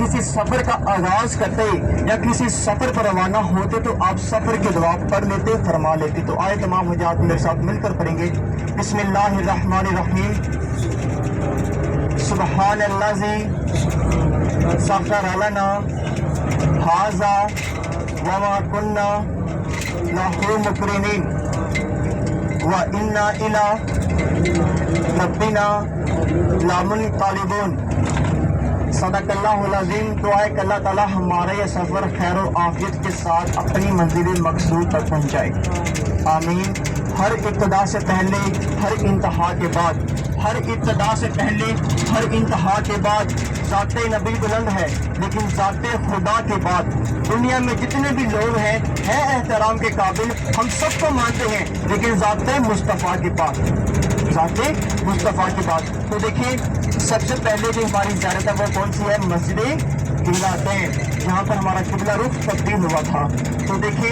किसी सफर का आगाज करते या किसी सफर पर रवाना होते तो आप सफर की दुआ पढ़ लेते, फरमा लेते। तो आए तमाम मुझात मेरे साथ मिलकर पढ़ेंगे। बिस्मिल्लाहिर्रहमानिर्रहीम। सुब्हानल्लाज़ी सख्खर लना हाज़ा वमा कुन्ना लहू मुक़रिनीन व इन्ना इला रब्बिना लामुनक़लिबून। सदक़ल्लाहुल अज़ीम। तो आए कि अल्लाह ताला हमारा ये सफ़र खैर और आफियत के साथ अपनी मंजिल मकसूद तक पहुँचाए, आमीन। हर इब्तिदा से पहले, हर इंतहा के बाद, हर इब्तिदा से पहले, हर इंतहा के बाद ज़ाते नबी बुलंद है, लेकिन ज़ाते खुदा के बाद दुनिया में जितने भी लोग हैं एहतराम के काबिल, हम सबको मानते हैं, लेकिन ज़ाते मुस्तफ़ा के पास, ज़ाते मुस्तफ़ा के पास। तो देखिए सबसे पहले जो हमारी ज़ियारत है वो कौन सी है? मस्जिद क़िबलातैन, जहाँ पर हमारा किबला रुख तब्दील हुआ था। तो देखिए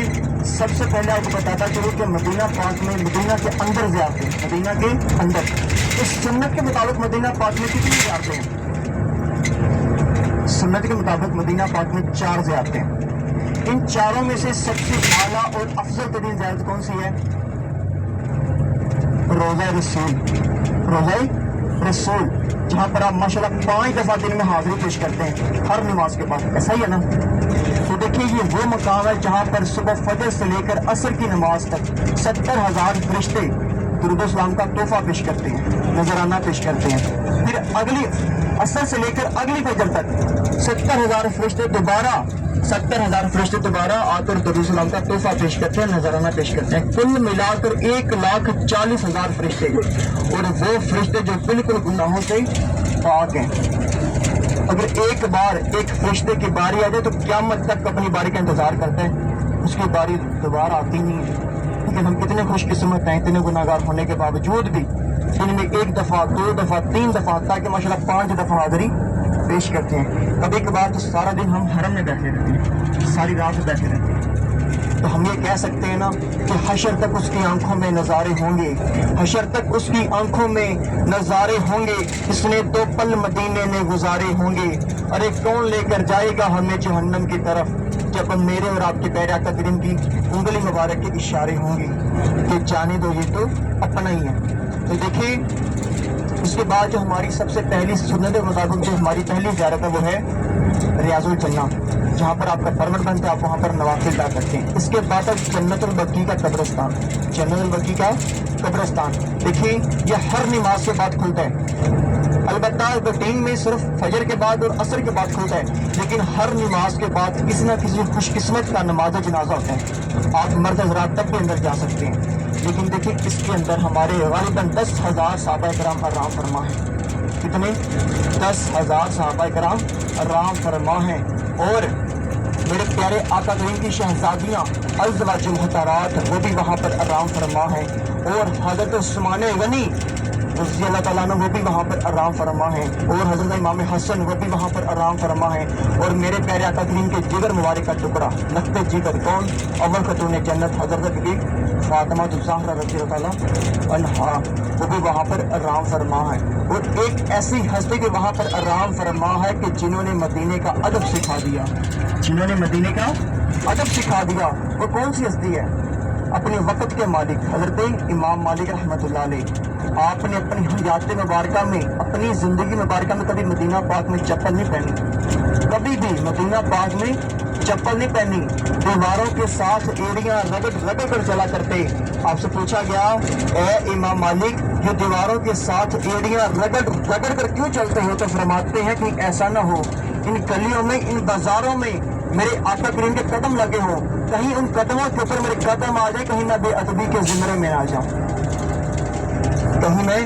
सबसे पहले आपको बताता चलूँ कि मदीना पाक में, मदीना के अंदर ज़ियारतें, मदीना के अंदर इस सुन्नत के मुताबिक मदीना पाक में कितनी ज़ियारतें हैं? सुन्नत के मुताबिक मदीना पाक में 4 ज़ियारतें हैं। इन चारों में से सबसे आला और अफजल तरीन ज़ियारत कौन सी है? रोज़ा रसूल, रोज़ा रसूल, जहाँ पर आप माशाल्लाह 5 दफ़ा दिन में हाजिरी पेश करते हैं हर नमाज के बाद, ऐसा ही है ना? तो देखिए ये वो मकाम है जहाँ पर सुबह फजर से लेकर असर की नमाज तक 70,000 फरिश्ते दुरूद सलाम का तोहफा पेश करते हैं, नजराना पेश करते हैं। फिर अगली असर से लेकर अगली फजर तक 70,000 फरिश्ते दोबारा, 70,000 फरिश्ते दोबारा आकर दुरूद सलाम का तोहफा पेश करते हैं, नजराना पेश करते हैं। कुल मिलाकर 1,40,000 फरिश्ते, और वो फरिश्ते जो बिल्कुल गुनाहों से पाक हैं। अगर एक बार एक फरिश्ते की बारी आ जाए तो क़यामत तक अपनी बारी का इंतजार करते हैं, उसकी बारी दोबारा आती नहीं है। लेकिन हम कितने खुशकिस्मत हैं, इतने गुनाहगार होने के बावजूद भी दिन में 1 दफ़ा, 2 दफ़ा, 3 दफ़ा, ताकि माशाल्लाह 5 दफ़ा हाज़िरी पेश करते हैं। कभी कभार तो सारा दिन हम हरम में बैठे रहते हैं, सारी रात बैठे रहते हैं। तो हम ये कह सकते हैं ना कि हशर तक उसकी आंखों में नज़ारे होंगे, हशर तक उसकी आंखों में नज़ारे होंगे, इसने 2 पल मदीने में गुजारे होंगे। अरे कौन लेकर जाएगा हमें जहन्नम की तरफ, जब मेरे और आपके पैर आका करीम की उंगली मुबारक के इशारे होंगे कि जाने दो, ये तो अपना ही है। तो देखिए उसके बाद जो हमारी सबसे पहली सुन्नत के मुताबिक जो हमारी पहली ज़ियारत है वो है रियाजुल जन्ना, जहाँ पर आपका परमिट बनता है, आप वहाँ पर नवाफिल अदा करते हैं। इसके बाद जन्नतुल बकी का कब्रिस्तान, जन्नतुल बकी का कब्रिस्तान, देखिए ये हर नमाज के बाद खुलता है। अलबत्ता रूटीन में सिर्फ फजर के बाद और असर के बाद खुलता है, लेकिन हर नमाज के बाद किसी न किसी खुशकिस्मत का नमाज जनाजा होता है। आप मर्द हज़रात तक भी अंदर जा सकते हैं, लेकिन देखिए इसके अंदर हमारे गालिबन 10,000 सहाबा कराम आराम फरमा है। कितने? 10,000 सहाबा कराम आराम फरमा हैं। और मेरे प्यारे आका करीम की शहजादियाँ अज़वाज मुहतरात वो भी वहाँ पर आराम फरमा हैं, और हज़रत उस्मान गनी रज़ी अल्लाह ताला अन्हु वो भी वहाँ पर आराम फरमा है, और हज़रत इमाम हसन वो भी वहाँ पर आराम फरमा है। और मेरे प्यारे आका करीम के जिगर मुबारक का टुकड़ा नक्ते जिगर कौन? अव्वल खतून जन्नत हज़रत बीबी फातिमा ज़हरा रज़ी अल्लाह ताला अन्हा वो भी वहाँ पर आराम फरमा है। और एक ऐसी हस्ती भी वहाँ पर आराम फरमा है कि जिन्होंने मदीने का अदब सिखा दिया, जिन्होंने मदीने का अदब सिखा दिया। वो कौन सी हस्ती है? अपने वक़्त के मालिक हज़रत इमाम मालिक रहमतुल्लाह अलैह। आपने अपनी हयात मुबारका में, अपनी ज़िंदगी मुबारका में कभी मदीना पाक में चप्पल नहीं पहनी, कभी भी मदीना पाक में चप्पल नहीं पहनी। दीवारों के साथ एड़ियाँ रगड़ रगड़ कर चला करते। आपसे पूछा गया, ए इमाम मालिक, ये दीवारों के साथ एड़ियाँ रगड़ रगड़ कर क्यों चलते हो? तो फरमाते हैं कि ऐसा ना हो इन गलियों में, इन बाजारों में मेरे आका करीम के कदम लगे हो, कहीं उन कदमों के ऊपर मेरे कदम आ जाए, कहीं मैं बेअदबी के ज़िम्मे में आ जाऊं, कहीं मैं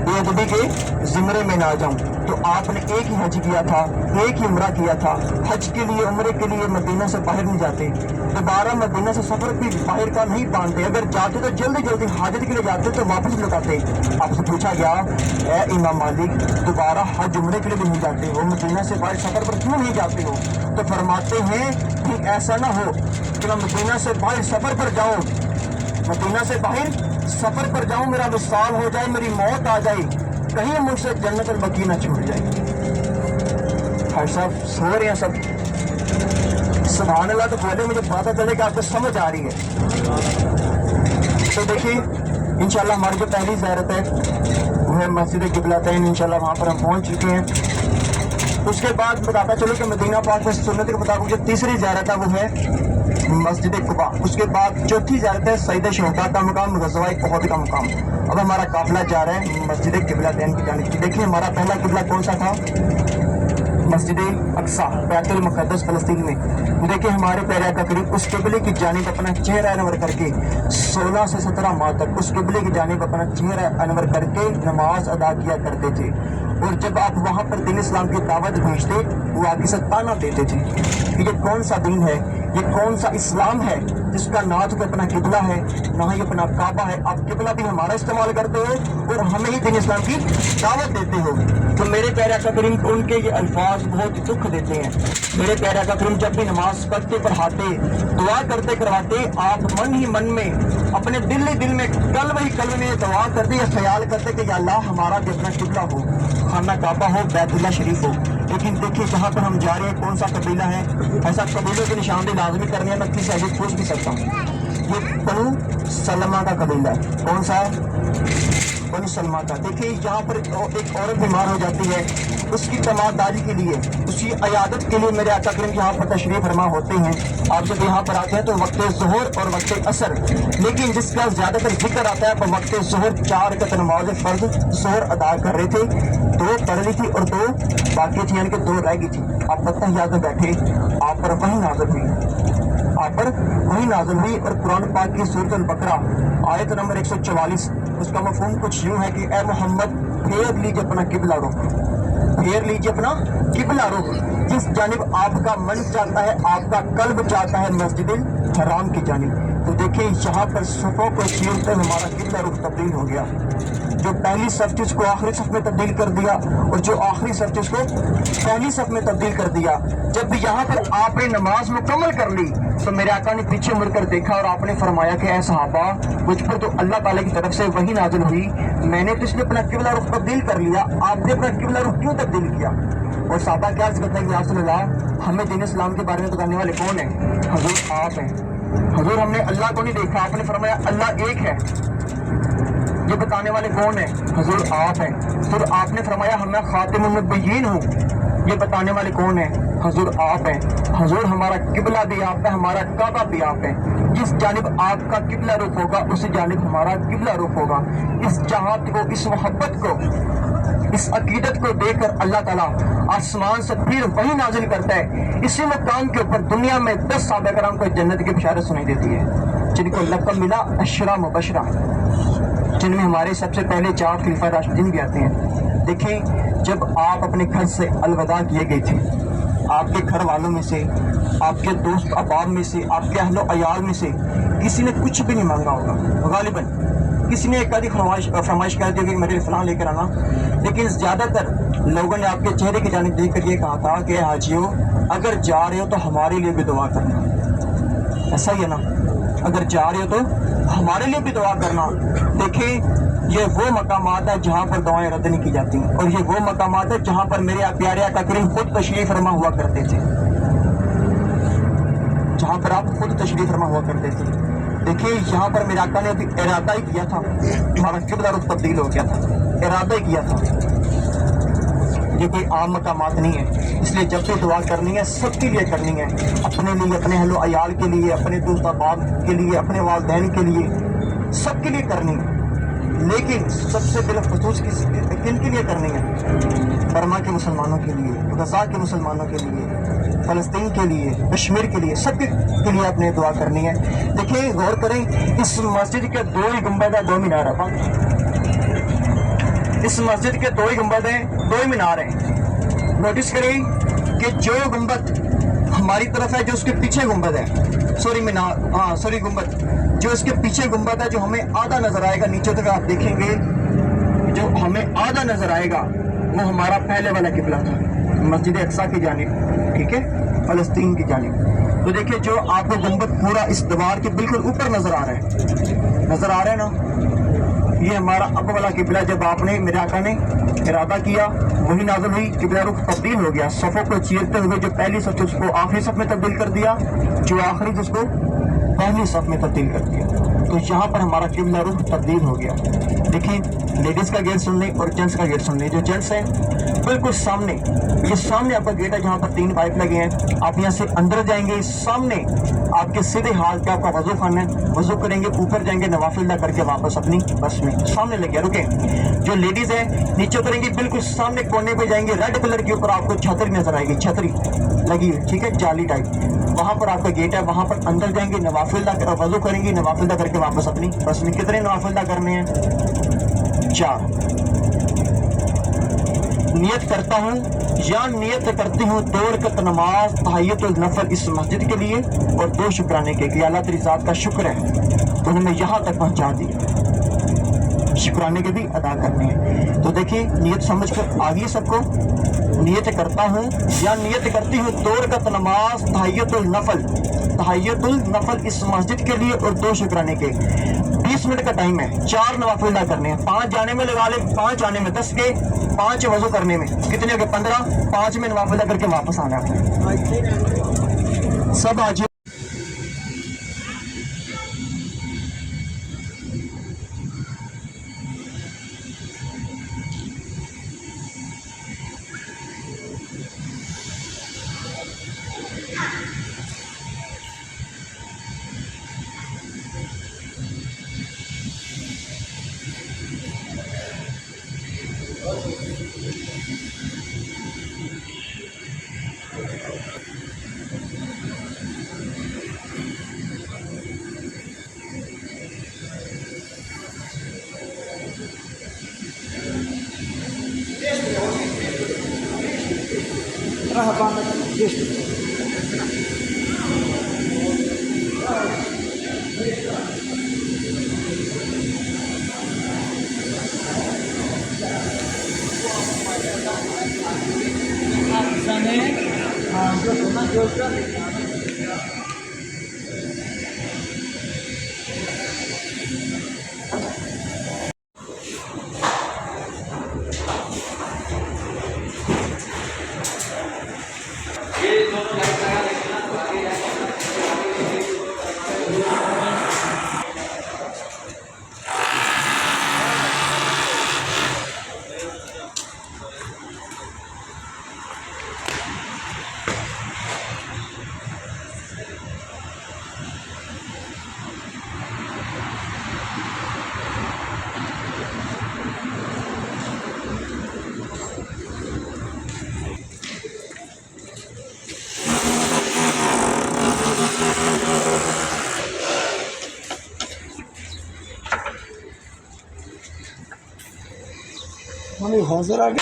बेअदबी के ज़िम्मे में ना जाऊं। तो आपने एक ही हज किया था, एक ही उम्रा किया था। हज के लिए, उम्रे के लिए मदीना से बाहर नहीं जाते, दोबारा मदीना से सफर भी बाहर का नहीं बांधते। अगर जाते तो जल्दी जल्दी हाजत के लिए जाते तो वापस लौटाते। आपसे पूछा गया, ए इमाम मालिक, दोबारा हज उम्रे के लिए भी नहीं जाते हो, मदीना से बाहर सफर पर क्यों नहीं जाते हो? तो फरमाते हैं कि ऐसा ना हो कि मैं मदीना से बाहर सफर पर जाऊँ, मदीना से बाहर सफर पर जाऊँ, मेरा विसाल हो जाए, मेरी मौत आ जाए, कहीं मुझसे जन्नत बकी ना छूट जाए। भाई साहब सो रहे हैं सब, सुभान अल्लाह तो बोले, मुझे पता चले कि आपको समझ आ रही है। तो देखिए इंशाल्लाह हमारी जो पहली ज़ियारत है वो है मस्जिद क़िबलतैन। इंशाल्लाह वहाँ पर हम पहुँच चुके हैं। उसके बाद बताता चलो कि मदीना पाक में सुन्नत के मुताबिक जो तीसरी ज़ियारत है वो है मस्जिद कुबा। उसके बाद चौथी ज़ियारत है सईद शुहदा का मुकाम, ग़ज़वा उहद का मुकाम। अब हमारा काफ़िला जा रहा है मस्जिद क़िबलतैन की जानिब। देखिए हमारा पहला किबला कौन सा था? मस्जिद अक्सा, बैतुल मुक़द्दस फ़लस्तीन में। देखिए हमारे प्यारे आका करीम उस किबले की जानिब अपना चेहरा अनवर करके 16 से 17 माह तक उस किबले की जानिब अपना चेहरा अनवर करके नमाज अदा किया करते थे। और जब आप वहाँ पर दीन इस्लाम की दावत भेजते वो आगे से ताना देते थे कि ये कौन सा दीन है, ये कौन सा इस्लाम है जिसका ना तो अपना किबला है ना ही अपना काबा है। आप किबला भी हमारा इस्तेमाल करते हो और हमें ही दीन इस्लाम की दावत देते हो। तो मेरे प्यारे आका करीम उनके ये अल्फाज बहुत दुख देते हैं। मेरे प्यारे आका करीम जब भी नमाज पढ़ते पढ़ाते दुआ करते करवाते आप मन ही मन में अपने दिल ही दिल में कल्ब ही कल्ब में दुआ करते या ख्याल करते कि या अल्लाह हमारा भी अपना किबला हो, खाना काबा हो, बैतुल्लाह शरीफ हो। लेकिन देखिए जहाँ पर हम जा रहे हैं कौन सा कबीला है, ऐसा कबीलों की निशानदेही लाजमी करनी है। मैं किसी ऐसे पूछ भी सकता हूँ। ये बनु सलमा का कबीला है। कौन सा है? बनु सलमा का। देखिए यहाँ पर एक औरत बीमार हो जाती है, उसकी तमादारी के लिए, उसकी अयादत के लिए मेरे आका करीम यहाँ पर तशरीफ फरमा होते हैं। आप जब यहाँ पर आते हैं तो वक्त ज़ोहर और वक्त असर, लेकिन जिसका ज़्यादातर जिक्र आता है वक्त ज़ोहर 4 रकात नमाज फ़र्ज़ ज़ोहर अदा कर रहे थे, 2 पढ़ ली थी और 2 बाकी थी, यानी कि 2 रह गई थी। आप पता ही याद में बैठे, आप पर वही नाज़िल हुई, आप पर वही नाज़िल हुई। और कुरान पाक की सूरत अल-बकरा आयत नंबर 144 उसका मफ़हूम कुछ यूँ है कि ए मोहम्मद फेर लीजिए अपना किबला रुख, फेर लीजिए अपना किबला रुख, जिस जानिब आपका मन चाहता है, आपका कल्ब चाहता है मस्जिद हराम की जानिब। तो देखिए यहाँ पर सफ़ों को चीरते हमारा किबला रुख तब्दील हो गया। जो पहली सफ थी उसको आखिरी सफ में तब्दील कर दिया और जो आखिरी सफ थी उसको पहली सफ में तब्दील कर दिया। जब भी यहाँ पर आपने नमाज मुकम्मल कर ली तो मेरे आका ने पीछे मुड़कर देखा और आपने फरमाया कि ऐ सहाबा मुझ पर तो अल्लाह ताला की तरफ से वही नाज़िल हुई, मैंने तो इसलिए अपना किबला रुख तब्दील कर लिया, आपने अपना किबला रुख क्यों तब्दील किया? और सहाबा क्या अर्ज़ करते हैं कि या रसूल अल्लाह हमें दीन इस्लाम के बारे में बताने वाले कौन है? हुजूर आप हैं। हुजूर हमने अल्लाह को नहीं देखा, आपने फरमाया अल्लाह एक है। ये बताने वाले कौन है? हुजूर आप हैं। फिर आपने फरमाया मैं खातिमुन नबिय्यीन हूँ, ये बताने वाले कौन है? हुजूर आप हैं। हुजूर हमारा किबला भी आप है, हमारा काबा भी आप है। जिस जानिब आपका किबला रुख होगा उसी जानिब हमारा किबला रुख होगा। इस चाहत को, इस मोहब्बत को, इस अकीदत को देखकर अल्लाह ताला आसमान से फिर वही नाजिल करता है। इसी मकाम के ऊपर दुनिया में 10 सहाबा कराम को जन्नत की बिशारत सुनाई देती है, जिनको लक़ब मिला अशरा मुबशरा, जिनमें हमारे सबसे पहले 4 खलीफा राशिदीन भी आते हैं। देखिए जब आप अपने घर से अलविदा किए गए थे, आपके घर वालों में से, आपके दोस्त अहबाब में से, आपके अहलो अयाल में से किसी ने कुछ भी नहीं मांगा होगा। गालिबन किसी ने एक आधी फरमाइश कर दी कि मेरे लिए फलां लेकर आना, लेकिन ज़्यादातर लोगों ने आपके चेहरे की जानिब देख कर ये कहा था कि हाजियों अगर जा रहे हो तो हमारे लिए भी दुआ करना। ऐसा ही है ना? अगर जा रहे हो तो हमारे लिए भी दुआ करना। देखिए ये वो मकामात है जहाँ पर दुआएं रद्द नहीं की जाती, और ये वो मकामात है जहाँ पर मेरे प्यारे आका करीम खुद तशरीफ फरमा हुआ करते थे, जहाँ पर आप खुद तशरीफ फरमा हुआ करते थे। देखिए यहाँ पर मेरे आका ने अभी इरादा ही किया था, हमारा किबला रुख तब्दील हो गया था, इरादा ही किया था। ये कोई आम मकामात नहीं है, इसलिए जब भी दुआ करनी है सबके लिए करनी है, अपने लिए, अपने अहलो अयाल के लिए, अपने दोस्त अहबाब के लिए, अपने वालिदैन के लिए, सबके लिए करनी है। लेकिन सबसे बिलखुसूस किन के लिए करनी है? बर्मा के मुसलमानों के लिए, गजा के मुसलमानों के लिए, फ़लस्तीन के लिए, कश्मीर के लिए, सबके के लिए अपने दुआ करनी है। देखिए गौर करें, इस मस्जिद के 2 ही गुंबद है, 2 मीनार है। इस मस्जिद के 2 ही गुंबद हैं, 2 ही मीनार हैं। नोटिस करें कि जो गुंबद हमारी तरफ है, जो उसके पीछे गुंबद है, गुंबद जो इसके पीछे गुंबद है, जो हमें आधा नजर आएगा नीचे तक, आप देखेंगे जो हमें आधा नजर आएगा वो हमारा पहले वाला किबला था, मस्जिद अक्सा की जानिब, ठीक है, फ़लस्तीन की जानिब। तो देखिए जो आपको गुंबद पूरा इस दीवार के बिल्कुल ऊपर नजर आ रहा है, नजर आ रहा है ना? یہ ہمارا اب والا قبلہ جب آپ نے میرے آقا نے ارادہ کیا وہی نازل ہوئی، قبلہ رخ تبدیل ہو گیا، صفوں کو چیرتے ہوئے جو پہلی صف اس کو آخری صف میں تبدیل کر دیا، جو آخری اس کو پہلی صف میں تبدیل کر دیا، تو یہاں پر ہمارا قبلہ رخ تبدیل ہو گیا۔ دیکھیں لیڈیز کا گیٹ سن لیں اور جینٹس کا گیٹ سن لیں۔ جو جینٹس ہیں بالکل سامنے، یہ سامنے آپ کا گیٹ ہے جہاں پر 3 پائپ لگے ہیں، آپ یہاں سے اندر جائیں گے، سامنے آپ کے سیدھے ہاتھ پہ آپ کا وضو خانہ ہے، وضو کریں گے، اوپر جائیں گے، نوافل ادا کر کے واپس اپنی بس میں سامنے لگے رکیں۔ جو لیڈیز ہیں نیچے اتریں گی، بالکل سامنے کونے پہ جائیں گے، ریڈ کلر کے اوپر آپ کو چھتری نظر آئے گی، چھتری لگی ہوئی، ٹھیک ہے، جالی ٹائپ، وہاں پر آپ کا گیٹ ہے، وہاں پر اندر جائیں گے، نوافل ادا وضو کریں گے، نوافل ادا کر کے واپس اپنی بس میں۔ کتنے نوافل ادا کرنے ہیں؟ 4۔ نیت کرتا ہوں یا نیت کرتی ہوں 2 رکعت نماز تحیۃ النفل اس مسجد کے لیے اور 2 شکرانے کے، کہ اللہ تیری ذات کا شکر ہے تو نے یہاں تک پہنچا دیا، شکرانے کے بھی ادا کرنے ہیں۔ تو دیکھیں نیت سمجھ کر آگے سب کو، نیت کرتا ہوں یا نیت کرتی ہوں 2 رکعت نماز تحیۃ النفل اس مسجد کے لیے اور 2 شکرانے کے۔ 20 منٹ کا ٹائم ہے، 4 نوافل ادا کرنے ہیں، 5 جانے میں لگا لیں، 5 آنے میں 10 کے، 5 وضو کرنے میں کتنے ہو گئے؟ 15، 5 میں نوافل ادا کر کے واپس آنا ہے سب آج۔ ہمیں حاضر آگے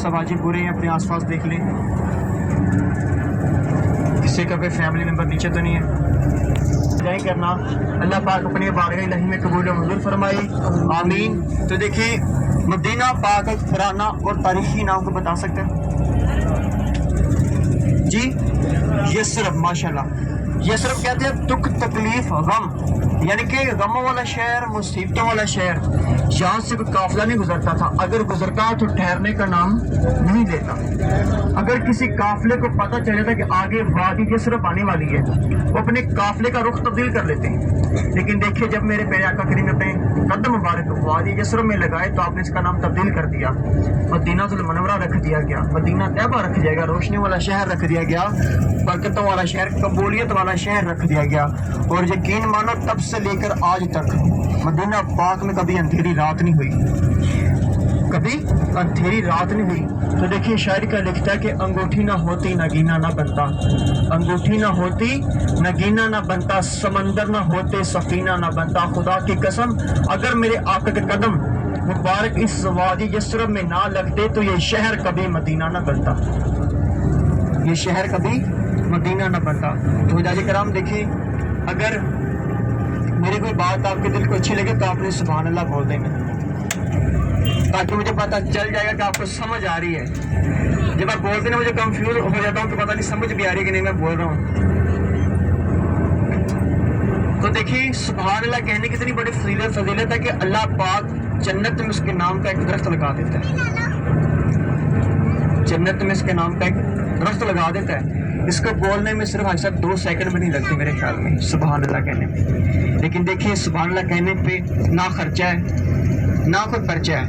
سب آج پورے ہیں، اپنے آس پاس دیکھ لیں کسی کا کوئی فیملی ممبر نیچے تو نہیں ہے، نہیں کرنا۔ اللہ پاک اپنے بارگاہ الہی میں قبول و منظور فرمائے، آمین۔ تو دیکھیں مدینہ پاک پرانا اور تاریخی نام کو بتا سکتے ہیں جی؟ یہ صرف ماشاءاللہ یہ صرف کہتے ہیں دکھ تکلیف غم، یعنی کہ غموں والا شہر، مصیبتوں والا شہر، یہاں سے کوئی قافلہ نہیں گزرتا تھا، اگر گزرتا تو ٹھہرنے کا نام نہیں لیتا۔ اگر کسی قافلے کو پتہ چلے تھا کہ آگے وادی یثرب آنے والی ہے، وہ اپنے قافلے کا رخ تبدیل کر لیتے ہیں، لیکن دیکھیے جب میرے پیارے آقا کریم اپنے قدم مبارک وادی یثرب میں لگائے تو آپ نے اس کا نام تبدیل کر دیا، مدینہ المنورہ رکھ دیا گیا، مدینہ طیبہ رکھ دیا گیا، روشنی والا شہر رکھ دیا گیا، برکتوں والا شہر، قبولیت والا شہر رکھ دیا گیا۔ اور یقین مانو تب سے لے کر آج تک مدینہ پاک میں کبھی اندھیری رات نہیں ہوئی، کبھی اندھیری رات نہیں ہوئی۔ تو دیکھیے شاعر کا لکھتا ہے کہ انگوٹھی نہ ہوتی نگینہ نہ بنتا، انگوٹھی نہ ہوتی نگینہ نہ بنتا، سمندر نہ ہوتے سفینہ نہ بنتا، خدا کی قسم اگر میرے آقا کے قدم مبارک اس وادی یثرب میں نہ لگتے تو یہ شہر کبھی مدینہ نہ بنتا، یہ شہر کبھی مدینہ نہ بنتا۔ تو حجاج کرام دیکھیں، اگر میری کوئی بات آپ کے دل کو اچھی لگے تو آپ نے سبحان اللہ بول دیں گے، تاکہ مجھے پتہ چل جائے گا کہ آپ کو سمجھ آ رہی ہے۔ جب آپ بولتے ہیں مجھے کنفیوز ہو جاتا ہوں کہ پتہ نہیں سمجھ بھی آ رہی ہے کہ نہیں میں بول رہا ہوں۔ تو دیکھیے سبحان اللہ کہنے کی اتنی بڑی فضیلت ہے کہ اللہ پاک جنت میں اس کے نام کا ایک درخت لگا دیتا ہے، جنت میں اس کے نام کا ایک درخت لگا دیتا ہے۔ اس کو بولنے میں صرف حاجی صاحب 2 سیکنڈ بھی نہیں لگتے میرے خیال میں سبحان اللہ کہنے میں، لیکن دیکھیے سبحان اللہ کہنے پہ نہ خرچہ ہے نہ کوئی پرچہ ہے،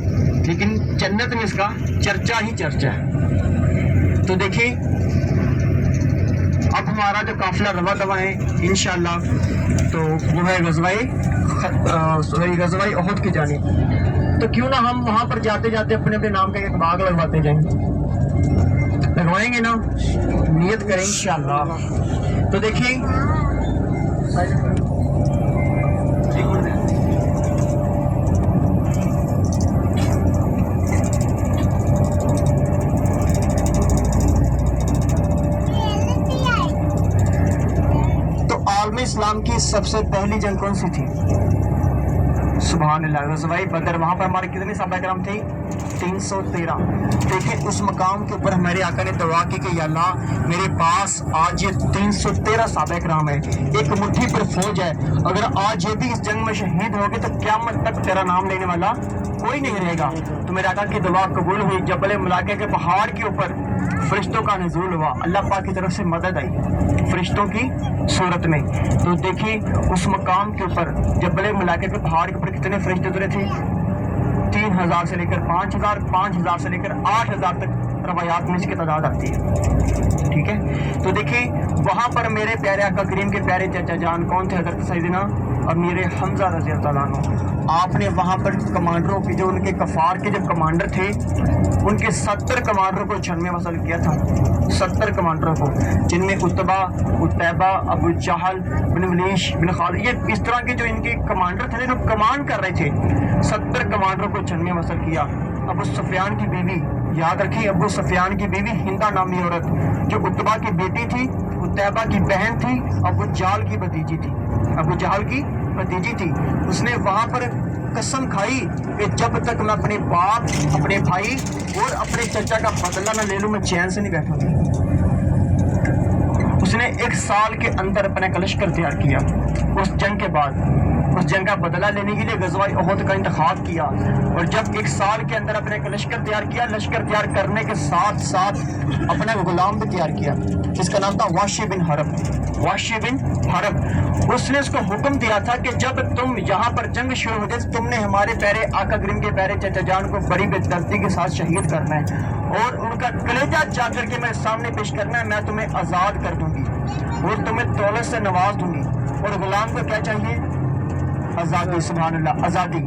لیکن جنت میں اس کا چرچا ہی چرچا ہے۔ تو دیکھیے اب ہمارا جو قافلہ رواں دواں ہے انشاءاللہ تو وہ ہے غزوہ احد کی جانب، تو کیوں نہ ہم وہاں پر جاتے جاتے اپنے اپنے نام کا ایک باغ لگواتے جائیں، لگوائیں گے نا، نیت کریں انشاءاللہ۔ تو دیکھیے تو عالم اسلام کی سب سے پہلی جنگ کون سی تھی؟ سبحان اللہ غزوہ بدر، وہاں پر ہمارے کتنے صحابہ کرام تھے؟ 313۔ دیکھیں اس مقام کے اوپر ہمارے آقا نے دعا کی کہ یا اللہ میرے پاس آج یہ 313 صحابہ کرام ہے، ایک مٹھی پر فوج ہے، اگر آج یہ بھی اس جنگ میں شہید ہوگے تو قیامت تک تیرا نام لینے والا کوئی نہیں رہے گا۔ تو میرے آقا کی دعا قبول ہوئی، جبل ملاقہ کے پہاڑ کے اوپر فرشتوں کا نزول ہوا، اللہ پاک کی طرف سے مدد آئی فرشتوں کی صورت میں۔ تو دیکھیں اس مقام کے اوپر جبل ملاقہ کے پہاڑ کے اوپر کتنے فرشتے اترے تھے؟ 3000 سے لے کر 5000، 5000 سے لے کر 8000 تک روایات میں اس کی تعداد آتی ہے، ٹھیک ہے۔ تو دیکھیں وہاں پر میرے پیارے آقا کریم کے پیارے چچا جان کون تھے؟ حضرت سیدنا امیر حمزہ رضی اللہ عنہ۔ آپ نے وہاں پر کمانڈروں کی جو ان کے کفار کے جو کمانڈر تھے ان کے 70 کمانڈروں کو چھن میں وصل کیا تھا، 70 کمانڈروں کو، جن میں عتبہ، عتیبہ، ابو جہل، بن ولیش، بن خالد، یہ اس طرح کے جو ان کے کمانڈر تھے جو کمان کر رہے تھے، 70 کمانڈروں کو چھن میں وصل کیا۔ ابو سفیان کی بیوی، یاد رکھیں ابو سفیان کی بیوی ہندہ نامی عورت جو عتبہ کی بیٹی تھی، عتیبہ کی بہن تھی، ابو جہل کی بھتیجی تھی، ابو جہل کی بھتیجی تھی، اس نے وہاں پر قسم کھائی کہ جب تک میں اپنے باپ، اپنے بھائی اور اپنے چچا کا بدلہ نہ لے لوں میں چین سے نہیں بیٹھوں گی۔ اس نے 1 سال کے اندر اپنا ایک لشکر تیار کیا، اس جنگ کے بعد اس جنگ کا بدلہ لینے کے لیے غزوہ احد کا انتخاب کیا، اور جب 1 سال کے اندر اپنے ایک لشکر تیار کیا، لشکر تیار کرنے کے ساتھ ساتھ اپنا غلام بھی تیار کیا جس کا نام تھا وحشی بن حرب، وحشی بن حرب۔ اس نے اس کو حکم دیا تھا کہ جب تم یہاں پر جنگ شروع ہو جائے تم نے ہمارے پیارے آقا کریم کے پیارے چچا جان کو بڑی بے دردی کے ساتھ شہید کرنا ہے اور ان کا کلیجہ چا کر کے میرے سامنے پیش کرنا ہے، میں تمہیں آزاد کر دوں گی اور تمہیں دولت سے نواز دوں گی۔ اور غلام کو کیا چاہیے؟ آزادی، سبحان اللہ، آزادی۔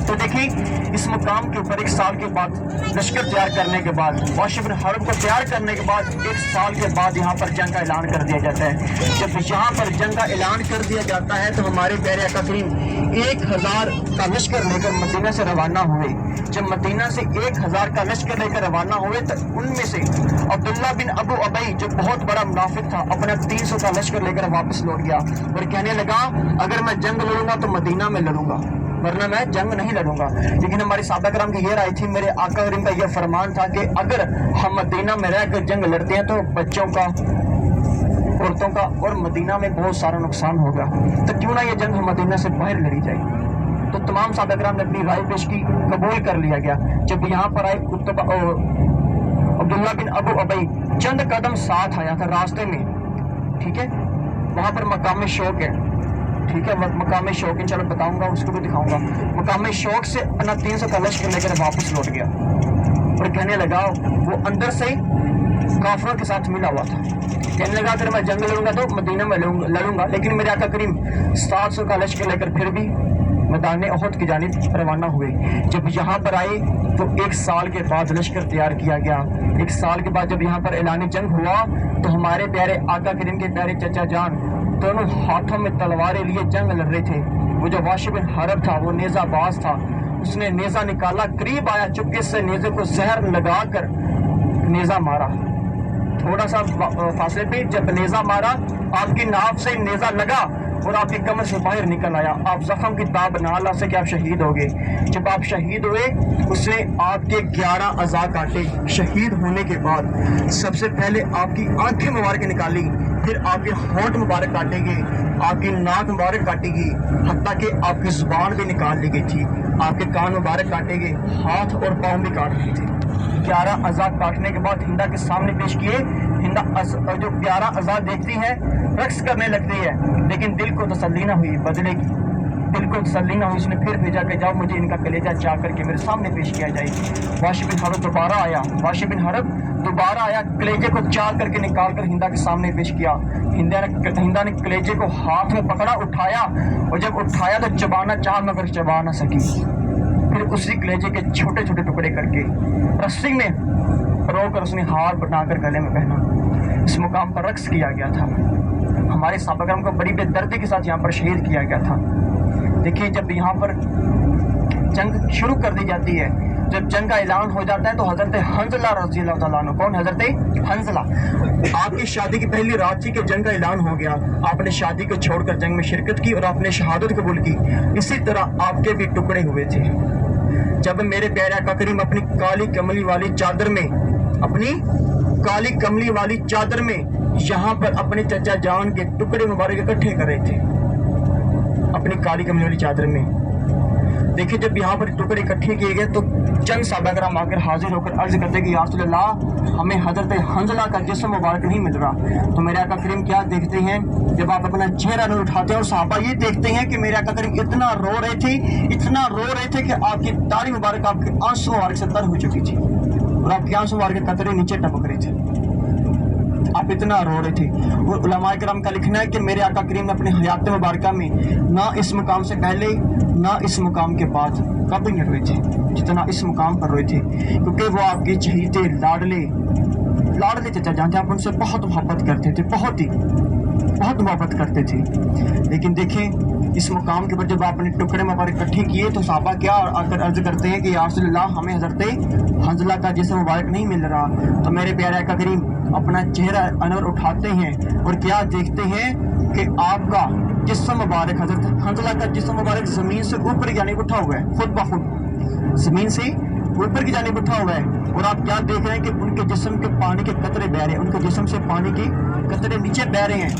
تو دیکھیں اس مقام کے اوپر 1 سال کے بعد لشکر تیار کرنے کے بعد، وحشی بن حرب کو تیار کرنے کے بعد 1 سال کے بعد یہاں پر جنگ کا اعلان کر دیا جاتا ہے۔ جب یہاں پر جنگ کا اعلان کر دیا جاتا ہے تو ہمارے پیارے آقا کریم 1000 کا لشکر لے کر مدینہ سے روانہ ہوئے۔ جب مدینہ سے 1000 کا لشکر لے کر روانہ ہوئے تو ان میں سے عبداللہ بن ابو ابی جو بہت بڑا منافق تھا اپنا 300 کا لشکر لے کر واپس لوٹ گیا اور کہنے لگا اگر میں جنگ لڑوں گا تو مدینہ میں لڑوں گا ورنہ میں جنگ نہیں لڑوں گا۔ لیکن ہماری صحابہ کرام کی یہ رائے تھی، میرے آقا کریم کا یہ فرمان تھا کہ اگر ہم مدینہ میں رہ کر جنگ لڑتے ہیں تو بچوں کا औरतों का और मदीना में बहुत सारा नुकसान होगा, तो क्यों ना ये जंग मदीना से बाहर लड़ी जाए। तो तमाम साहबा किराम ने अपनी राय पेश की, कबूल कर लिया गया। जब यहाँ पर आए अब्दुल्ला बिन अबू अबई चंद कदम साथ आया था रास्ते में, ठीक है, वहाँ पर मकाम शौक है, ठीक है, मकाम शौक है, चलो बताऊंगा, उसको भी दिखाऊंगा। मकाम शौक से अपना 300 का लश्कर लेकर वापस लौट गया और कहने लगा, वो अंदर से काफिरों के साथ मिला हुआ था, कहने लगा अगर मैं जंग लड़ूंगा तो मदीना में लड़ूंगा, लेकिन मेरे आका करीम 700 का लश्कर लेकर फिर भी मैदान उहद की जानिब रवाना हुए। जब यहाँ पर आए तो 1 साल के बाद लश्कर तैयार किया गया। 1 साल के बाद जब यहाँ पर ऐलान जंग हुआ तो हमारे प्यारे आका करीम के प्यारे चचा जान दोनों हाथों में तलवारें लिए जंग लड़ रहे थे। वो जो वाशिब बिन हरब था वो नेज़ाबाज था, उसने नेज़ा निकाला, करीब आया, चुपके से नेज़े को जहर लगा कर नेज़ा मारा। थोड़ा सा फासले पे जब नेज़ा मारा, आपकी नाव से नेज़ा लगा और आपकी कमर से बाहर निकल आया। आप जख्म की ताब ना ला सके, आप शहीद हो गए। जब आप शहीद हुए उसने आपके 11 अज़ा काटे। शहीद होने के बाद सबसे पहले आपकी आंखें मुबारक निकाली, फिर आपके होंठ मुबारक काटेंगे, आपकी नाक मुबारक काटेगी, हत्ता कि आपकी जुबान भी निकाल ली गई थी, आपके कान मुबारक काटेंगे, हाथ और पाँव भी काट दिए थे। 11 अज़ा काटने के बाद हिंदा के सामने पेश किए। हिंदा जो 11 अज़ा देखती है रक्स करने लगती है, लेकिन दिल को तसल्ली ना हुई, बदले की दिल को तसल्ली ना हुई। उसने फिर भेजा कि जाओ मुझे इनका कलेजा चाह करके मेरे सामने पेश किया जाए। वाशिब बिन हरब दोबारा आया, वाशिब बिन हरब दोबारा आया, कलेजे को चाह करके निकाल कर हिंदा के सामने पेश किया। हिंदा ने कलेजे को हाथ में पकड़ा, उठाया, और जब उठाया तो चबाना चाह मगर चबा ना सकी। फिर उसी कलेजे के छोटे छोटे टुकड़े करके रस्सी में रोकर उसने हार बनाकर गले में पहना। इस मुकाम पर रक्स किया गया था। हमारे साहबा करम को बड़ी बेदर्दी के साथ यहाँ पर शहीद किया गया था। देखिए जब यहाँ पर जंग शुरू कर दी जाती है, जब जंग का ऐलान हो जाता है तो हजरत हंजला रज़ी अल्लाह तआला अन्हु, कौन हजरत हंजला, आपकी शादी की पहली रात थी कि जंग का ऐलान हो गया। आपने शादी को छोड़कर जंग में शिरकत की और आपने शहादत कबूल की। इसी तरह आपके भी टुकड़े हुए थे। जब मेरे प्यारे आका करीम अपनी काली कमली वाली चादर में, अपनी काली कमली वाली चादर में यहाँ पर अपने चचा जान के टुकड़े मुबारक इकट्ठे कर रहे थे, अपनी काली कमली वाली चादर में। देखिए जब यहाँ पर टुकड़े इकट्ठे किए गए तो चंद साहबा कराम आकर हाजिर होकर अर्ज करते कि या रसूल अल्लाह, हमें हजरत हंजला का जिस्म मुबारक नहीं मिल रहा। तो मेरे आका करीम क्या देखते हैं, जब आप अपना चेहरा नहीं उठाते और साहबा ये देखते हैं कि मेरे आका करीम इतना रो रहे थे, इतना रो रहे थे कि आपकी दाढ़ी मुबारक, आपके आंसू मुबारक से तर हो चुकी थी और आपके आंसू मुबारक के कतरे नीचे टपक रहे थे, आप इतना रो रहे थे। और उलमाए करम का लिखना है कि मेरे आका करीम ने अपने हयात मुबारका में ना इस मुकाम से पहले ना इस मुकाम के बाद कभी नहीं रोए थे जितना इस मुकाम पर रोए थे, क्योंकि वो आपके चहीते लाडले चचा जान थे। आप उनसे बहुत मोहब्बत करते थे, बहुत मोहब्बत करते थे। लेकिन देखें इस मुकाम के ऊपर जब आपने टुकड़े मुबारक इकट्ठे किए तो साहबा क्या आकर अर्ज करते हैं कि या रसूल अल्लाह, हमें हजरत हंजला का जिस्म मुबारक नहीं मिल रहा। तो मेरे प्यारे आका करीम अपना चेहरा अनवर उठाते हैं और क्या देखते हैं कि आपका जिस्म मुबारक, हजरत हंजला का जिस्म मुबारक ज़मीन से ऊपर की जानिब उठा हुआ है, खुद बखुद ज़मीन से ऊपर की जानिब उठा हुआ है। और आप क्या देख रहे हैं कि उनके जिस्म के पानी के कतरे बह रहे हैं, उनके जिस्म से पानी के कतरे नीचे बह रहे हैं।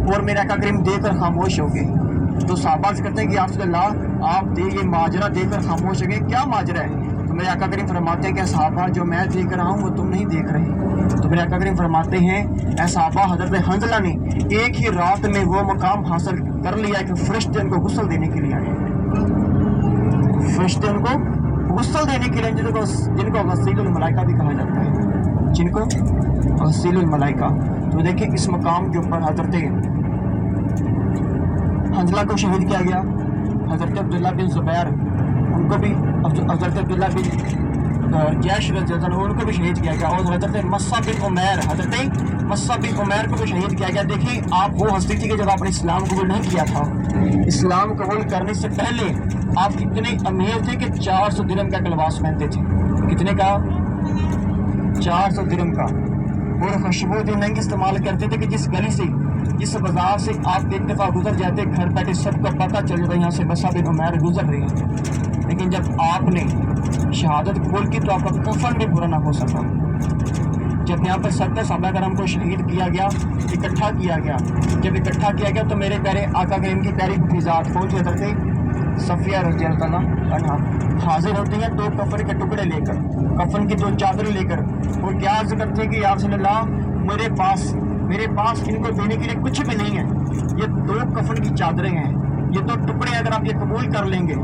और मेरा आका करीम देखकर खामोश हो गए। तो साहबा से करते हैं कि या रसूल अल्लाह, आप ये माजरा देखकर खामोश हो गए, क्या माजरा है? तो मेरे आका करीम फरमाते हैं कि साहबा जो मैं देख रहा हूँ वो तुम नहीं देख रहे। तो मेरे आका करीम फरमाते हैं ऐ साहबा, हजरत हंजला ने एक ही रात में वो मकाम हासिल कर लिया कि फरिश्ते उनको गुस्ल देने के लिए आए, फरिश्ते उनको गुस्ल देने के लिए, जिनको गसीलुल मलाइका भी कहा जाता है, जिनको गसीलुल मलाइका। तो देखिए इस मकाम के ऊपर हजरत हंजला को शहीद किया गया। हजरत अब्दुल्ला बिन ज़ुबैर, उनको भी हजरत अब्दुल्ला बिन जैश उनको भी शहीद किया गया। और हजरत मस्सा बिन उमैर, हजरत मस्सा बिन उमैर को भी शहीद किया गया। देखिए आप वो हस्ती थी कि जब आपने इस्लाम कबूल नहीं किया था, इस्लाम कबूल करने से पहले आप इतने अमीर थे कि 400 दिरहम का लिबास पहनते थे। कितने का? 400 दिरहम का। और खुशबू इतनी महंगी इस्तेमाल करते थे कि जिस गली से, जिस बाजार से आप एक दफ़ा गुजर जाते, घर बैठे सबको पता चल जाता यहाँ से मस्सा बिन उमैर गुजर रही है। लेकिन जब आपने शहादत कबूल की तो आपका कफन भी पूरा ना हो सका। जब यहाँ पर 70 सहाबा करम को शहीद किया गया, इकट्ठा किया गया, जब इकट्ठा किया गया तो मेरे प्यारे आका करीम की प्यारी फिजात फौज हज़रत सफ़िया रज़ी अल्लाह अन्हा हाजिर होती हैं 2 कफन के टुकड़े लेकर, कफन की 2 चादरें लेकर, और क्या अर्ज़ करते हैं कि या रसूल अल्लाह मेरे पास इनको देने के लिए कुछ भी नहीं है, ये 2 कफन की चादरें हैं, ये 2 टुकड़े, अगर आप ये कबूल कर लेंगे,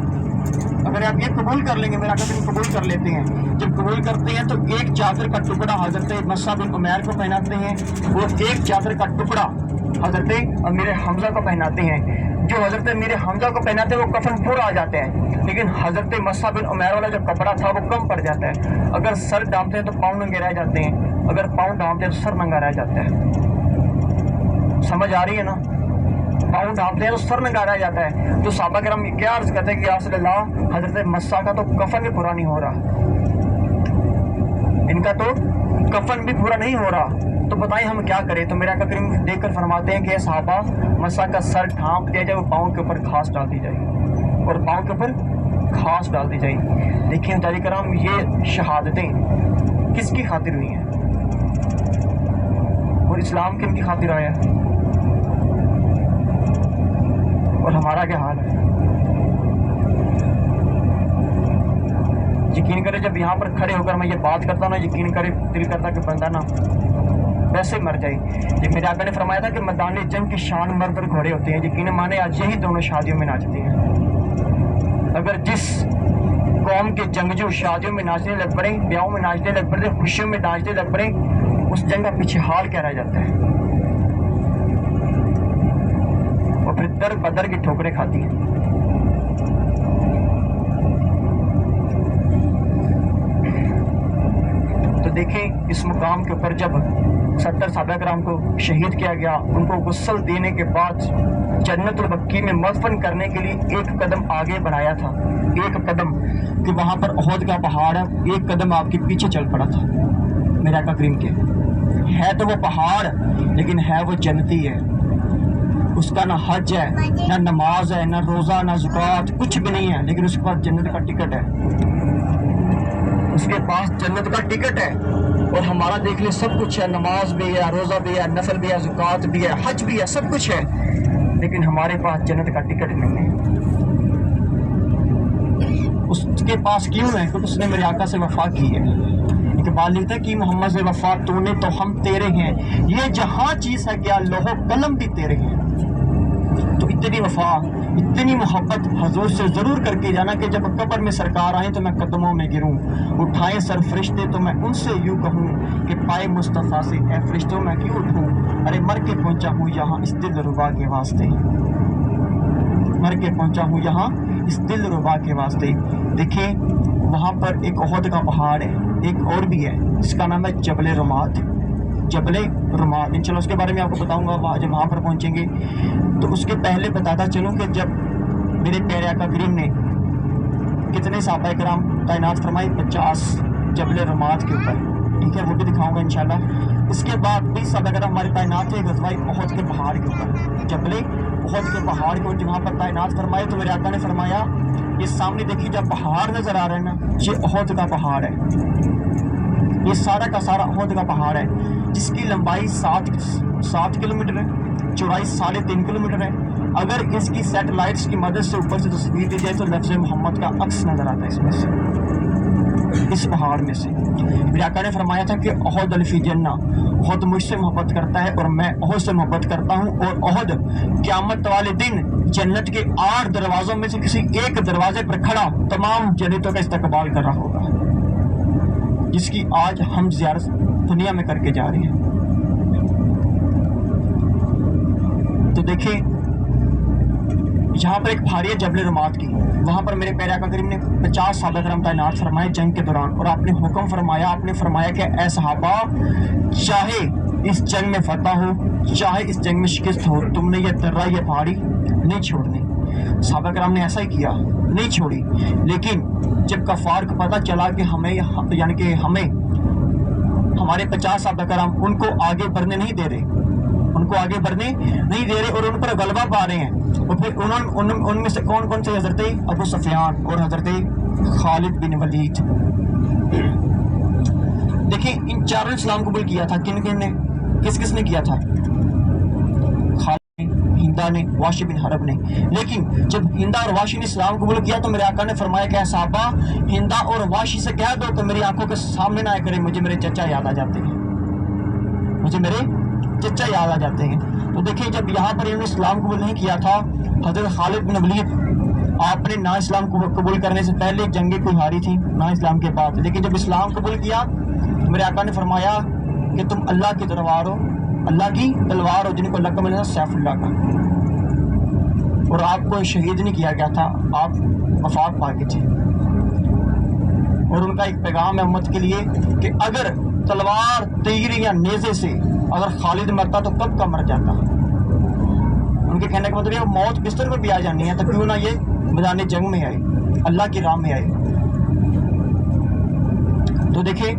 अगर आप ये कबूल कर लेंगे, मेरा कदम कबूल कर लेते हैं, जब कबूल करते हैं तो एक चादर का टुकड़ा हज़रत मस्अब बिन उमैर को पहनाते हैं, वो एक चादर का टुकड़ा हज़रत अमीर हमज़ा को पहनाते हैं। जो हज़रत अमीर हमज़ा को पहनाते हैं वो कफन पूरा आ जाते हैं, लेकिन हज़रत मस्अब बिन उमैर वाला जो कपड़ा था वो कम पड़ जाता है। अगर सर ढांपते हैं तो पाँव नंगे रह जाते हैं, अगर पाँव ढांपते हैं तो सर नंगा रह जाता है। समझ आ रही है ना? पाँव ढांपते हैं तो सर नंगा रह जाता है। तो सहाबा करम क्या अर्ज करते हैं कि या रसूल अल्लाह हज़रत मस्सा का तो कफन भी पूरा नहीं हो रहा, इनका तो कफन भी पूरा नहीं हो रहा, तो बताइए हम क्या करें? तो मेरा आका करीम देखकर फरमाते हैं कि सहाबा मस्सा का सर ढांप दिया जाए, वो पाँव के ऊपर घास डाल दी जाए, और पाँव के ऊपर घास डाल दी जाए। देखिए मुतालिक कराम, ये शहादतें किसकी खातिर हुई हैं और इस्लाम किन की खातिर आया है, और हमारा क्या हाल है? यकीन करे जब यहाँ पर खड़े होकर मैं ये बात करता ना, यकीन करे दिल करता कि बंदा ना वैसे मर जाए। ये मेरे आका ने फरमाया था कि मैदान जंग की शान मर्द और घोड़े होते हैं, यकीन माने आज यही दोनों शादियों में नाचते हैं। अगर जिस कौम के जंगजू शादियों में नाचने लग पड़े, ब्याहों में नाचने लग पड़े, खुशियों में नाचने लग पड़े, उस जंग का पीछे हाल क्या रह जाता है? और फिर दर बदर की ठोकरें खाती हैं। तो देखें इस मुकाम के ऊपर जब 70 सहाबा कराम को शहीद किया गया, उनको गुस्ल देने के बाद जन्नतुल बक्की में मदफन करने के लिए एक कदम आगे बढ़ाया था, एक कदम, कि वहाँ पर ओहद का पहाड़ है, एक कदम आपके पीछे चल पड़ा था मेरे आका करीम के। है तो वो पहाड़, लेकिन है वो जन्नती है, उसका ना हज है, ना नमाज है, ना रोज़ा, ना ज़कात, कुछ भी नहीं है, लेकिन उसके पास जन्नत का टिकट है, उसके पास जन्नत का टिकट है। और हमारा देख ले सब कुछ है, नमाज भी है, रोज़ा भी है, नफल भी है, ज़कात भी है, हज भी है, सब कुछ है, लेकिन हमारे पास जन्नत का टिकट नहीं है। उसके पास क्यों है? क्योंकि उसने मेरे आका से वफा की है। इकबाल लिखता है कि मोहम्मद से वफा तूने तो हम तेरे हैं, ये जहाँ चीज़ है क्या लोहो कलम भी तेरे हैं। तो इतनी वफा, इतनी मोहब्बत हजूर से ज़रूर करके जाना कि जब कब्र में सरकार आए तो मैं कदमों में गिरूं, उठाएं सर फरिश्ते तो मैं उनसे यूँ कहूँ कि पाए मुस्तफ़ा से ए फरिश्तों मैं क्यों उठूँ, अरे मर के पहुँचा हूँ यहाँ इस दिल रुबा के वास्ते, मर के पहुँचा हूँ यहाँ इस दिल रुबा के वास्ते। देखें वहाँ पर एक ओहद का पहाड़ है, एक और भी है जिसका नाम है जबल रुमात, जबल रुमात। इंशाल्लाह उसके बारे में आपको बताऊंगा जब वहाँ पर पहुँचेंगे। तो उसके पहले बताता चलूँ कि जब मेरे प्यारे आका करीम ने कितने सहाबा कराम तैनात फरमाए, 50 जबल रुमात के ऊपर, ठीक है, वो भी दिखाऊंगा इंशाल्लाह। इसके बाद 20 सहाबा कराम हमारे तैनात थे गज़वा ओहद के पहाड़ के ऊपर, जबल ओहद के पहाड़ के ऊपर वहाँ पर तैनात फरमाए। तो मेरे आका ने फरमाया ये सामने देखिए जब पहाड़ नज़र आ रहे हैं ना, ये ओहद का पहाड़ है, ये सारा का सारा ओहद का पहाड़ है, जिसकी लंबाई 7 किलोमीटर है, चौड़ाई 3.5 किलोमीटर है। अगर इसकी सैटेलाइट्स की मदद से ऊपर से तस्वीर दी जाए तो लफ्ज़ मोहम्मद का अक्स नज़र आता है इसमें से, इस पहाड़ में से। मेरे आका ने फरमाया था कि ओहद अल्फी जन्ना, ओहद मुझसे मोहब्बत करता है और मैं ओहद से मोहब्बत करता हूँ, और ओहद क़यामत वाले दिन जन्नत के 8 दरवाज़ों में से किसी एक दरवाजे पर खड़ा तमाम जन्नतों का इस्तकबाल कर रहा होगा, जिसकी आज हम ज़ियारत दुनिया में करके जा रहे हैं। तो देखें यहाँ पर एक पहाड़ी है जबल रुमात की, वहाँ पर मेरे प्यारे आका करीम ने 50 सहाबा कराम तैनात फरमाए जंग के दौरान, और आपने हुक्म फरमाया, आपने फरमाया कि ऐ सहाबा चाहे इस जंग में फतह हो, चाहे इस जंग में शिकस्त हो, तुमने ये दर्रा, ये पहाड़ी नहीं छोड़नी। सहाबा कराम ने ऐसा ही किया, नहीं छोड़ी। लेकिन जब कफ़ार को पता चला कि हमें यानी कि हमें हमारे 50 सहाबा कराम उनको आगे बढ़ने नहीं दे रहे, उनको आगे बढ़ने नहीं दे रहे और उन पर गलबा पा रहे हैं, और फिर उनमें से कौन कौन से? हज़रत अबू सुफियान और हज़रत खालिद बिन वलीद। देखें इन चारों ने इस्लाम कबूल किया था, किन किन ने, किस किस ने किया था? खालिद ने, हिंदा ने, वाशी बिन हरब ने। लेकिन जब हिंदा और वाशी ने इस्लाम कबूल किया तो मेरे आका ने फरमाया कि साहबा हिंदा और वाशी से कह दो कि मेरी आंखों के सामने ना आया करें, मुझे मेरे चचा याद आ जाते हैं, मुझे मेरे चचा याद आ जाते हैं। तो देखिए जब यहाँ पर इन्होंने इस्लाम कबूल नहीं किया था, हजरत खालिद बिन वलीद आपने ना इस्लाम कबूल करने से पहले जंगें कोई हारी थी ना इस्लाम के बाद, लेकिन जब इस्लाम कबूल किया मेरे आका ने फरमाया कि तुम अल्लाह की तलवार हो, अल्लाह की तलवार हो, जिनको लक़ब मिला सैफुल्लाह का, और आपको शहीद नहीं किया गया था, आप वफात पा गए थे। और उनका एक पैगाम है उम्मत के लिए कि अगर तलवार, तीर या नेज़े से अगर खालिद मरता तो कब का मर जाता। उनके कहने का मतलब ये मौत बिस्तर पर भी आ जानी है तो क्यों ना ये मैदान जंग में आए, अल्लाह की राह में आए। तो देखिए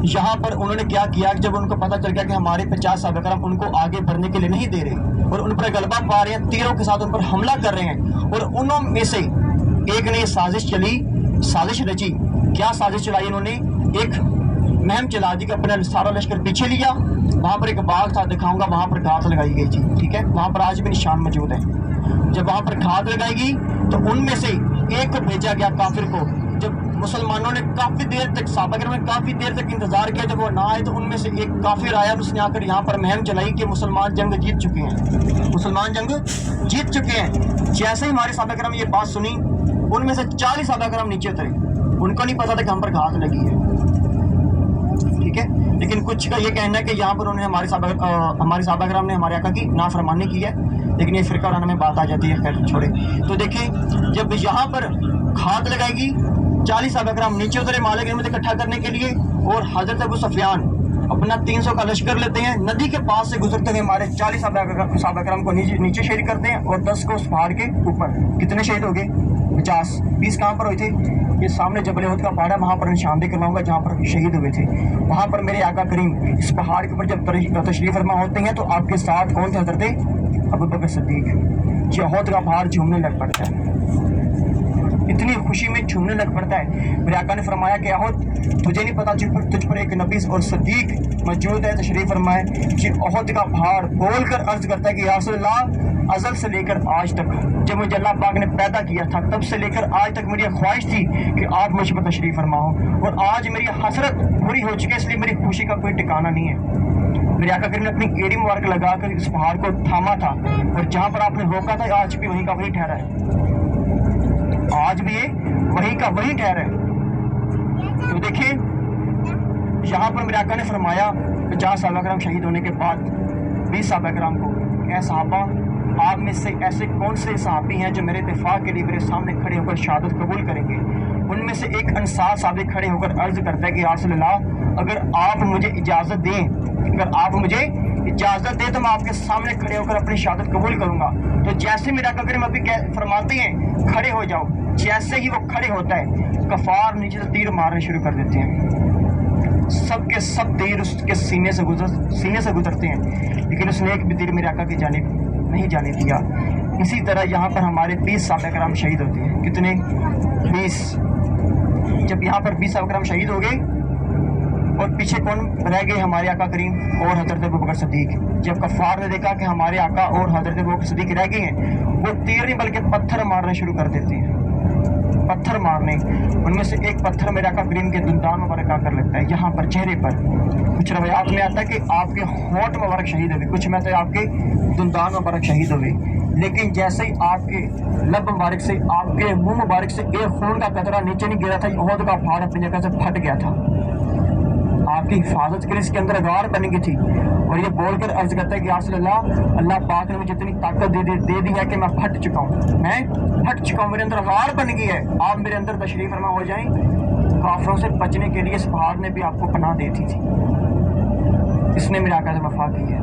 यहाँ पर उन्होंने क्या किया, जब उनको पता चल गया कि हमारे 50 सहाबा करम उनको आगे बढ़ने के लिए नहीं दे रहे और उन पर गलबा पा रहे हैं, तीरों के साथ उन पर हमला कर रहे हैं, और उन्हों में से एक ने साजिश रची। क्या साजिश चलाई इन्होंने? एक महम चला दी कि अपना सारा लश्कर पीछे लिया, वहाँ पर एक बाग था, दिखाऊंगा, वहाँ पर घात लगाई गई थी, ठीक है, वहाँ पर आज भी निशान मौजूद है। जब वहाँ पर घात लगाएगी तो उनमें से एक को भेजा गया काफिर को। जब मुसलमानों ने काफी देर तक, सहाबा ने काफी देर तक इंतजार किया, जब वो ना आए तो उनमें से एक काफिर आया, उसने आकर यहाँ पर मुहिम चलाई कि मुसलमान जंग जीत चुके हैं, मुसलमान जंग जीत चुके हैं। जैसे ही हमारे सहाबा करम ये बात सुनी, उनमें से 40 सहाबा करम नीचे उतरे, उनको नहीं पता था कि हम पर घात लगी है, ठीक है। लेकिन कुछ का ये कहना है कि यहाँ पर उन्होंने हमारे सहाबा करम ने हमारे आका की नाफरमानी की है, लेकिन ये फिरका वाराना में बात आ जाती है, खैर छोड़े। तो देखिए जब यहाँ पर घात लगाएगी, 40 सहाबा करम नीचे उतरे माले गनीमत इकट्ठा करने के लिए, और हजरत अबू सुफियान अपना 300 का लश्कर लेते हैं, नदी के पास से गुजरते हुए हमारे 40 सहाबा करम को नीचे शहीद करते हैं, और 10 को उस पहाड़ के ऊपर। कितने शहीद हो गए? 50। 20 कहाँ पर हुए थे? ये सामने जबल उहद का पहाड़ है, वहाँ पर निशानदेही करवाऊंगा जहाँ पर शहीद हुए थे। वहाँ पर मेरे आका करीम इस पहाड़ के ऊपर जब तशरीफ फरमा होते हैं तो आपके साथ कौन थे? हजरत अबू बकर सिद्दीक। ये उहद का पहाड़ झूमने लग पड़ता है, इतनी खुशी में झूमने लग पड़ता है। मेरे आका ने फरमाया कि उहद तुझे नहीं पता तुझ पर एक नबी और सिद्दीक मौजूद है, तशरीफ फरमाए। ये उहद का पहाड़ बोल कर अर्ज करता है कि या रसूल अल्लाह, अज़ल से लेकर आज तक, जब मुझे अल्लाह पाक ने पैदा किया था तब से लेकर आज तक मेरी ख्वाहिश थी कि आप मुझ पर तशरीफ फरमाओ, और आज मेरी हसरत पूरी हो चुकी है, इसलिए मेरी खुशी का कोई ठिकाना नहीं है। मेरे आका करीम ने अपनी एड़ी मुबारक लगाकर इस पहाड़ को थामा था, और जहाँ पर आपने रोका था आज भी वहीं का वहीं ठहरा है, आज भी ये वहीं का वहीं ठहरा है। तो देखिए यहाँ पर मेरे आका ने फरमाया 50 सहाबा करम शहीद होने के बाद 20 सहाबा करम को, ऐ सहाबा आप में से ऐसे कौन से सहाबी हैं जो मेरे इत्तेफाक के लिए मेरे सामने खड़े होकर शहादत कबूल करेंगे? उनमें से एक अंसार साहबी खड़े होकर अर्ज करता है कि या रसूल अल्लाह, अगर आप मुझे इजाज़त दें, अगर आप मुझे इजाज़त दें तो मैं आपके सामने खड़े होकर अपनी शहादत कबूल करूँगा। तो जैसे मेरा आका करीम अभी फरमाते हैं खड़े हो जाओ, जैसे ही वो खड़े होता है कफार नीचे से तीर मारने शुरू कर देते हैं, सब के सब तीर उसके सीने से गुजरते हैं, लेकिन उसने एक भी तीर मेरे आका की जानिब नहीं जाने दिया। इसी तरह यहाँ पर हमारे 20 सहाबा करम शहीद होते हैं। कितने? 20। जब यहाँ पर 20 सहाबा करम शहीद हो गए और पीछे कौन रह गए? हमारे आका करीम और हजरत अबू बकर सिद्दीक। जब कफ़ार ने देखा कि हमारे आका और हजरत अबू बकर सिद्दीक रह गए हैं, वो तीर नहीं बल्कि पत्थर मारने शुरू कर देते हैं, पत्थर मारने। उनमें से एक पत्थर मेरे आका करीम के दुंदान मुबारक आकर लगता है, यहाँ पर चेहरे पर। कुछ रवायात में आता है कि आपके होंठ मुबारक शहीद हुए, कुछ में तो आपके दुंदान मुबारक शहीद हुए। लेकिन जैसे ही आपके लब मुबारक से, आपके मुंह मुबारक से एक खून का कतरा नीचे नहीं गिरा था, उहद का पहाड़ अपनी जगह से फट गया था। आपकी हिफाजत के लिए इसके अंदर गार बन गई थी, और ये बोलकर अर्ज करता है कि या रसूल अल्लाह, अल्लाह पाक ने मुझे इतनी ताकत दे दी है कि मैं फट चुका हूँ, मेरे अंदर गार बन गई है, आप मेरे अंदर तशरीफ फरमा हो जाएं। काफिरों से बचने के लिए इस पहाड़ ने भी आपको पनाह दी थी, इसने मेरे आका से वफा की है।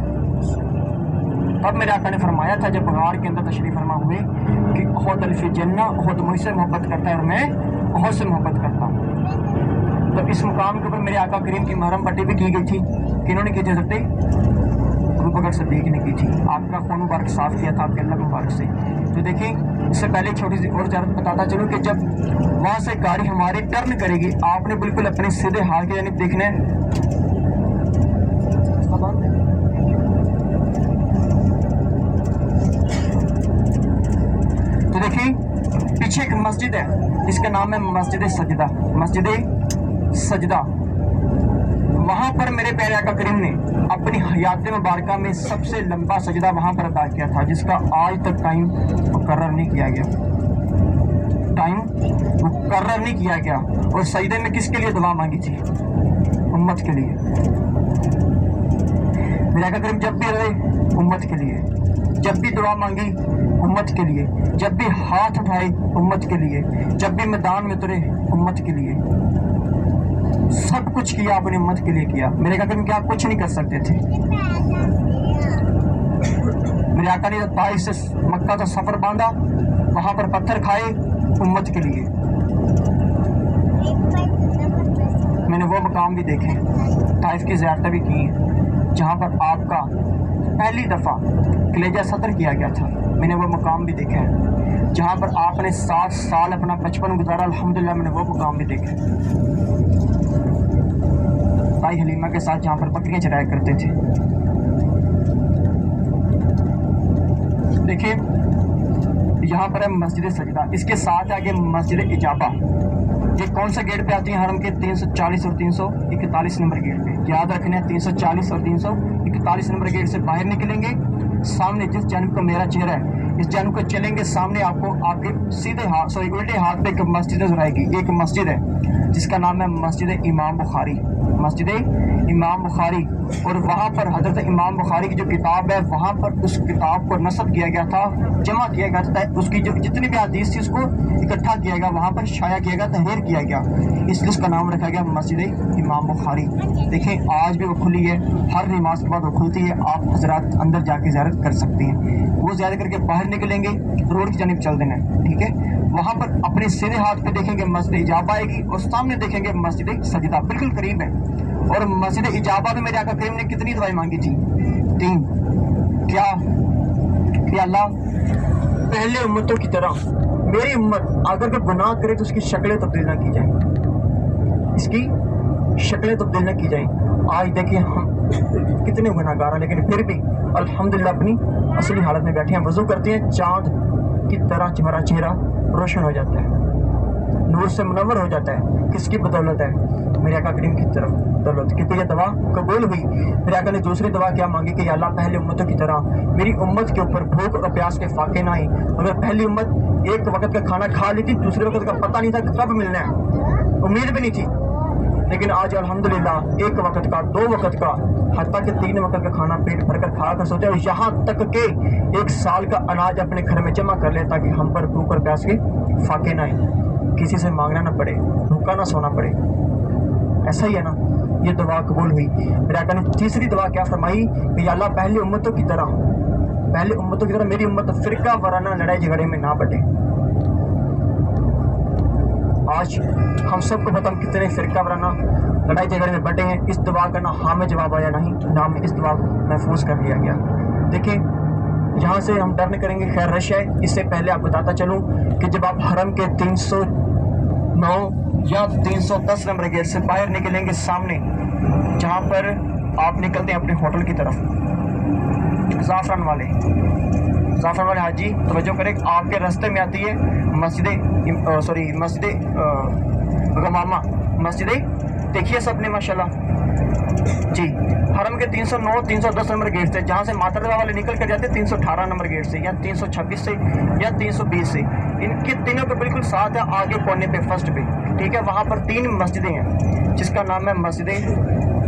तब मेरे आका ने फरमाया था जब गार के अंदर तशरीफ फरमा हुए कि उहद अल्फ़ी जन्ना, उहद मुझसे मोहब्बत करता है और मैं उहद से मोहब्बत करता हूँ। तब इस मुकाम के ऊपर मेरे आका करीम की महरम पट्टी भी की गई थी, कि इन्होंने की थी? हज़रत अबू बकर सिद्दीक ने की थी। आपका खून मुबारक साफ किया था आपके अल्लाह मुबारक से। तो देखें اس سے پہلے چھوٹی سی اور زیادت بتاتا چلوں کہ جب وہاں سے گاڑی ہماری ٹرن کرے گی آپ نے بالکل اپنے سیدھے ہاتھ کی جانب دیکھنا ہے. تو دیکھیں پیچھے ایک مسجد ہے جس کا نام ہے مسجد سجدہ. مسجد سجدہ وہاں پر میرے پیارے آقا کریم نے اپنی حیات مبارکہ میں سب سے لمبا سجدہ وہاں پر ادا کیا تھا جس کا آج تک ٹائم مقرر نہیں کیا گیا. ٹائم مقرر نہیں کیا گیا. اور سجدے میں کس کے لیے دعا مانگی تھی؟ امت کے لیے. میرے آقا کریم جب بھی رہے امت کے لیے, جب بھی دعا مانگی امت کے لیے, جب بھی ہاتھ اٹھائے امت کے لیے, جب بھی میدان میں اترے امت کے لیے. سب کچھ کیا اپنی امت کے لیے کیا. میرے آقا کیا کچھ نہیں کر سکتے تھے. میرے آقا نے طائف سے مکہ کا سفر باندھا, وہاں پر پتھر کھائے امت کے لیے. میں نے وہ مقام بھی دیکھے, طائف کی زیارتیں بھی کی ہیں جہاں پر آپ کا پہلی دفعہ کلیجہ سطر کیا گیا تھا. میں نے وہ مقام بھی دیکھا ہے جہاں پر آپ نے 7 سال اپنا بچپن گزارا. الحمدللہ میں نے وہ مقام بھی دیکھے. بھائی حلیمہ کے ساتھ جہاں پر بکریاں چرایا کرتے تھے. دیکھیں یہاں پر ہے مسجد سجدہ, اس کے ساتھ آگے مسجد اجابہ. یہ کون سے گیٹ پہ آتی ہیں حرم کے؟ 340 اور 341 نمبر گیٹ پہ. یاد رکھنا ہے 340 اور 341 نمبر گیٹ سے باہر نکلیں گے, سامنے جس جانب کا میرا چہرہ ہے اس جانب کو چلیں گے, سامنے آپ کو آپ کے سیدھے ہاتھ الٹے ہاتھ پہ ایک مسجد نظر آئے گی. ایک مسجد ہے جس کا نام ہے مسجد امام بخاری. مسجد امام بخاری. اور وہاں پر حضرت امام بخاری کی جو کتاب ہے وہاں پر اس کتاب کو نصب کیا گیا تھا, جمع کیا گیا تھا. اس کی جو جتنی بھی حدیث تھی اس کو اکٹھا کیا گیا, وہاں پر شائع کیا گیا, تحریر کیا گیا, اس لیے اس کا نام رکھا گیا مسجد امام بخاری. دیکھیں آج بھی وہ کھلی ہے, ہر نماز کے بعد وہ کھلتی ہے. آپ حضرات اندر جا کے زیارت کر سکتے ہیں. وہ زیارت کر کے باہر نکلیں گے روڈ کی جانب چل دینا ہے, ٹھیک ہے. وہاں پر اپنے سیدھے ہاتھ پہ دیکھیں گے مسجد اجابہ آئے گی اور سامنے دیکھیں گے مسجد سجدہ, بالکل قریب ہے. اور مسجد اجابہ میں میرے آقا کریم نے کتنی دعائیں مانگی تھی؟ 3. کیا کہ اللہ پہلے امتوں کی طرح میری امت اگر کوئی گناہ کرے تو اس کی شکلیں تبدیل نہ کی جائیں, اس کی شکلیں تبدیل نہ کی جائیں. آج دیکھیں ہم کتنے گناہ گار ہیں لیکن پھر بھی الحمدللہ اپنی اصلی حالت میں بیٹھے ہیں. وضو کرتے ہیں چاند کی طرح ہمارا چہرہ روشن ہو جاتا ہے, نور سے منور ہو جاتا ہے. کس کی بدولت ہے؟ میرے آقا کریم کی طرف بدولت. کیونکہ یہ دعا قبول ہوئی. میرے آقا نے دوسری دعا کیا مانگی کہ یا اللہ پہلے امتوں کی طرح میری امت کے اوپر بھوک اور پیاس کے فاقے نہ آئیں. اگر پہلی امت ایک وقت کا کھانا کھا لی تھی, دوسرے وقت کا پتہ نہیں تھا کہ کب ملنا ہے, امید بھی نہیں تھی. لیکن آج الحمدللہ ایک وقت کا, 2 وقت کا, حتیٰ کہ 3 وقت کا کھانا پیٹ بھر کر کھا کر سوتے ہیں. اور یہاں تک کہ 1 سال کا اناج اپنے گھر میں جمع کر لے تاکہ ہم پر بھوک اور پیاس کے فاقے نہ آئیں, کسی سے مانگنا نہ پڑے, بھوکا نہ سونا پڑے. ایسا ہی ہے نا, یہ دعا قبول ہوئی. میرے آقا نے تیسری دعا کیا فرمائی کہ یا اللہ پہلے امتوں کی طرح میری امت فرقہ وارانہ لڑائی جھگڑے میں نہ بٹے. آج ہم سب کو پتہ ہم کتنے فرقہ وارانہ لڑائی جھگڑے میں بٹے ہیں. اس دعا کا نہ ہاں میں جواب آیا نہیں, نہ میں اس دعا کو محفوظ کر لیا گیا. دیکھیں یہاں سے ہم ڈر نہیں کریں گے, خیر رش ہے. اس سے پہلے آپ بتاتا چلوں کہ جب آپ حرم کے 309 یا 310 نمبر گیٹ سے باہر نکلیں گے, سامنے جہاں پر آپ نکلتے ہیں اپنے ہوٹل کی طرف, زعفران والے حاجی توجہ کریں, آپ کے راستے میں آتی ہے مسجد غمامہ. مسجد دیکھیے سب نے ماشاءاللہ جی, حرم کے 309 310 نمبر گیٹ سے, جہاں سے ماتروا والے نکل کر جاتے ہیں 318 نمبر گیٹ سے یا 326 سے یا 320 سے. ان کے تینوں کے بالکل ساتھ ہے آگے کونے پہ فرسٹ پہ, ٹھیک ہے. وہاں پر 3 مسجدیں ہیں جس کا نام ہے مسجد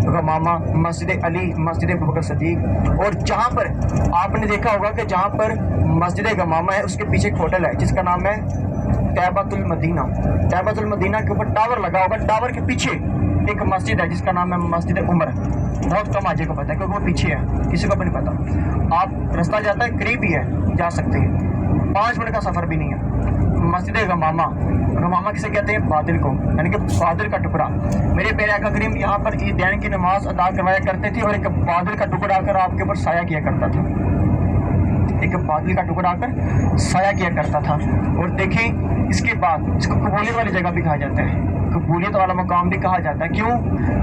غمامہ, مسجد علی, مسجد ابوبکر صدیق. اور جہاں پر آپ نے دیکھا ہوگا کہ جہاں پر مسجد غمامہ ہے اس کے پیچھے ایک ہوٹل ہے جس کا نام ہے طیبۃ المدینہ. طیبۃ المدینہ کے اوپر ٹاور لگا ہوگا, ٹاور کے پیچھے ایک مسجد ہے جس کا نام ہے مسجد عمر. بہت کم آجے کو پتہ ہے کیونکہ وہ پیچھے ہے, کسی کو بھی نہیں پتا. آپ رستہ جاتا ہے قریب ہی ہے, جا سکتے ہیں, 5 منٹ کا سفر بھی نہیں ہے. مسجد غمامہ کسے کہتے ہیں؟ بادل کو, یعنی کہ بادل کا ٹکڑا. میرے پیارے آقا کریم یہاں پر عیدین کی نماز ادا کروایا کرتے تھے اور ایک بادل کا ٹکڑا آ کر آپ کے اوپر سایہ کیا کرتا تھا. ایک बादल का टुकड़ा आकर साया किया करता था। और देखें इसके बाद इसको कबूलियत वाली जगह भी कहा जाता है, कबूलियत वाला मकाम भी कहा जाता है। क्यों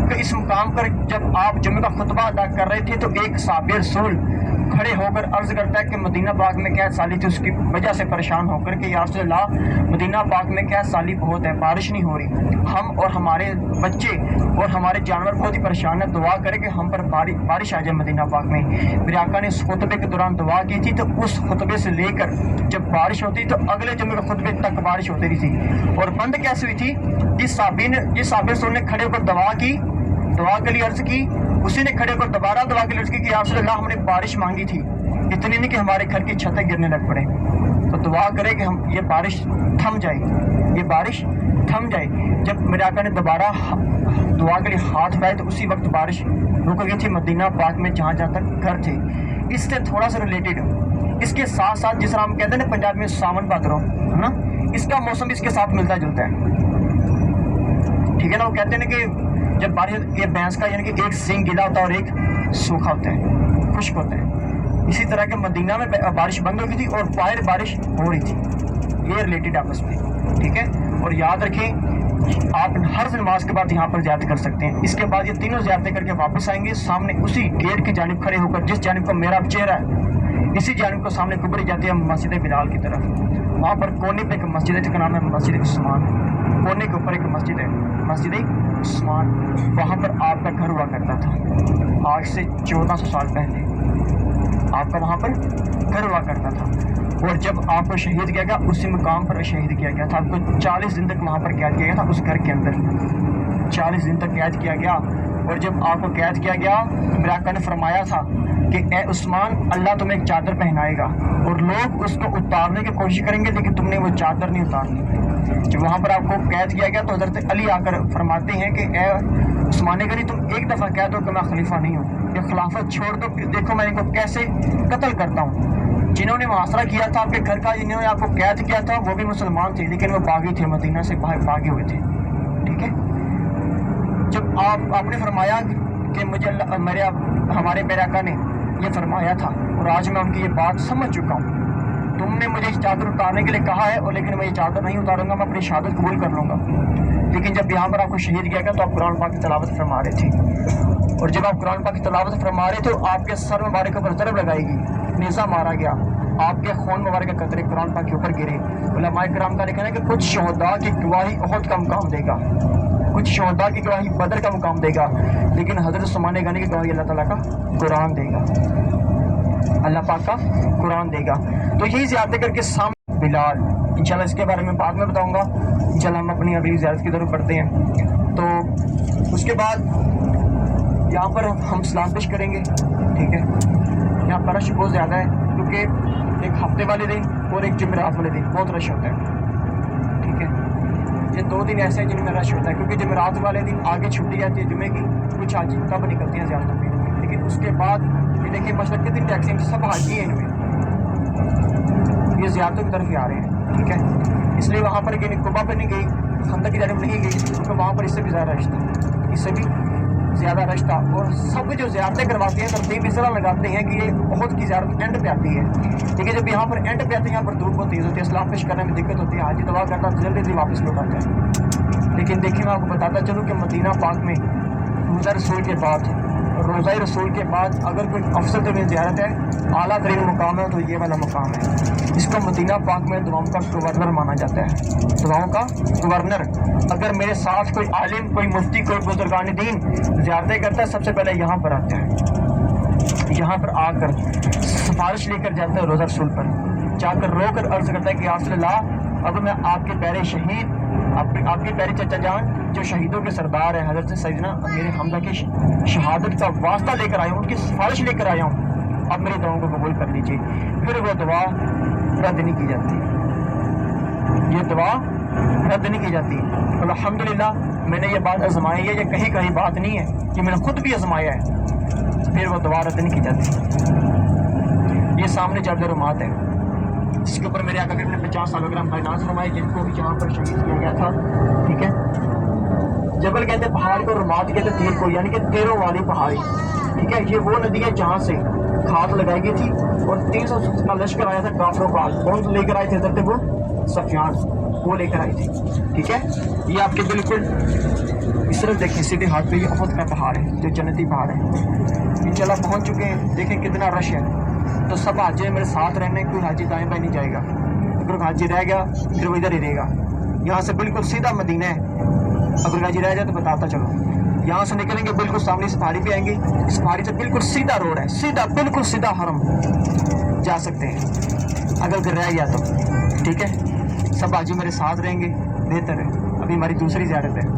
कि इस मुकाम पर जब आप जुम्मे का खुतबा अदा कर रहे थे तो एक साबिर रसूल खड़े होकर अर्ज करता है कि मदीना पाक में कैद साली थी, उसकी वजह से परेशान होकर कि या रसूल अल्लाह मदीना पाक में कैद साली बहुत है, बारिश नहीं हो रही, हम और हमारे बच्चे और हमारे जानवर बहुत ही परेशान है, दुआ करें कि हम पर बारिश आ जाए मदीना पाक में। मेरे आका ने इस खुतबे के दौरान दुआ की थी, तो उस खुतबे से लेकर जब बारिश होती तो अगले जुम्मे के खुतबे तक बारिश होती रही थी। और बंद कैसे हुई थी, जिस साबिर रसूल ने खड़े होकर दुआ के लिए अर्ज की, उसी ने खड़े होकर दोबारा दुआ के लिए अर्ज की कि या रसूल अल्लाह हमने बारिश मांगी थी, इतनी नहीं कि हमारे घर की छतें गिरने लग पड़े, तो दुआ करें कि हम ये बारिश थम जाए, ये बारिश थम जाए। जब मेरे आका ने दोबारा दुआ के लिए हाथ उठाए तो उसी वक्त बारिश रुक गई थी मदीना पाक में जहाँ जहाँ तक घर थे। इससे थोड़ा सा रिलेटेड इसके साथ साथ जिस तरह हम कहते हैं ना पंजाब में सावन भादरों, है ना, इसका मौसम इसके साथ मिलता जुलता है, ठीक है ना। वो कहते हैं ना कि जब बारिश, ये भैंस का यानी कि एक सींग गीला होता है और एक सूखा होता है, खुश्क होता है। इसी तरह के मदीना में बारिश बंद हो गई थी और बाहर बारिश हो रही थी, ये रिलेटेड आपस में, ठीक है। और याद रखें आप हर नमाज के बाद यहाँ पर ज़ियारत कर सकते हैं। इसके बाद ये तीनों ज़ियारतें करके वापस आएंगे, सामने उसी गेट की जानिब खड़े होकर, जिस जानिब को मेरा चेहरा है इसी जानिब को सामने कुबरी जाती है मस्जिद बिलाल की तरफ। वहाँ पर कोने पे एक मस्जिद है जिसका नाम है मस्जिद उस्मान, कोने के ऊपर एक मस्जिद है मस्जिद उस्मान, वहाँ पर आपका घर हुआ करता था आज से 1400 साल पहले, आपका वहाँ पर घर हुआ करता था। और जब आपको शहीद किया गया उसी मुकाम पर शहीद किया गया था, आपको 40 दिन तक वहाँ पर कैद किया गया था, उस घर के अंदर 40 दिन तक कैद किया गया। और जब आपको कैद किया गया मेरे आका ने फरमाया था कि ए उस्मान अल्लाह तुम्हें एक चादर पहनाएगा और लोग उसको उतारने की कोशिश करेंगे लेकिन तुमने वो चादर नहीं उतारनी। जब वहाँ पर आपको कैद किया गया तो हज़रत अली आकर फरमाते हैं कि ए उस्मान गनी तुम एक दफ़ा कह दो कि मैं खलीफा नहीं हूँ, ये खिलाफत छोड़ दो, देखो मैं इनको कैसे कत्ल करता हूँ। जिन्होंने मुहासरा किया था आपके घर का, जिन्होंने आपको कैद किया था वो भी मुसलमान थे लेकिन वो बागी थे, मदीना से भागे हुए थे, ठीक है। जब आपने फरमाया कि मुझे मेरे आका ने ये फरमाया था और आज मैं उनकी ये बात समझ चुका हूँ, तुमने मुझे इस चादर उतारने के लिए कहा है और लेकिन मैं ये चादर नहीं उतारूंगा, मैं अपनी शहादत कबूल कर लूँगा। लेकिन जब यहाँ पर आपको शहीद किया गया तो आप कुरान पाक की तलावत फरमा रहे थे, और जब आप कुरान पाक की तलावत फरमा रहे थे तो आपके सर मुबारक पर ज़रब लगाएगी, नेज़ा मारा गया, आपके खून मुबारक के कतरे कुरान पाक के ऊपर गिरे। उलमाए किराम का लिखना है कि कुछ शहदा की गवाही उहद का मुकाम देगा, कुछ शहदा की गवाही बदर का मुकाम देगा, लेकिन हज़रत उस्मान गनी की गवाही अल्लाह ताला का कुरान देगा, अल्लाह पाक का कुरान देगा। तो यही ज़ियारतें करके सामने बिलाल, इंशाल्लाह इसके बारे में बाद में बताऊंगा। इंशाल्लाह हम अपनी अगली ज़ियारत की तरफ बढ़ते हैं। तो उसके बाद यहाँ पर हम सलाम पेश करेंगे, ठीक है। यहाँ पर रश बहुत ज़्यादा है क्योंकि एक हफ्ते वाले दिन और एक जुमेरात वाले दिन बहुत रश होता है, ठीक है। ये 2 दिन ऐसे हैं जिनमें रश होता है क्योंकि जुमेरात वाले दिन आगे छुट्टी जाती है जुमे की, कुछ हाजी तब निकलती हैं ज़्यादा पे, लेकिन उसके बाद ये देखिए मशरक़ के दिन टैक्सी सब हाजी हैं, इनमें ये ज़ियारतों की तरफ ही आ रहे हैं, ठीक है। इसलिए वहाँ पर कुबा पर नहीं गई, खंदक की जानब नहीं गई क्योंकि वहाँ पर इससे भी ज़्यादा रश था, इससे भी ज़्यादा रश था। और सब जो ज़ियारतें करवाते हैं तरतीब इस तरह लगाते हैं कि ये बहुत की ज़ियारत एंड पे आती है, ठीक है। जब यहाँ पर एंड पे आते हैं यहाँ पर धूप बहुत तेज़ होती है, सलाम पेश करने में दिक्कत होती है, हाजी दवा करता तो जल्दी जल्दी वापस लौट आता है। लेकिन देखिए मैं आपको बताता चलूँ कि मदीना पाक में रोज़ा रसूल के बाद, रोज़ा रसूल के बाद अगर कोई अफसर तरीन ज़ियारत है, आला तरीन मुकाम है तो ये वाला मुकाम है। इसको मदीना पाक में दुआओं का गवर्नर माना जाता है, दुआओं का गवर्नर। अगर मेरे साथ कोई आलिम, कोई मुफ्ती, कोई बुजुर्गान दीन ज़ियारतें करता है सबसे पहले यहाँ पर आता है, यहाँ पर आकर सिफारिश लेकर जाता है रोज़ा रसूल पर, जाकर रो कर अर्ज़ करता है कि या रसूल अल्लाह अब मैं आपके प्यारे शहीद, आपके प्यारे चचा जान जो शहीदों के सरदार हैं हज़रत सैयदना मेरे हमजा की शहादत का वास्ता लेकर आया हूँ, उनकी सिफारिश लेकर आया हूँ, अब मेरी दुआओं को कबूल कर लीजिए। फिर वो दुआ रद्द नहीं की जाती, ये दुआ रद्द नहीं की जाती। और अल्हम्दुलिल्लाह मैंने ये बात आजमाई है, ये कहीं कहीं बात नहीं है कि मैंने खुद भी आजमाया है, फिर वो दुआ रद्द नहीं की जाती। ये सामने चादर रुमात है, इसके ऊपर मेरे आका ने 50 सालोग्राम फाइनांस फरमाए जिनको भी यहाँ पर शहीद किया गया था, ठीक है। जबल कहते हैं पहाड़ को, रुमात कहते हैं तीर को, यानी कि 13 वाली पहाड़ी, ठीक है। ये वो नदी है जहाँ से खाद लगाई गई थी और 300 का लश्कर आया था काफरों का। कौन लेकर आए थे हज़रत वो सफियान, वो लेकर आई थी। ठीक है, ये आपके बिल्कुल इस तरफ देखें, सीधे हाथ पे ये उहद का पहाड़ है, जो जन्नती पहाड़ है। इंशाल्लाह पहुंच चुके हैं, देखें कितना रश है। तो सब हाजी मेरे साथ रहने, कोई हाजी दाएं बाएं नहीं जाएगा। अगर हाजी रह गया फिर वो इधर ही रहेगा। यहाँ से बिल्कुल सीधा मदीना है, अगर हाजी रह जाए तो बताता चलो। यहाँ से निकलेंगे बिल्कुल सामने इस पहाड़ी पे आएंगे, इस पहाड़ी से बिल्कुल सीधा रोड है, सीधा बिल्कुल सीधा हरम जा सकते हैं अगर घर रह गया तो। ठीक है, सब हाजी मेरे साथ रहेंगे, बेहतर है। अभी हमारी दूसरी ज़ियारत है।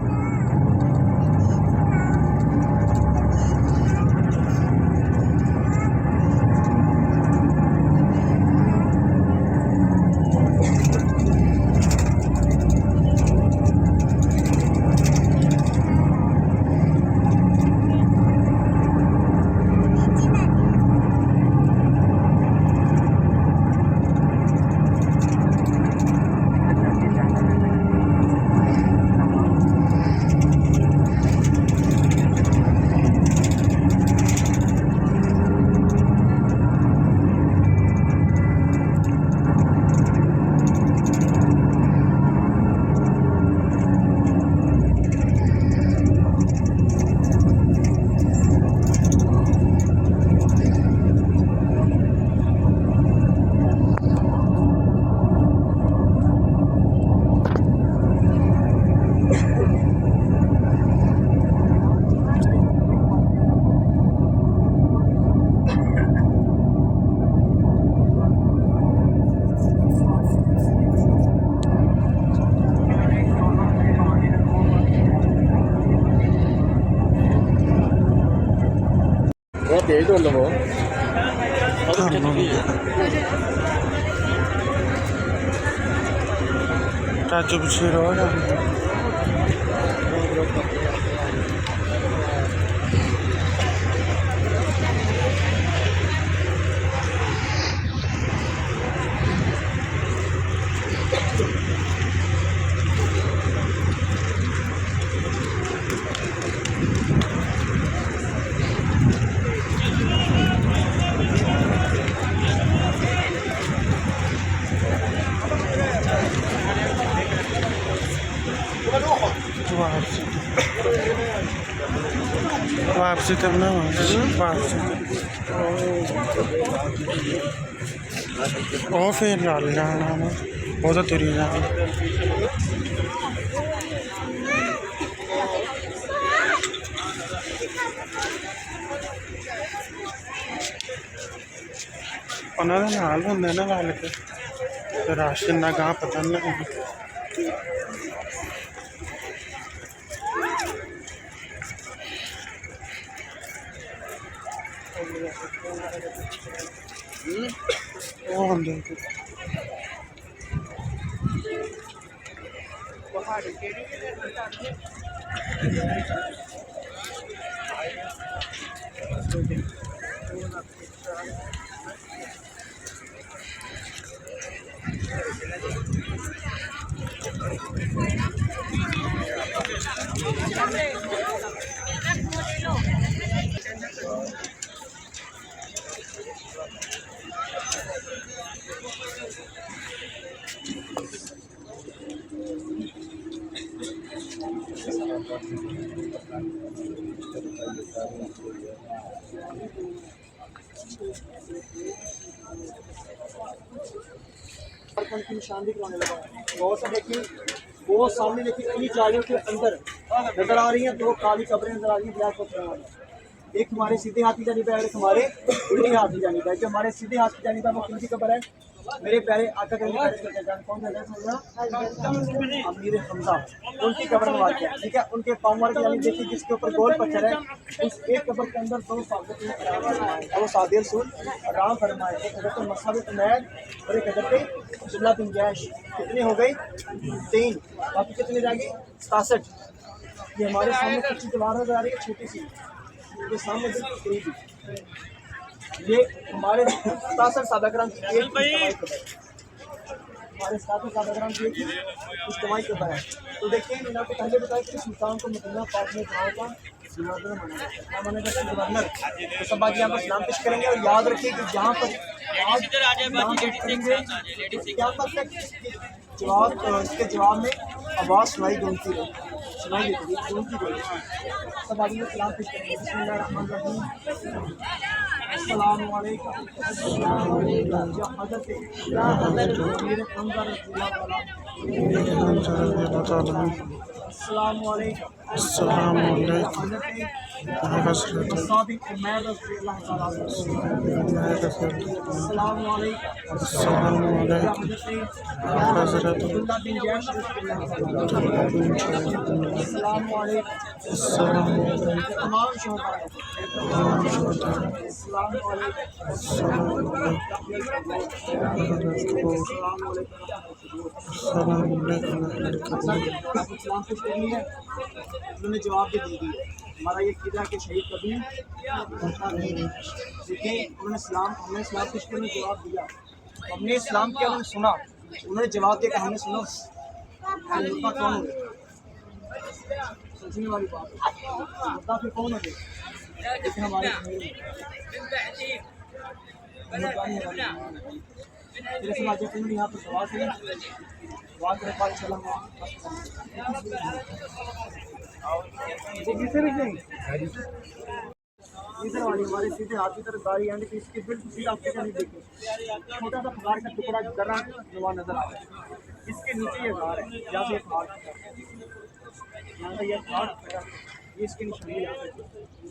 चाचू पीछे रहो ना। वापसी तब ना वापसी ਉਹ ਫੇਰ ਰਲ ਜਾਣਾ ਨਾ, ਉਹ ਤਾਂ ਤੁਰੀ ਜਾਣਾ। ਉਹਨਾਂ ਦਾ ਨਾਲ ਹੁੰਦਾ ਨਾ ਰਲ ਕੇ, ਤੇ ਰਾਸ਼ਨ ਦਾ ਗਾਹ ਪਤਾ ਨਹੀਂ ਲੱਗਦਾ। ਉਹ ਹੁੰਦੇ की निशानदेही कराने लगा। बहुत से देखिए, वो सामने देखिए इन्हीं जालियों के अंदर नजर आ रही हैं, दो काली कब्रें नजर आ रही हैं ब्लैक पत्थरों वाली। एक हमारे सीधे हाथ की जानिब है, एक हमारे उल्टी हाथ की जानिब है। जो हमारे सीधे हाथ की जानिब है वो किनकी कब्र है? मेरे प्यारे आका कौन है? अमीर हमजा, उनकी कब्र में वाक़ है। ठीक है, उनके पाँव की जानिब देखिए जिसके ऊपर गोल पत्थर है, उस एक कब्र के अंदर दो सादे रसूल आराम फरमाए, एक हज़रत मसअब उमैर और एक हज़रत अब्दुल्लाह बिन जैश। कितने हो गई? 3, बाकी कितने जाएगी? 67। ये हमारे सामने कुछ दीवार नजर आ रही है छोटी सी, ये सामने बिल्कुल करीबी, ये हमारे 67 साहब-ए-किराम की एक इज्तिमाई कब्र है। हमारे 67 साहब-ए-किराम की एक इज्तिमाई कब्र है। तो देखिए, मैंने आपको पहले बताया कि सुल्तान को मदीना पाक में जहाँ का گورنر تو سب آج یہاں پر سلام پیش کریں گے. اور یاد رکھیے کہ جہاں پر آج سلام پیش کریں گے کیا پتہ جواب اس کے جواب میں آواز سنائی دونتی رہے سب آج سلام پیش کریں گے. بسم اللہ الرحمن الرحیم. السلام علیکم حضرت امیر حمزہ رضی اللہ تعالیٰ. السلام علیکم السلام علیکم حضرت مصعب عمیر رضی اللہ تعالیٰ. السلام علیکم السلام علیکم حضرت عبداللہ بن جیش رضی اللہ تعالیٰ. السلام علیکم السلام علیکم تمام شہداء. السلام علیکم السلام علیکم السلام علیکم. السلام علیکم اسلام پیش کرنی ہے. انہوں نے جواب بھی دے دی. ہمارا یہ قیدا کہ شہید کبھی مرتا نہیں. دیکھیں انہوں نے اسلام ہم نے اسلام پیش کرنے جواب دیا. ہم نے اسلام کیا انہوں نے سنا. انہوں نے جواب دیا کہ ہم نے سنا مرتا کون ہو گیا. سوچنے والی بات مرتا پھر کون ہو گیا. لیکن ہمارے پھر سماج نے یہاں پہ سوال کریں سوال کرنے بعد سلام ادھر والی ہمارے سیدھے ہاتھ کی طرف گاڑی آنے کی اس کی بالکل سیدھا آپ نہیں دیکھیں. چھوٹا سا پہاڑ کا ٹکڑا گرا جوان نظر آ رہا ہے. اس کے نیچے یہ غار ہے جہاں سے یہ پہاڑ یہاں سے یہ پہاڑ یہ اس کی نشانی ہے.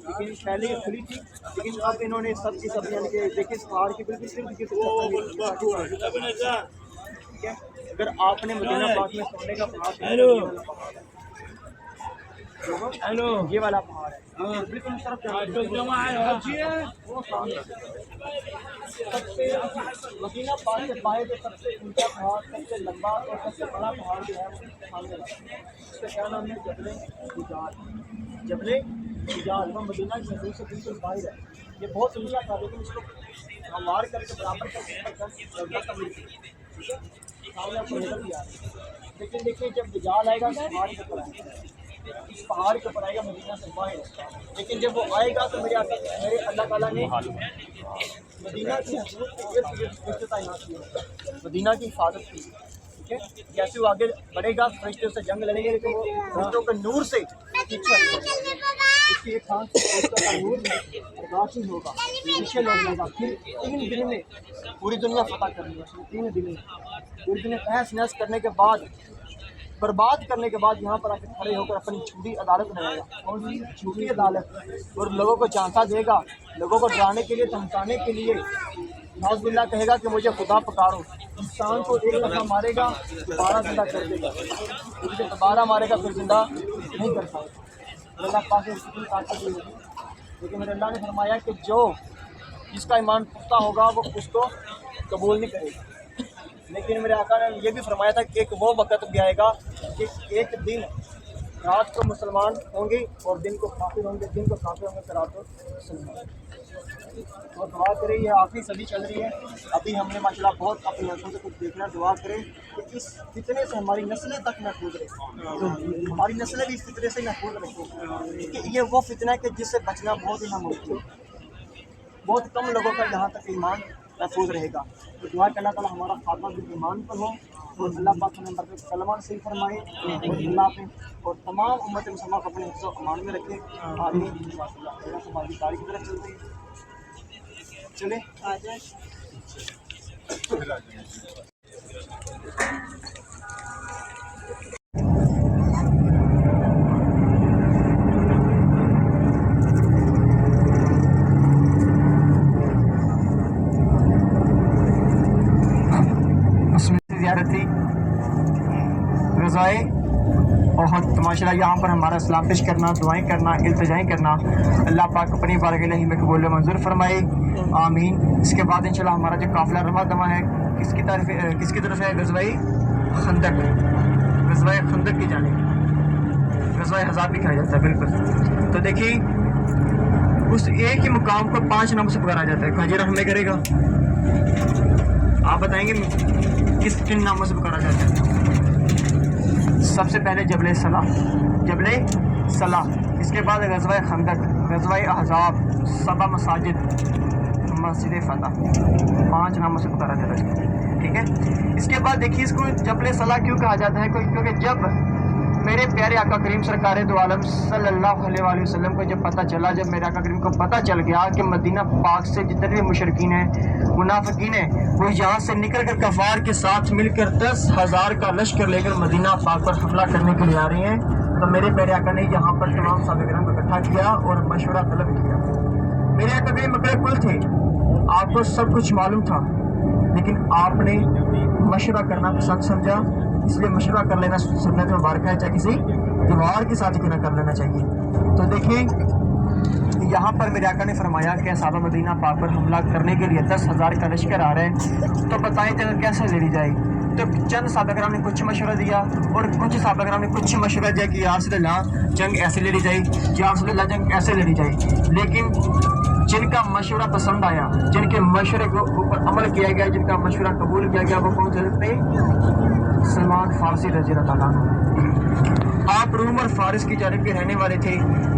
لیکن پہلے یہ کھلی تھی لیکن اب انہوں نے سب کی سب یعنی کہ دیکھیں اس پہاڑ کی بالکل صرف ٹھیک ہے. اگر آپ نے مدینہ پاک میں سونے کا پہاڑ یہ والا پہاڑ ہے بالکل اس طرف مدینہ پاک سے پائے جو سب سے اونچا پہاڑ سب سے لمبا اور سب سے بڑا پہاڑ جو ہے وہ سامنے رہا. اس کا کیا نام ہے جبل حجار. جبل حجار وہ مدینہ کی حدود سے بالکل باہر ہے. یہ بہت اونچا تھا لیکن اس کو ہموار کر کے برابر کر کے لیکن دیکھیے جب بجال آئے گا پہاڑ کے اوپر آئے گا. اس پہاڑ کے اوپر آئے گا مدینہ سے باہر. لیکن جب وہ آئے گا تو میرے اللہ تعالیٰ نے مدینہ کی حدود تعینات کی مدینہ کی حفاظت کی. ٹھیک ہے جیسے وہ آگے بڑھے گا فرشتے سے جنگ لڑیں گے لیکن وہ فرشتوں کے نور سے پیچھے ہٹ جائے گا. اس کی ایک ہاتھ سے فرشتوں کا نور روشن ہوگا پیچھے لوٹ جائے گا. پھر 3 دن میں پوری دنیا فتح کرنی ہے. 3 دن میں پوری دنیا تہس نہس کرنے کے بعد برباد کرنے کے بعد یہاں پر آ کے کھڑے ہو کر اپنی جھوٹی عدالت بنائے گا. اور جھوٹی عدالت اور لوگوں کو جھانسا دے گا. لوگوں کو ڈرانے کے لیے دھمکانے کے لیے ناز باللہ کہے گا کہ مجھے خدا پکارو. انسان کو ایک دفعہ مارے گا دوبارہ زندہ کر دے گا. جب دوبارہ مارے گا پھر زندہ نہیں کر پائے گا. اللہ پاک نے کتنی طاقت دی ہوگی. لیکن میرے اللہ نے فرمایا کہ جو جس کا ایمان پختہ ہوگا وہ اس کو قبول نہیں کرے گا. لیکن میرے آقا نے یہ بھی فرمایا تھا کہ ایک وہ وقت بھی آئے گا کہ ایک دن رات کو مسلمان ہوں گے اور دن کو کافر ہوں گے. دن کو کافر ہوں گے تو رات کو مسلمان. اور دعا کریں یہ آخری صدی چل رہی ہے. ابھی ہم نے ماشاء اللہ بہت اپنی آنکھوں سے کچھ دیکھنا. دعا کریں کہ اس فتنے سے ہماری نسلیں تک محفوظ رہیں. ہماری نسلیں بھی اس فتنے سے محفوظ رہیں کہ یہ وہ فتنہ ہے کہ جس سے بچنا بہت ہی ناممکن ہے. بہت کم لوگوں کا یہاں تک ایمان محفوظ رہے گا. تو دعا کہ اللہ تعالیٰ ہمارا خاتمہ بھی ایمان پر ہو اور اللہ پاک ہمیں برکت کلمہ نصیب فرمائے اور اللہ پہ اور تمام امت مسلمہ کو اپنے حفظ و امان میں رکھے. آمین. اللہ سے بازی کاری کی طرف چلتے ہیں. چلیں آ جائیں. زیارت تھی رضائے اور ماشاء اللہ یہاں پر ہمارا اسلام پیش کرنا دعائیں کرنا التجائیں کرنا اللہ پاک اپنی بارگاہ الہی میں قبول و منظور فرمائے. آمین. اس کے بعد انشاءاللہ ہمارا جو قافلہ رواں دواں ہے کس کی طرف ہے غزوہ خندق. غزوہ خندق کی جانب غزوہ احزاب بھی کہا جاتا ہے. بالکل. تو دیکھیے اس ایک ہی مقام کو 5 ناموں سے پکارا جاتا ہے. خواجہ رحمے کرے گا آپ بتائیں گے کن ناموں سے پکارا جاتا ہے. سب سے پہلے جبل صلاح. جبل صلاح اس کے بعد غزوہ خندق، غزوہ احزاب، 7 مساجد، مسجد فتح، 5 ناموں سے پکارا جاتا ہے، ٹھیک ہے۔ اس کے بعد دیکھیے اس کو جبل صلاح کیوں کہا جاتا ہے؟ کیونکہ جب میرے پیارے آقا کریم سرکار دو عالم صلی اللہ علیہ وآلہ وسلم کو جب پتہ چلا، جب میرے آقا کریم کو پتہ چل گیا کہ مدینہ پاک سے جتنے بھی مشرکین ہیں، منافقین ہیں، وہ یہاں سے نکل کر کفار کے ساتھ مل کر 10,000 کا لشکر لے کر مدینہ پاک پر حملہ کرنے کے لیے آ رہے ہیں، تو میرے پیارے آقا نے یہاں پر تمام صحابہ کرام کو اکٹھا کیا اور مشورہ طلب کیا۔ میرے آقا کریم مکر کل تھے، آپ کو سب کچھ معلوم تھا، لیکن آپ نے مشورہ کرنا پسند سمجھا، اس لیے مشورہ کر لینا سنت مبارکہ ہے، چاہے کسی دیوار کے ساتھ کیوں نہ کر لینا چاہیے۔ تو دیکھیں یہاں پر میرے آقا نے فرمایا کہ صحابہ مدینہ پاک پر حملہ کرنے کے لیے 10,000 کا لشکر آ رہے ہیں، تو بتائیں جنگ کیسے لڑی جائے؟ تو چند صحابہ کرام نے کچھ مشورہ دیا اور کچھ صحابہ کرام نے کچھ مشورہ دیا کہ یا رسول اللہ جنگ ایسے لڑی جائے، یا رسول اللہ جنگ ایسے لڑی جائے، لیکن جن کا مشورہ پسند آیا، جن کے مشورے کے اوپر عمل کیا گیا، جن کا مشورہ قبول کیا گیا، وہ کون سے؟ سلمان فارسی رضی اللہ تعالیٰ عنہ۔ آپ روم اور فارس کی جانب کے رہنے والے تھے،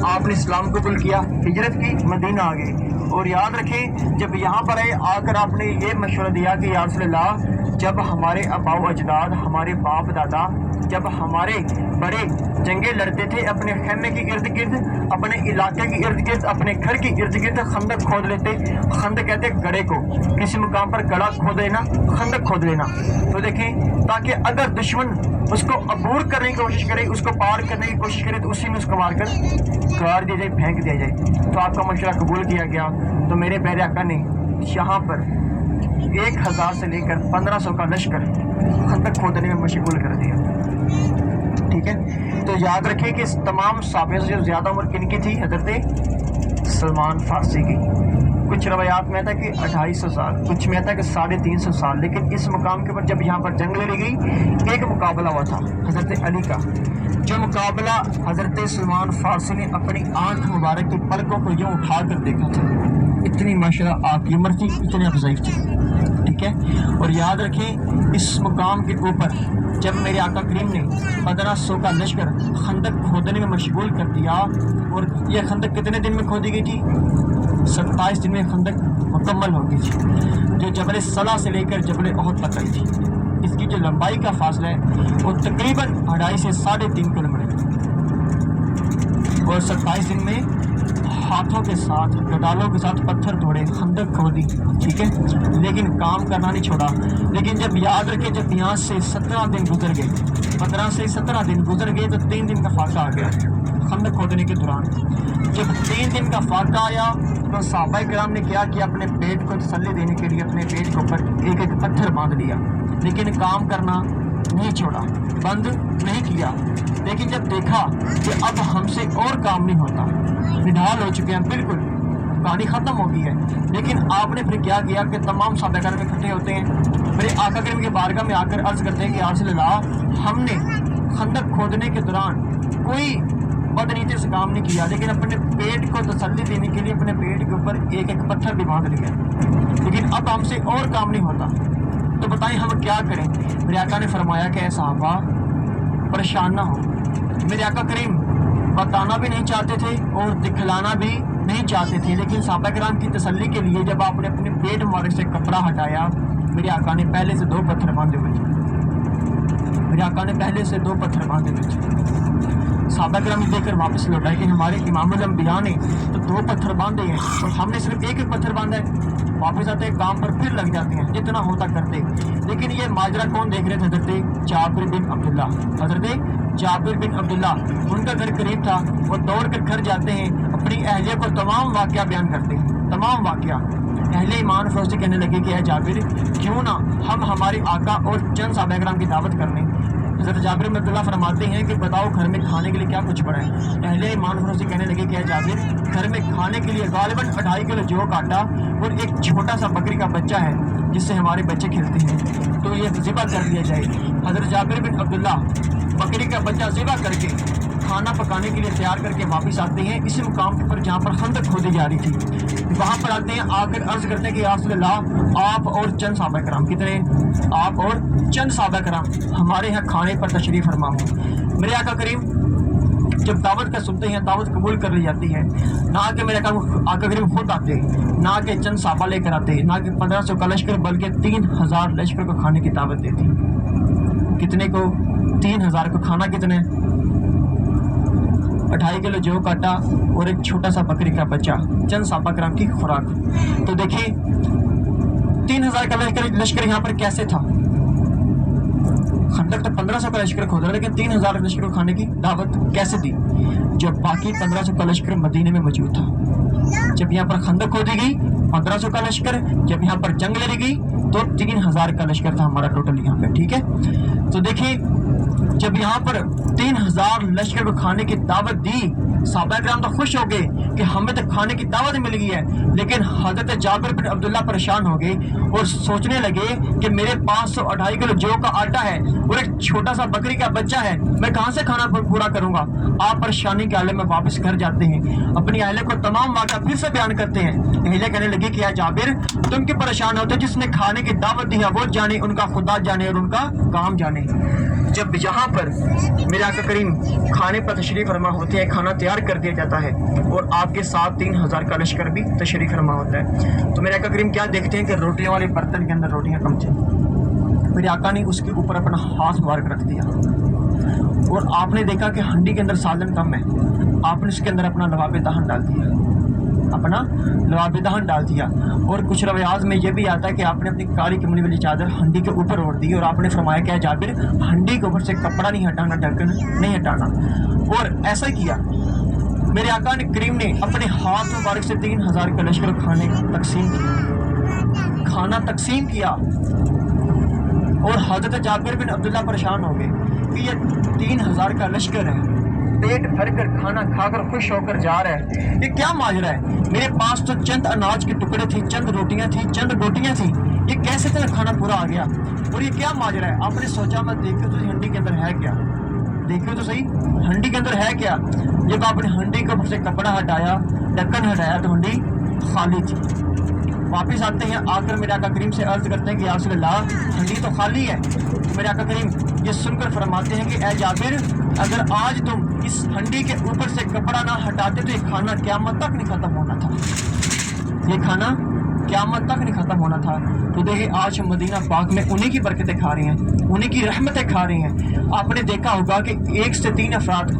آپ نے اسلام قبول کیا، ہجرت کی، مدینہ آ گئے، اور یاد رکھیں جب یہاں پر آئے آ کر آپ نے یہ مشورہ دیا کہ یا رسول اللہ جب ہمارے آباء و اجداد، ہمارے باپ دادا، جب ہمارے بڑے جنگیں لڑتے تھے اپنے خیمے کے ارد گرد، اپنے علاقے کے ارد گرد، اپنے گھر کے ارد گرد خندق کھود لیتے، خندق کہتے گڑھے کو، کسی مقام پر گڑھا کھود لینا، خندق کھود لینا، تو دیکھیں تاکہ اگر دشمن اس کو عبور کرنے کی کوشش کرے، اس کو پار کرنے کی کوشش کرے، تو اسی میں اس کو مار کر گاڑ دیا جائے، پھینک دیا جائے۔ تو آپ کا مشورہ قبول کیا گیا، تو میرے پیارے آقا نے یہاں پر 1,000 سے لے کر 1,500 کا لشکر خندق کھودنے میں مشغول کر دیا، ٹھیک ہے۔ تو یاد رکھیں کہ تمام صحابہ سے جو زیادہ عمر کن کی تھی؟ حضرت سلمان فارسی کی۔ کچھ روایات میں تھا کہ 250 سال، کچھ میں تھا کہ 350 سال، لیکن اس مقام کے اوپر جب یہاں پر جنگ لڑی گئی، ایک مقابلہ ہوا تھا حضرت علی کا، جو مقابلہ حضرت سلمان فارسی نے اپنی آنکھ مبارک کی پلکوں کو یوں اٹھا کر دیکھا تھا، اتنی ماشاءاللہ آپ کی عمر تھی، اتنے افضائف تھی، ٹھیک ہے۔ اور یاد رکھیں اس مقام کے اوپر جب میرے آقا کریم نے 1,500 کا لشکر خندق کھودنے میں مشغول کر دیا، اور یہ خندق کتنے دن میں کھودی گئی تھی؟ 27 دن میں خندق مکمل ہو گئی تھی، جو جبل صلاح سے لے کر جبل احد تک آئی تھی۔ اس کی جو لمبائی کا فاصلہ ہے وہ تقریباً 2.5 سے 3.5 کلومیٹر، اور 27 دن میں ہاتھوں کے ساتھ، گدالوں کے ساتھ پتھر توڑے، خندق کھودی، ٹھیک ہے، لیکن کام کرنا نہیں چھوڑا۔ لیکن جب یاد رکھے جب یہاں سے 17 دن گزر گئے، 15 سے 17 دن گزر گئے، تو 3 دن کا فاقہ آ گیا خندق کھودنے کے دوران۔ جب 3 دن کا فاقہ آیا تو صحابہ کرام نے کیا کہ اپنے پیٹ کو تسلی دینے کے لیے اپنے پیٹ کے اوپر ایک ایک پتھر باندھ لیا، لیکن کام کرنا نہیں چھوڑا، بند نہیں کیا۔ لیکن جب دیکھا کہ اب ہم سے اور کام نہیں ہوتا، نڈھال ہو چکے ہیں، بالکل کہانی ختم ہو گئی ہے، لیکن آپ نے پھر کیا کیا کہ تمام صحابہ کرام اکٹھے ہوتے ہیں، میرے آقا کریم کے بارگاہ میں آ کر عرض کرتے ہیں کہ یا رسول اللہ ہم نے خندق کھودنے کے دوران کوئی بدنیتی سے کام نہیں کیا، لیکن اپنے پیٹ کو تسلی دینے کے لیے اپنے پیٹ کے اوپر ایک ایک پتھر بھی باندھ لیا، لیکن اب ہم سے اور کام نہیں ہوتا، تو بتائیں ہم کیا کریں؟ میرے آقا نے فرمایا کہ اے صحابہ پریشان نہ ہو۔ میرے آقا کریم بتانا بھی نہیں چاہتے تھے اور دکھلانا بھی نہیں چاہتے تھے، لیکن صحابہ کرام کی تسلی کے لیے جب آپ نے اپنے پیٹ مبارک سے کپڑا ہٹایا، میرے آقا نے پہلے سے 2 پتھر باندھے ہوئے تھے، میرے آقا نے پہلے سے 2 پتھر باندھے ہوئے تھے۔ صحابہ کرام دیکھ کر واپس لوٹائے کہ ہمارے امام الانبیاء نے تو 2 پتھر باندھے ہیں اور ہم نے صرف ایک پتھر باندھا ہے۔ واپس آتے ہیں کام پر پھر لگ جاتے ہیں، جتنا ہوتا کرتے، لیکن یہ ماجرا کون دیکھ رہے تھے؟ حضرت جابر بن عبداللہ، حضرت جابر بن عبداللہ، ان کا گھر قریب تھا، وہ دوڑ کر گھر جاتے ہیں، اپنی اہلیہ کو تمام واقعہ بیان کرتے ہیں، تمام واقعہ۔ اہل ایمان فوزی کہنے لگے کہ اے جابر کیوں نہ ہم ہمارے آقا اور چند صحابہ کرام کی دعوت کر لیں۔ حضرت جابر بن عبداللہ فرماتے ہیں کہ بتاؤ گھر میں کھانے کے لیے کیا کچھ پڑا ہے؟ اہل ایمان فروزی کہنے لگے کہ اے جابر گھر میں کھانے کے لیے غالباً 2.5 کلو جو کاٹا اور ایک چھوٹا سا بکری کا بچہ ہے جس سے ہمارے بچے کھیلتے ہیں، تو یہ ذبح کر دیا جائے۔ حضرت جابر بن عبداللہ بکری کا بچہ ذبح کر کے کھانا پکانے کے لیے تیار کر کے واپس آتے ہیں اسی مقام پر جہاں پر خندق کھودی جا رہی تھی۔ وہاں پر آتے ہیں، آ کر عرض کرتے ہیں کہ یا رسول اللہ آپ اور چند صحابہ کرام، کتنے؟ آپ اور چند صحابہ کرام ہمارے یہاں کھانے پر تشریف فرما ہوں۔ میرے آقا کریم जब दावत का सुनते हैं दावत कबूल कर ली जाती है, ना कि मेरे आका करीम खुद आते, ना कि चंद साहबा लेकर आते, ना कि 1500 का लश्कर बल्कि 3000 लश्कर को खाने की दावत देती। कितने को? 3000 को। खाना कितने? 2.5 किलो जौ का आटा और एक छोटा सा बकरी का बच्चा, चंद साहबा कराम की खुराक। तो देखिए 3000 का लश्कर यहाँ पर कैसे था? खंदक तो 1500 का लश्कर खोदा, लेकिन 3000 लश्कर को खाने की दावत कैसे दी जब बाकी 1500 का लश्कर मदीने में मौजूद था? जब यहाँ पर खंदक खोदी गई 1500 का लश्कर, जब यहाँ पर जंग लड़ी गई तो 3000 का लश्कर था हमारा टोटल यहाँ पे। ठीक है, तो देखिए जब यहाँ पर 3000 लश्कर को खाने की दावत दी, साहबा किराम तो खुश हो गए कि हमें तो खाने की दावत मिल गई है, लेकिन हजरत जाबिर बिन अब्दुल्ला परेशान हो गए और सोचने लगे कि मेरे पास तो 2.5 किलो जौ का आटा है और एक छोटा सा बकरी का बच्चा है, मैं कहाँ से खाना पूरा करूंगा। आप परेशानी के आले में वापस घर जाते हैं, अपनी अहले को तमाम वाक़ा फिर से बयान करते हैं। अहले कहने लगी कि या जाबिर तुम क्यों परेशान होते, जिसने खाने की दावत दी है वो जाने, उनका खुदा जाने और उनका काम जाने। जब यहाँ पर मेरे आका करीम खाने पर तशरीफ फरमा होते हैं, खाना तैयार कर दिया जाता है और आपके साथ 3000 का लश्कर भी तशरीफ फरमा होता है, तो मेरे आका करीम क्या देखते हैं कि रोटियों वाले बर्तन के अंदर रोटियां कम थी। मेरे आका ने उसके ऊपर अपना हाथ मार कर रख दिया और आपने देखा कि हंडी के अंदर सालन कम है, आपने उसके अंदर अपना लवाब दहन डाल दिया, अपना लवाब दहन डाल दिया। और कुछ रवायात में ये भी आता है कि आपने अपनी काली कमली वाली चादर हंडी के ऊपर ओढ़ दी और आपने फरमाया क्या जाबिर हंडी के ऊपर से कपड़ा नहीं हटाना, ढक्कन नहीं हटाना। और ऐसा ही किया मेरे आका ने करीम ने अपने हाथ मुबारक से 3000 का लश्कर खाने तकसीम किया, खाना तकसीम किया। और हजरत जाबिर बिन अब्दुल्ला परेशान हो गए कि ये 3000 का लश्कर है, पेट भर कर खाना खाकर खुश होकर जा रहा है, ये क्या माजरा है? मेरे पास तो चंद अनाज के टुकड़े थे, चंद रोटियां थी, चंद रोटियां थी, ये कैसे तेरा खाना पूरा आ गया और ये क्या माजरा है? आपने सोचा मैं देखो तो हंडी के अंदर है क्या, देखो तो सही हंडी के अंदर है क्या। जब आपने हंडी के ऊपर से कपड़ा हटाया, ढक्कन हटाया तो हंडी खाली थी। वापस आते हैं, आकर मेरे आका करीम से अर्ज करते हैं कि या रसूल अल्लाह हंडी तो खाली है। मेरे आका करीम ये सुनकर फरमाते हैं कि ए जाबिर अगर आज तुम इस हंडी के ऊपर से कपड़ा ना हटाते तो ये खाना क़यामत तक नहीं खत्म होना था, ये खाना क़यामत तक नहीं खत्म होना था। तो देखिए आज हम मदीना पाक में उन्हीं की बरकतें खा रहे हैं, उन्हीं की रहमतें खा रहे हैं। आपने देखा होगा कि 1 से 3 अफराद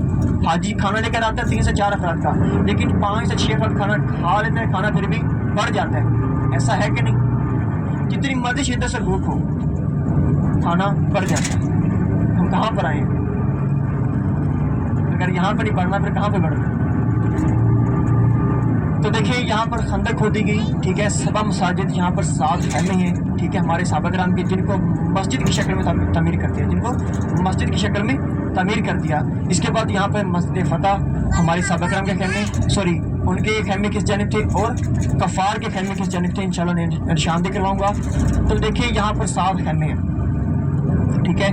हाजी खाना लेकर आता है, 3 से 4 अफराद का, लेकिन 5 से 6 अफराद खाना खा लेते हैं, खाना फिर भी बढ़ जाता है। ऐसा है कि नहीं? जितनी मर्जी शिद्दत से भूख हो खाना बढ़ जाता है। हम कहाँ पर आए? अगर यहाँ पर नहीं बढ़ना फिर कहाँ पर बढ़ना? तो देखिए यहाँ पर खंदक खोदी गई, ठीक है, सबा मसाजिद यहाँ पर 7 खैमे हैं, ठीक है, हमारे साहबा किराम के, जिनको मस्जिद की शक्ल में तमीर कर दिया, जिनको मस्जिद की शक्ल में तमीर कर दिया। इसके बाद यहाँ पर मस्जिद फतह हमारे साहबा किराम के खैमे, सॉरी उनके खैमे किस जानिब थे और कफ़ार के खैमे किस जानिब थे, इंशाल्लाह निशान दे करवाऊँगा। तो देखिए यहाँ पर 7 खैमे हैं, ठीक है,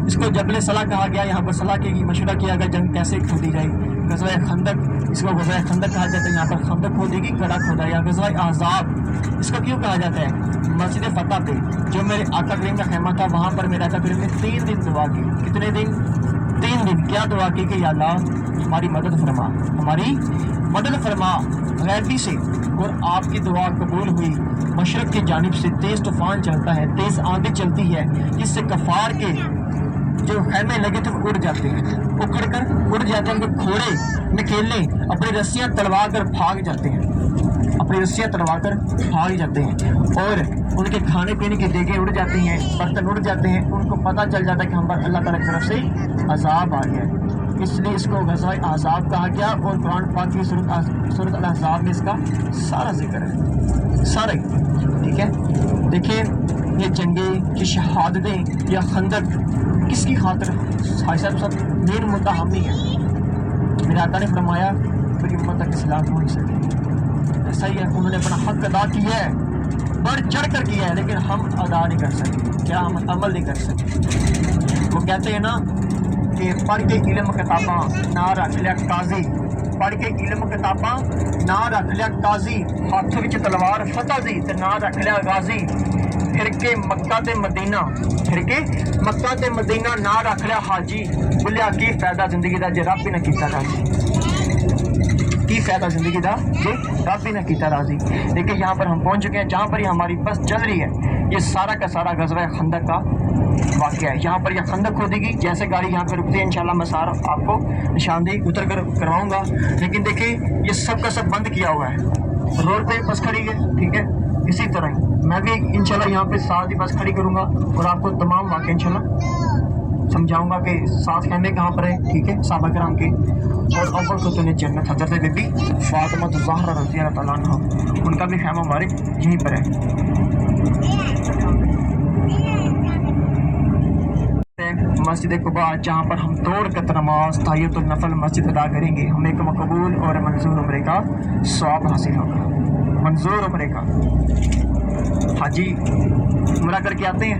इसको जबल सलाह कहा गया। यहाँ पर सलाह की मशवरा किया गया जंग कैसे खोदी जाए, गज़वा खंदक, इसको गज़वा खंदक कहा जाता है। यहाँ पर खंदक खोदी गई, गड़ा खोदा, या गज़वा आज़ाब इसको क्यों कहा जाता है? मस्जिद फतह पे जो मेरे आका करीम का खैमा था वहाँ पर मेरे आका करीम ने 3 दिन दुआ की। कितने दिन? 3 दिन। क्या दुआ की कि या अल्लाह हमारी मदद फरमा, हमारी मदद फरमा गैबी से। और आपकी दुआ कबूल हुई। मशरक़ की जानिब से तेज़ तूफ़ान चलता है, तेज़ आंधी चलती है, जिससे कफ़ार के जो खैमे लगे थे वो उड़ जाते हैं, उखड़ कर उड़ जाते हैं। उनके घोड़े नकेले अपनी रस्सियाँ तलवा कर भाग जाते हैं, अपनी रस्सियाँ तलवा कर भाग जाते हैं, और उनके खाने पीने की देगें उड़ जाती हैं, बर्तन उड़ जाते हैं। उनको पता चल जाता है कि हम पर अल्लाह ताला की तरफ से अजाब आ गया, इसलिए इसको गज़वा अहज़ाब कहा गया। और कुरान पाक की सूरत अल-अहज़ाब में इसका सारा जिक्र है, सारा ही, ठीक है। देखिए ये जंगे, ये शहादतें या खंदक किसकी खातिर? भाई साहब सब मेन मुद्दा हम ही है। मेरे आका ने फरमाया मेरी उम्मत तक इस्लाम हो नहीं सके, ऐसा ही है। उन्होंने अपना हक अदा किया है, बढ़ चढ़ कर किया है, लेकिन हम अदा नहीं कर सके। क्या हम अमल नहीं कर सके? वो कहते हैं ना कि पढ़ के इल्म किताबां ना रख लिया काजी, पढ़ के इल्म किताबां ना रख लिया काजी, हाथ विच तलवार फतह दी ते ना रख लिया गाजी। फिर के मक्का ते मदीना ना रख लिया हाजी बोलिया की फायदा जिंदगी दा जे रब ही ना कीता राजी की फायदा जिंदगी दा जे रब ही ना कीता राजी। लेकिन यहाँ पर हम पहुंच चुके हैं जहाँ पर हमारी बस चल रही है। ये सारा का सारा गज़वा खंदक का वाक़या है। यहाँ पर यह खंदक खोदेगी, जैसे गाड़ी यहाँ पर रुकती है इंशाल्लाह मैं सारा आपको निशानदेही उतर कर करवाऊंगा। लेकिन देखिए ये सब का सब बंद किया हुआ है, रोड पे बस खड़ी है, ठीक है। इसी तरह ही मैं भी इंशाल्लाह यहाँ पे साथ ही बस खड़ी करूँगा और आपको तमाम वाक़े इंशाल्लाह समझाऊंगा कि साथ खेमे कहाँ पर है, ठीक है, साहबा किराम के। और अव्वल को तूने जन्नत हज़रत बीबी फातिमा ज़हरा रज़ी अल्लाह तआला अन्हा, उनका भी खेमा हमारे यहीं पर है। मस्जिद कुबा जहाँ पर हम दौड़ कर नमाज ताहियतुल नफल मस्जिद अदा करेंगे, हमें एक मकबूल और मंजूर उम्रे का सवाब हासिल होगा। मंजूर उम्रे का हाजी उम्रा करके आते हैं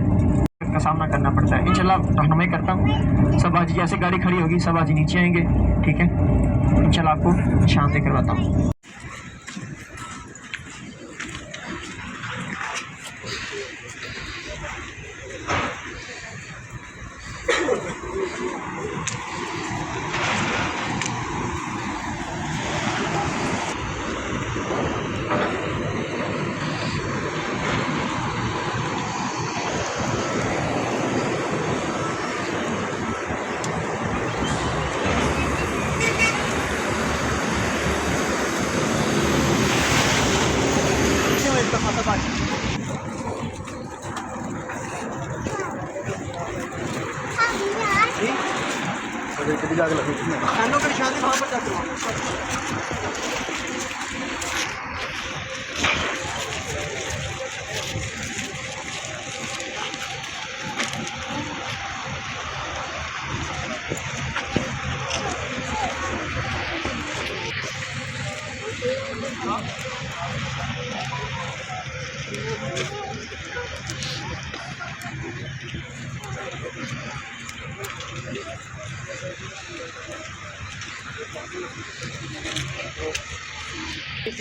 का सामना करना पड़ता है। इंशाल्लाह रहनुमाई करता हूँ। सब हाजी जैसे गाड़ी खड़ी होगी सब हाजी नीचे आएंगे, ठीक है। इंशाल्लाह आपको निशान दे करवाता हूँ।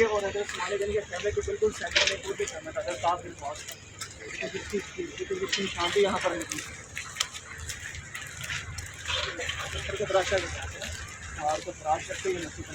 और अगर हमारे दिन के कैमरे को बिल्कुल सेंटर में कोई भी करना था साफ दिन बहुत शांति यहाँ पर नहीं और तो फराश करते हुए नसीब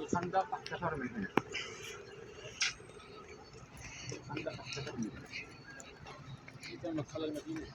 الخندق تحت 10 متر. الخندق تحت 10 متر. إذا مدخل المدينة.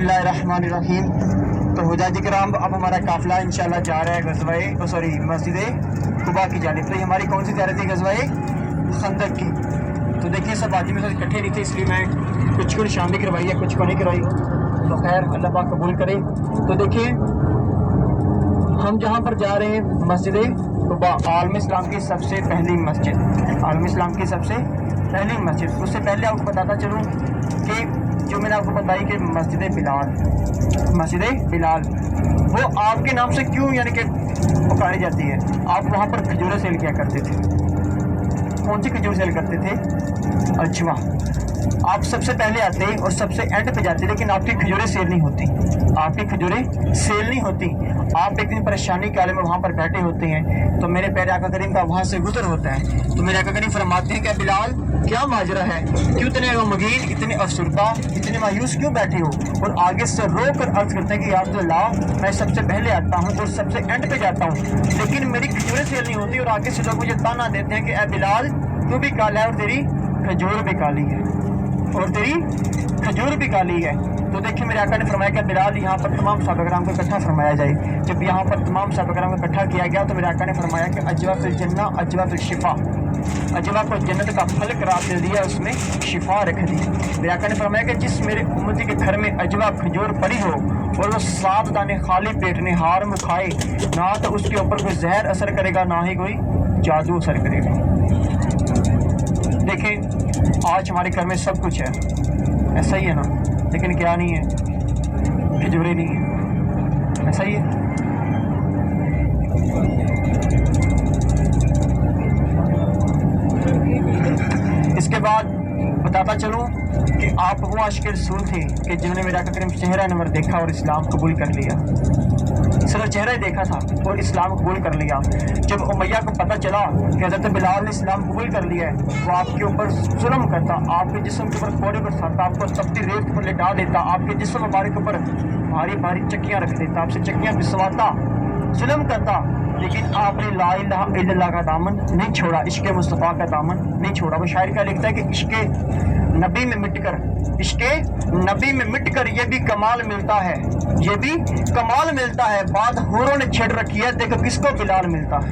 बिस्मिल्लाहिर्रहमानिर्रहीम। तो हुज्जाज किराम, अब हमारा काफिला इंशाल्लाह जा रहा है मस्जिद कुबा की जानिब। तो ये हमारी कौन सी ज़ियारत थी? ग़ज़वा-ए खंदक की। तो देखिए सब आदमी सब इकट्ठे नहीं थे, इसलिए मैं कुछ को निशान भी करवाई है, कुछ को नहीं करवाई। तो खैर अल्लाह पाक कबूल करे। तो देखिए हम जहाँ पर जा रहे हैं मस्जिद कुबा, आलम इस्लाम की सबसे पहली मस्जिद, आलम इस्लाम की सबसे पहली मस्जिद। उससे पहले आपको बताता चलूँ कि जो मैंने आपको बताई कि मस्जिद बिलाल वो आपके नाम से क्यों यानी कि पुकारी जाती है। आप वहाँ पर खजूरें सेल किया करते थे। कौन सी खजूर सेल करते थे? अजवा। आप सबसे पहले आते और सबसे एंड पे जाते, लेकिन आपकी खजूरें सेल नहीं होती, आपकी खजूरें सेल नहीं होती। आप एक दिन परेशानी के आलम में वहाँ पर बैठे होते हैं, तो मेरे प्यारे आका करीम का वहाँ से गुजर होता है। तो मेरे आका करीम फरमाते हैं कि बिलाल क्या माजरा है, क्यों इतने गमगीन, इतने अफसरदा, इतने मायूस क्यों बैठे हो? और आगे से रो कर अर्ज करते हैं कि या रसूल अल्लाह, मैं सबसे पहले आता हूँ और सबसे एंड पे जाता हूँ, लेकिन मेरी खजूरें सेल नहीं होती। और आगे से लोग मुझे ताना देते हैं कि ए बिलाल, तू भी काला है और तेरी खजूर भी काली है, और तेरी खजूर भी काली है। तो देखिए मेरे आका ने फरमाया कि बिलाल यहाँ पर तमाम साहब-ए-किराम को इकट्ठा फरमाया जाए। जब यहाँ पर तमाम साहब-ए-किराम को इकट्ठा किया गया तो मेरे आका ने फरमाया कि अजवा फिल जन्ना अजवा फिल शिफा, अजवा को जन्नत का फल करार दे दिया, उसमें शिफा रख दी। मेरे आका ने फरमाया कि जिस मेरे उम्मती के घर में अजवा खजूर पड़ी हो और वो 7 दाने खाली पेट निहार में खाए, ना तो उसके ऊपर कोई जहर असर करेगा, ना ही कोई जादू असर करेगा। देखें आज हमारे घर में सब कुछ है, ऐसा ही है ना, लेकिन क्या नहीं है? खजूरें नहीं है, ऐसा ही है। इसके बाद बताता चलूं कि आप वो आशिक रसूल थे कि जिन्होंने मेरा करीम चेहरा नंबर देखा और इस्लाम कबूल कर लिया। सिर्फ चेहरा ही देखा था और इस्लाम कबूल कर लिया। जब उमैया को पता चला कि हज़रत बिलाल ने इस्लाम कबूल कर लिया है, वो आपके ऊपर जुल्म करता, आपके जिस्म के ऊपर कोड़े बरसाता, आपको तपती रेत पर लेटा देता, आपके जिस्म मुबारक के ऊपर भारी भारी चक्कियाँ रख देता, आपसे चक्कियाँ पिसवाता, जुल्म करता, लेकिन आपने ला इलाहा इल्लल्लाह का दामन नहीं छोड़ा, इश्क़ मुस्तफ़ा का दामन नहीं छोड़ा। वो शायर क्या लिखता है कि इश्क़ नबी में मिटकर ये भी कमाल मिलता है, ये भी कमाल मिलता है। बात हूरों ने छेड़ रखी है, देखो किसको बिलाल मिलता है।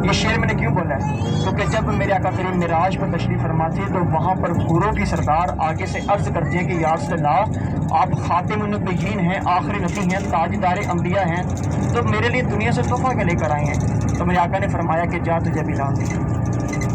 ये शेर मैंने क्यों बोला है? क्योंकि जब मेरे आका करीम मिराज पर तशरीफ़ फरमाते हैं तो वहाँ पर हूरों की सरदार आगे से अर्ज़ करते हैं कि या रसूल अल्लाह, आप खातिमुन नबिय्यीन हैं, आखिरी नबी हैं, ताजदार अंबिया हैं, तो मेरे लिए दुनिया से तोहफ़ा क्या लेकर आए हैं? तो मेरे आका ने फरमाया कि जा तुझे बिलाल दिया,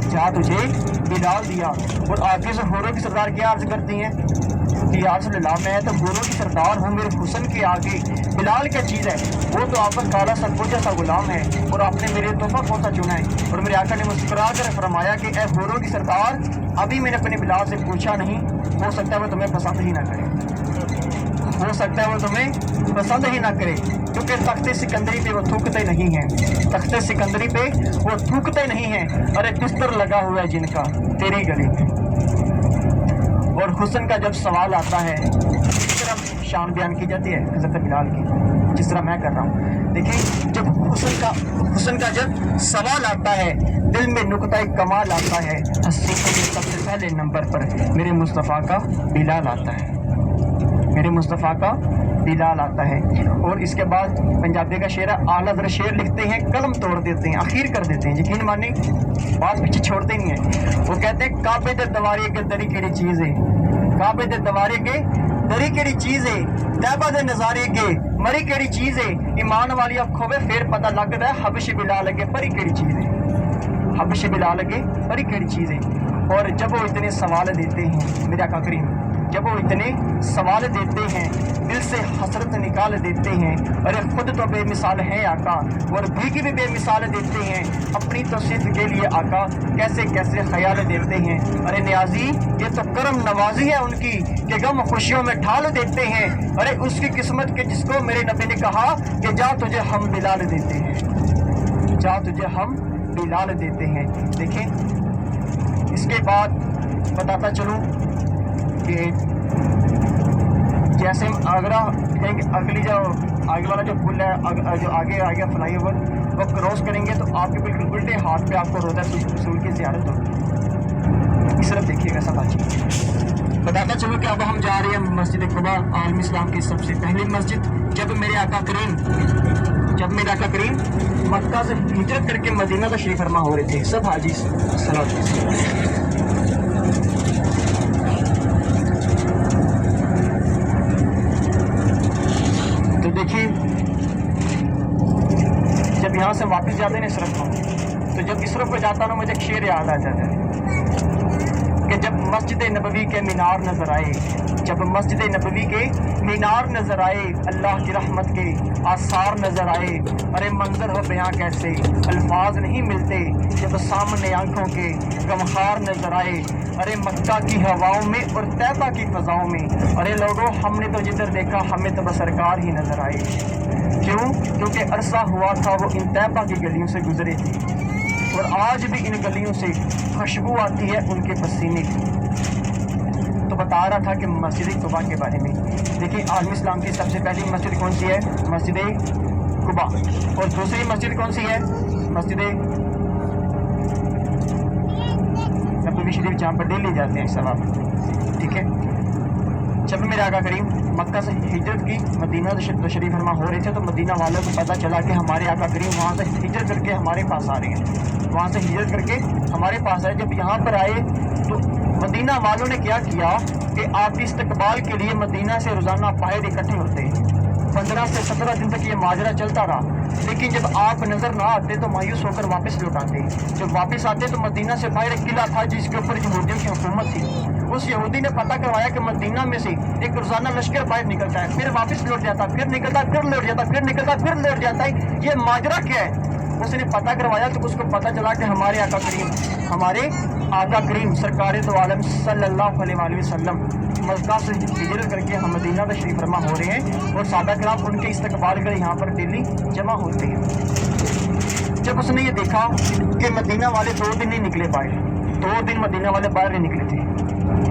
जा तुझे बिलाल दिया। और आगे से हूरों की सरदार क्या अर्ज़ करती हैं कि या रसूल अल्लाह, मैं तो हूरों की सरदार हूँ, मेरे हुस्न के आगे बिलाल क्या चीज़ है? वो तो आपका काला सकोजा सा गुलाम है, और आपने मेरे तोहफा कौन सा चुना है? और मेरे आका ने मुस्कुरा कर फरमाया कि ए हूरों की सरदार, अभी मैंने अपने बिलाल से पूछा नहीं, हो सकता है वो तुम्हें पसंद ही ना करे, हो सकता है वो तुम्हें पसंद ही ना करे, क्योंकि तख्ते सिकंदरी पे वो थूकते नहीं हैं, तख्ते सिकंदरी पे वो थूकते नहीं हैं। अरे बिस्तर लगा हुआ है जिनका तेरी गली में। और हुस्न का जब सवाल आता है, इस तरह शान बयान की जाती है हज़रत बिलाल की, जिस तरह मैं कर रहा हूँ। देखिए जब हुस्न का जब सवाल आता है, दिल में नुक्ता कमाल आता है, हस्ती के सबसे पहले नंबर पर मेरे मुस्तफ़ा का बिलाल आता है, मेरे मुस्तफ़ा का बिलाल आता है। और इसके बाद पंजाबी का शेर, आला ज़रा शेर लिखते हैं, कलम तोड़ देते हैं, आखिर कर देते हैं, यकीन माने बात पीछे छोड़ते नहीं है। वो कहते हैं काबे दे दवारे के दरी केड़ी चीज़ है, काबे दे दवारे के दरी केड़ी चीज़ है, तैबा दे नज़ारे के मरी केड़ी चीज़ है, ईमान वाली अब खोवे फिर पता लगता है हबश बिलाल अगे परी केड़ी चीज़ है, हबश बिलाल अगे परी केड़ी चीज़ है। और जब वो इतने सवाल देते हैं मेरे आका करीम, जब वो इतने सवाल देते हैं, दिल से हसरत निकाल देते हैं, अरे खुद तो बेमिसाल है आका, और भीगी भी बेमिसाल देते हैं, अपनी तौसीफ के लिए आका कैसे कैसे ख्याल देते हैं। अरे न्याजी ये तो करम नवाजी है उनकी कि गम खुशियों में ढाल देते हैं, अरे उसकी किस्मत के जिसको मेरे नबी ने कहा कि जा तुझे हम बिलाल देते हैं, जा तुझे हम बिलाल देते हैं। देखें इसके बाद बताता चलूँ कि जैसे हम आगरा कहेंगे, अगली जो आगे वाला जो पुल है, जो आगे आ गया फ्लाई ओवर, वो क्रॉस करेंगे तो आपके बिल्कुल उल्टे हाथ पे आपको रोज़ा रसूल की ज़ियारत होगी। इस तरफ देखिएगा सब अच्छी। बताता चलूँ कि अब हम जा रहे हैं मस्जिद कुबा, आलम इस्लाम की सबसे पहली मस्जिद। जब मेरे आका करीम मक्का से हिजरत करके मदीना तशरीफ फरमा हो रहे थे, सब हाजी सलात। तो देखिए, जब यहाँ से वापस जाते हैं इस तरफ को, तो जब इस तरफ को जाता ना, मुझे एक शेर याद आ जाता है कि जब मस्जिद नबवी के मीनार नजर आए, जब मस्जिद नबवी के मीनार नजर आए, अल्लाह की रहमत के आसार नजर आए, अरे मंजर हो बयां कैसे, अल्फाज नहीं मिलते जब सामने आंखों के गमखार नजर आए, अरे मक्का की हवाओं में और तैबा की फजाओं में, अरे लोगों हमने तो जिधर देखा हमें तो बस सरकार ही नजर आए। क्यों? क्योंकि अरसा हुआ था वो इन तैबा की गलियों से गुजरे थे, और आज भी इन गलियों से खुशबू आती है उनके पसीने की। तो बता रहा था कि मस्जिद कुबा के बारे में। देखिए, आलम इस्लाम की सबसे पहली मस्जिद कौन सी है? मस्जिद कुबा। और दूसरी मस्जिद कौन सी है? मस्जिद नबवी शरीफ, जहाँ पर डेली जाते हैं सवाब। ठीक है, जब मेरे आका करीम मक्का से हिजरत की मदीना तशरीफ फरमा हो रहे थे, तो मदीना वालों को पता चला कि हमारे आका करीम वहाँ से हिजरत करके हमारे पास आ रहे हैं, वहाँ से हिजरत करके हमारे पास आए। जब यहाँ पर आए तो मदीना वालों ने क्या किया कि आपकी इस्तकबाल के लिए मदीना से रोज़ाना बाहर इकट्ठे होते। 15 से 17 दिन तक ये माजरा चलता रहा, लेकिन जब आप नज़र ना आते तो मायूस होकर वापस लौट आते। जब वापस आते तो मदीना से बाहर एक किला था जिसके ऊपर यहूदियों की हुकूमत थी। उस यहूदी ने पता करवाया कि मदीना में से एक रोज़ाना लश्कर बाहर निकलता है, फिर वापस लौट जाता, फिर निकलता, फिर लौट जाता, फिर निकलता, फिर लौट जाता है। ये माजरा क्या है? उसने पता करवाया तो उसको पता चला कि हमारे आका करीम सरकार दो आलम सल्लल्लाहु अलैहि वसल्लम मक्का से हिजरत करके हम मदीना तशरीफ फरमा हो रहे हैं, और सादा कराम उनके इस्तकबाल कर यहाँ पर डेली जमा होते हैं। जब उसने ये देखा कि मदीना वाले 2 दिन नहीं निकले पाए, 2 दिन मदीना वाले बाहर नहीं निकले थे,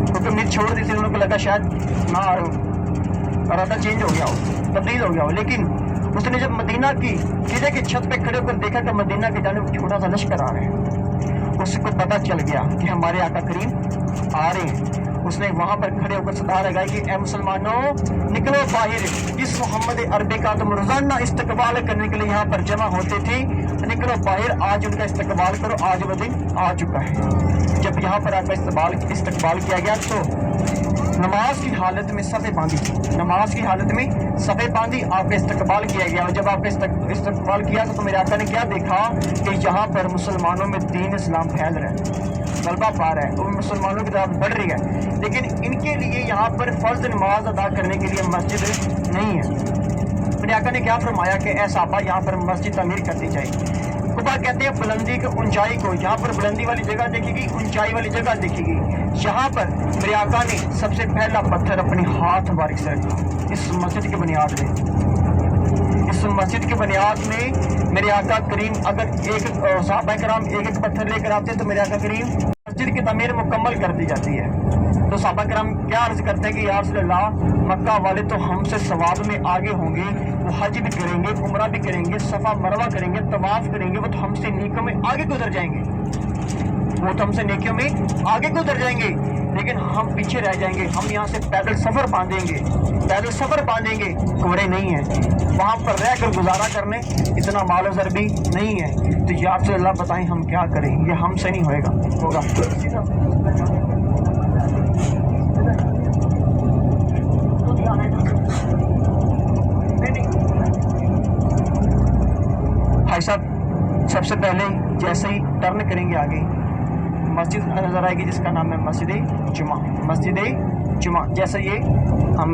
क्योंकि उम्मीद छोड़ दी थी, उनको लगा शायद ना इरादा चेंज हो गया हो, तब्दील हो गया हो। लेकिन उसने जब मदीना की किले की छत पे खड़े होकर देखा कि मदीना की जानिब छोटा सा लश्कर आ रहा है, उसको पता चल गया कि हमारे आका करीम आ रहे हैं। उसने वहाँ पर खड़े होकर सदा लगाई कि ए मुसलमानों, निकलो बाहर, इस मोहम्मद अरबी का तुम रोजाना इस्तकबाल करने के लिए यहाँ पर जमा होते थे, निकलो बाहर, आज उनका इस्तकबाल करो, आज वो दिन आ चुका है। जब यहाँ पर आपका इस्तकबाल किया गया तो नमाज की हालत में सफ़े बांधी, नमाज की हालत में सफ़े बांधी, आपका इस्तकबाल किया गया। और जब आपका इस्तकबाल किया तो मेरे आका ने क्या देखा कि यहाँ पर मुसलमानों में दीन इस्लाम फैल रहा है, गलबा पा रहा है, और मुसलमानों की तरफ बढ़ रही है। लेकिन इनके लिए यहाँ पर फ़र्ज नमाज अदा करने के लिए मस्जिद नहीं है। मेरे आका ने क्या फरमाया कि ऐ साहबा, यहाँ पर मस्जिद तामीर करनी चाहिए। कुबा कहते हैं बुलंदी की ऊंचाई को, यहाँ पर बुलंदी वाली जगह देखेगी, ऊंचाई वाली जगह देखेगी। यहाँ पर मेरे आका ने सबसे पहला पत्थर अपने हाथ मुबारक से रखा इस मस्जिद की बुनियाद में। इस मस्जिद की बुनियाद में मेरे आका करीम अगर एक सहाबा कराम एक पत्थर लेकर आते तो मेरे आका करीम मस्जिद की तमीर मुकम्मल कर दी जाती है। तो सहाबा कराम क्या अर्ज करते हैं कि या रसूल अल्लाह, मक्का वाले तो हमसे सवाब में आगे होंगे, वो हज भी करेंगे, उम्रा भी करेंगे, सफ़ा मरवा करेंगे, तवाफ करेंगे, वो तो हमसे नेकियों में आगे गुजर जाएंगे, वो तो हमसे नेकियों में आगे गुजर जाएंगे, लेकिन हम पीछे रह जाएंगे। हम यहाँ से पैदल सफ़र बांधेंगे, कोरे नहीं है, वहाँ पर रह कर गुजारा करने इतना माल ज़र भी नहीं है। तो या रसूल अल्लाह बताएं हम क्या करें, ये हमसे नहीं होगा। भाई साहब, सबसे पहले जैसे ही टर्न करेंगे आगे मस्जिद नज़र आएगी जिसका नाम है मस्जिद जुमा। जैसे ये हम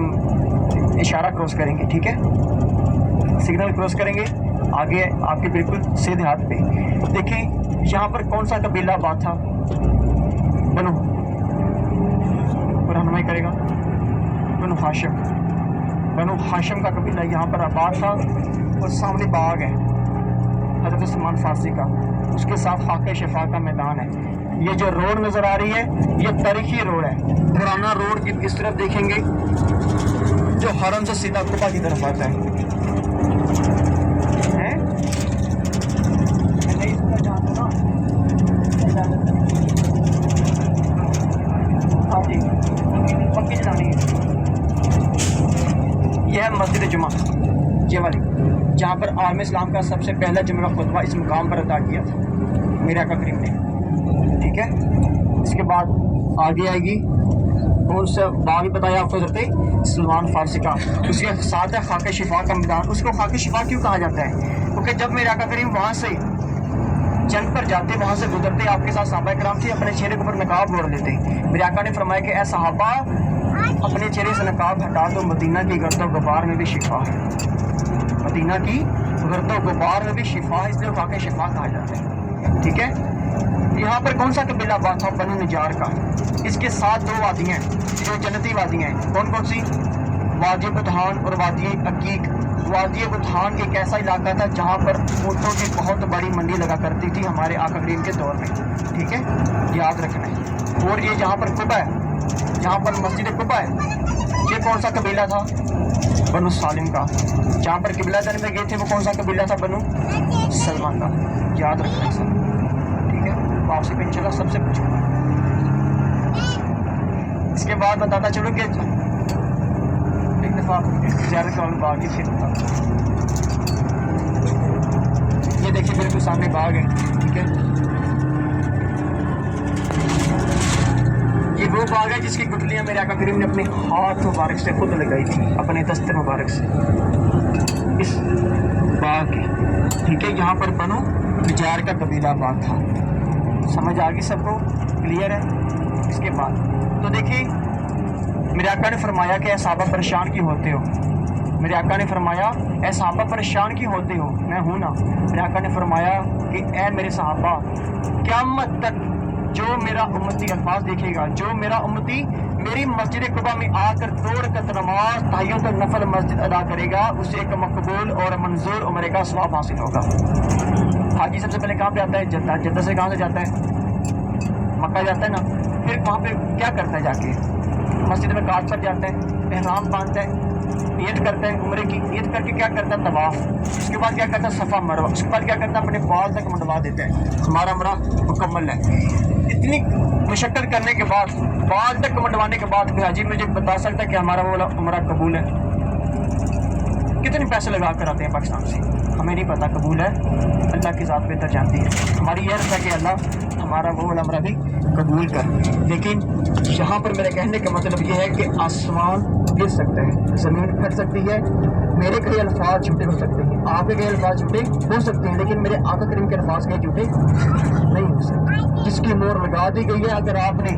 इशारा क्रॉस करेंगे, ठीक है, सिग्नल क्रॉस करेंगे, आगे आपके बिल्कुल सीधे हाथ पे देखिए यहाँ पर कौन सा कबीला आबाद था, बनु रहनुमाई करेगा, बनु हाशिम का कबीला यहाँ पर आबाद था। और सामने बाग है हज़रत सलमान फारसी का, उसके साथ खाके शिफा का मैदान है। ये जो रोड नज़र आ रही है ये तारीखी रोड है, पुराना रोड की इस तरफ देखेंगे जो हरम से सीधा कुबा की तरफ आता है। हाँ जी, है मस्जिद जुमा, ये वाली, जहाँ पर आलम इस्लाम का सबसे पहला जुमे का खुतबा इस मुकाम पर अदा किया था मेरे आका करीम ने। ठीक है, इसके बाद आगे आएगी कौन सा बाग बताया आपको हज़रत सलमान फारसी का, उसके साथ है खाके शिफा का मैदान। उसको खाके शिफा क्यों कहा जाता है? क्योंकि जब मेरे आका करीम वहाँ से जंग पर जाते, वहाँ से गुजरते, आपके साथ सहाबा कराम थे, अपने चेहरे के ऊपर नकाब ओढ़ लेते। मेरे आका ने फरमाया कि ऐ सहाबा अपने चेहरे से नकाब हटा दो, मदीना की गर्दो गुबार में भी शिफा है, मदीना की गर्दो गुबार में भी शिफा है, इसलिए खाके शिफा कहा जाता है। ठीक है, यहाँ पर कौन सा कबीला बात था? बनु निजार का। इसके साथ दो वादियाँ जो जन्नती वादियाँ हैं, कौन कौन सी? वादी बुधान और वादी अकीक। वादी बुधान एक ऐसा इलाका था जहाँ पर ऊँटों की बहुत बड़ी मंडी लगा करती थी हमारे आका करीम के दौर में। ठीक है, याद रखना है। और ये जहाँ पर कुबा है, जहाँ पर मस्जिद कुबा है, ये कौन सा कबीला था? बनु सालिम का। जहाँ पर किबला दन में गए थे वो कौन सा कबीला था? बनु सलमान का। याद रखना है सब। ठीक है, आपसे पे इंशाल्लाह सबसे पूछूंगा। इसके बाद बताता चलो कि एक दफ़ा ज़्यादा कॉल बाग ही फिर ये देखिए बिल्कुल सामने बाग है। ठीक है, ये वो बाग है जिसकी गुठलियाँ मेरे आका करीम ने अपने हाथ मुबारक से खुद लगाई थी, अपने दस्तर मुबारक से इस बाग की। ठीक है, यहाँ पर बनो निजार का कबीला बाग था। समझ आ गई सबको? क्लियर है? इसके बाद तो देखिए मेरे आका ने फरमाया कि ऐ सहाबा परेशान क्यों होते हो? मेरे आका ने फरमाया ऐ सहाबा परेशान क्यों होते हो? मैं हूँ ना। मेरे आका ने फरमाया कि ऐ मेरे सहाबा, क़यामत तक जो मेरा उम्मती अल्फाज देखेगा, जो मेरा उम्मती मेरी मस्जिद कुबा में आकर 2 रकअत नमाज ताहिय्युत नफल मस्जिद अदा करेगा, उसे एक मकबूल और मंजूर उम्र का सवाब हासिल होगा। हाजी सबसे पहले कहाँ पे आता है? जद्दा। जद्दा से कहाँ से जाता है? मक्का जाता है ना। फिर वहाँ पे क्या करता है? जाके मस्जिद में घाट पर जाता है, एहराम बांधता है, ईद करता है, उम्रे की ईद करके क्या करता है? तवाफ। उसके बाद क्या करता है? सफ़ा मरवा। उसके बाद क्या करता है? अपने बाल तक मंडवा देता है। हमारा उम्रा मुकम्मल है। इतनी मुशक्कत करने के बाद, बाल तक मंडवाने के बाद कोई हाजी मुझे बता सकता है कि हमारा वो वाला उम्रा कबूल है? कितने पैसे लगा कर आते हैं पाकिस्तान से? हमें नहीं पता कबूल है, अल्लाह की ज़ात बेहतर जानती है। हमारी ये अर्ज़ है कि अल्लाह हमारा वो वाला उम्रा भी कबूल कर। लेकिन यहाँ पर मेरे कहने का मतलब ये है कि आसमान गिर सकता है, ज़मीन फट सकती है, मेरे कई अल्फाज झूठे हो सकते हैं, आपके कई अल्फाज झूठे हो सकते हैं, लेकिन मेरे आका करीम के अल्फाज कई झूठे नहीं हो सकते। जिसकी मोहर लगा दी गई है। अगर आपने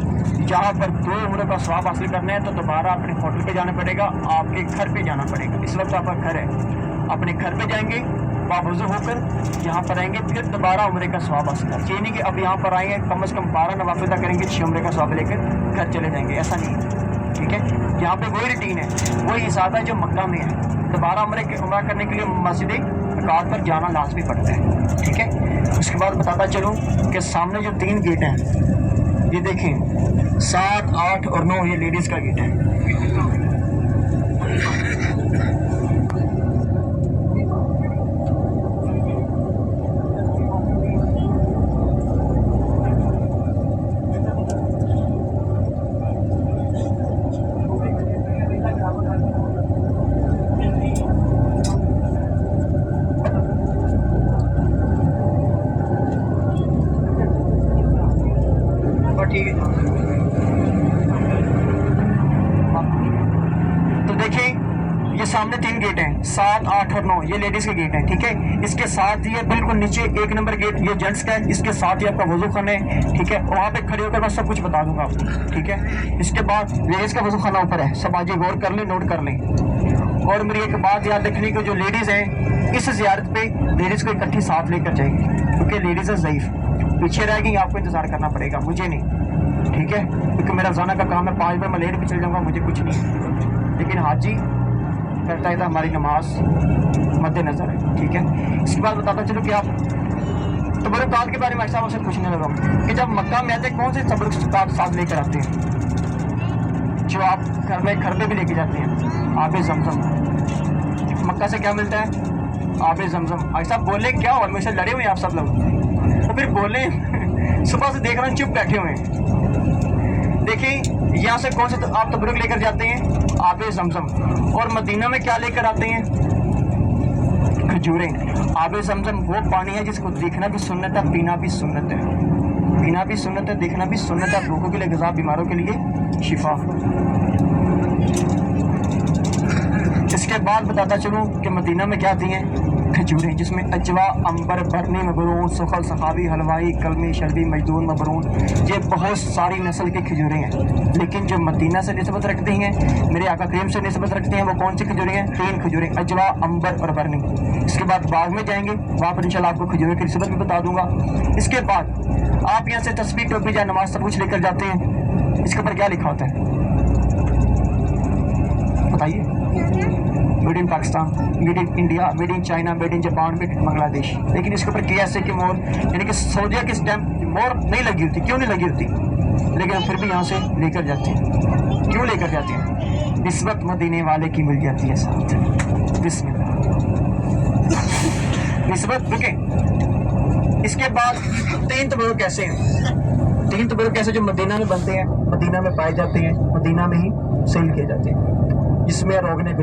यहाँ पर 2 उम्र का सवाब हासिल करना है तो दोबारा अपने होटल पे जाना पड़ेगा, आपके घर पे जाना पड़ेगा। इस वक्त आपका घर है, अपने घर पे जाएंगे, बावजू होकर यहाँ पर आएंगे, फिर दोबारा उम्रे का सवाब हासिल है। ये नहीं कि अब यहाँ पर आएंगे कम से कम 12 नवाफिल अदा करेंगे, 6 उम्रे का सवाब लेकर घर चले जाएंगे, ऐसा नहीं है। ठीक है, यहाँ पे वही रूटीन है, वही हिसाब है जो मक्का में है। दोबारा उम्रा करने के लिए मस्जिद अकाद पर जाना लाजमी पड़ता है। ठीक है, उसके बाद बताता चलूँ कि सामने जो 3 गेट हैं, ये देखें 7, 8 और 9, ये लेडीज़ का गेट है। ठीक है, तो देखिए ये सामने 3 गेट हैं, 7, 8 और 9, ये लेडीज के गेट हैं। ठीक है, इसके साथ ये बिल्कुल नीचे 1 नंबर गेट ये जेंट्स का है, इसके साथ ही आपका वजू खाना है। ठीक है, वहाँ पे खड़े होकर मैं सब कुछ बता दूंगा आपको। ठीक है, इसके बाद लेडीज का वजू खाना ऊपर है, सब आज गौर कर लें, नोट कर लें। और मेरी एक बात याद रखने की, जो लेडीज़ हैं इस ज़ियारत पे लेडीज़ को इकट्ठी साथ लेकर जाएंगी, क्योंकि लेडीज़ है ज़ईफ़, पीछे रह गई, आपको इंतज़ार करना पड़ेगा, मुझे नहीं। ठीक है, क्योंकि मेरा जाना का काम है, 5 बजे मैं लेट भी चल जाऊँगा, मुझे कुछ नहीं। लेकिन हाजी करता है हमारी नमाज मद्देनज़र है। ठीक है, इसके बाद बताता चलो कि आप तबरुकात के बारे में ऐसा आपसे पूछने लगा कि जब मक्का में आते कौन से तबरुकात साथ लेकर आते हैं, जो आप घर में खरबे भी लेके जाते हैं? आबे ज़मज़म। मक्का से क्या मिलता है? आबे ज़मज़म। ऐसा बोले क्या और मेरे से लड़े हुए हैं आप सब लोग, तो फिर बोले सुबह से देख रहे हैं चुप बैठे हुए हैं। देखिए यहाँ से कौन से आप तबरुक लेकर जाते हैं? आबे जमजम। और मदीना में क्या लेकर आते हैं? खजूरें। आबे जमजम वो पानी है जिसको देखना भी सुन्नत है, पीना भी सुन्नत है। पीना भी सुन्नत है, देखना भी सुन्नत है। भूखों के लिए ग़िज़ा, बीमारों के लिए शिफा। इसके बाद बताता चलूँ कि मदीना में क्या दी हैं? खजूरें, जिसमें अजवा, अंबर, बरनी, मबरून, सुखल, सखावी, हलवाई, कलमी, शरबी, मजदून, मबरून, ये बहुत सारी नस्ल की खजूरें हैं। लेकिन जो मदीना से निस्बत रखती हैं, मेरे आका करीम से निस्बत रखते हैं, वो कौन सी खजूरें हैं? 3 खजूरें, अजवा, अंबर और बरनी। इसके बाद बाग में जाएंगे, वहाँ पर इंशाल्लाह आपको खजूरें की निस्बत भी बता दूंगा। इसके बाद आप यहाँ से तस्बीह, टोपी या नमाज सब कुछ लेकर जाते हैं। इसके ऊपर क्या लिखा होता है बताइए? Made in Pakistan, made in India, made in China, made in Japan, made in Bangladesh. लेकिन इसके ऊपर KSA की मोहर, यानी कि सऊदीया की स्टैंप मोहर नहीं लगी होती। क्यों नहीं लगी होती? लेकिन हम फिर भी यहाँ से लेकर जाते हैं। क्यों लेकर जाते हैं? निस्बत मदीने वाले की मिल जाती है साथ। बिस्मिल्लाह। निस्बत रुके। इसके बाद 3 तबरुक कैसे हैं? 3 तबरुक कैसे जो मदीना में बनते हैं, मदीना में पाए जाते हैं, मदीना में ही सेल किए जाते हैं। जिसमें रोगने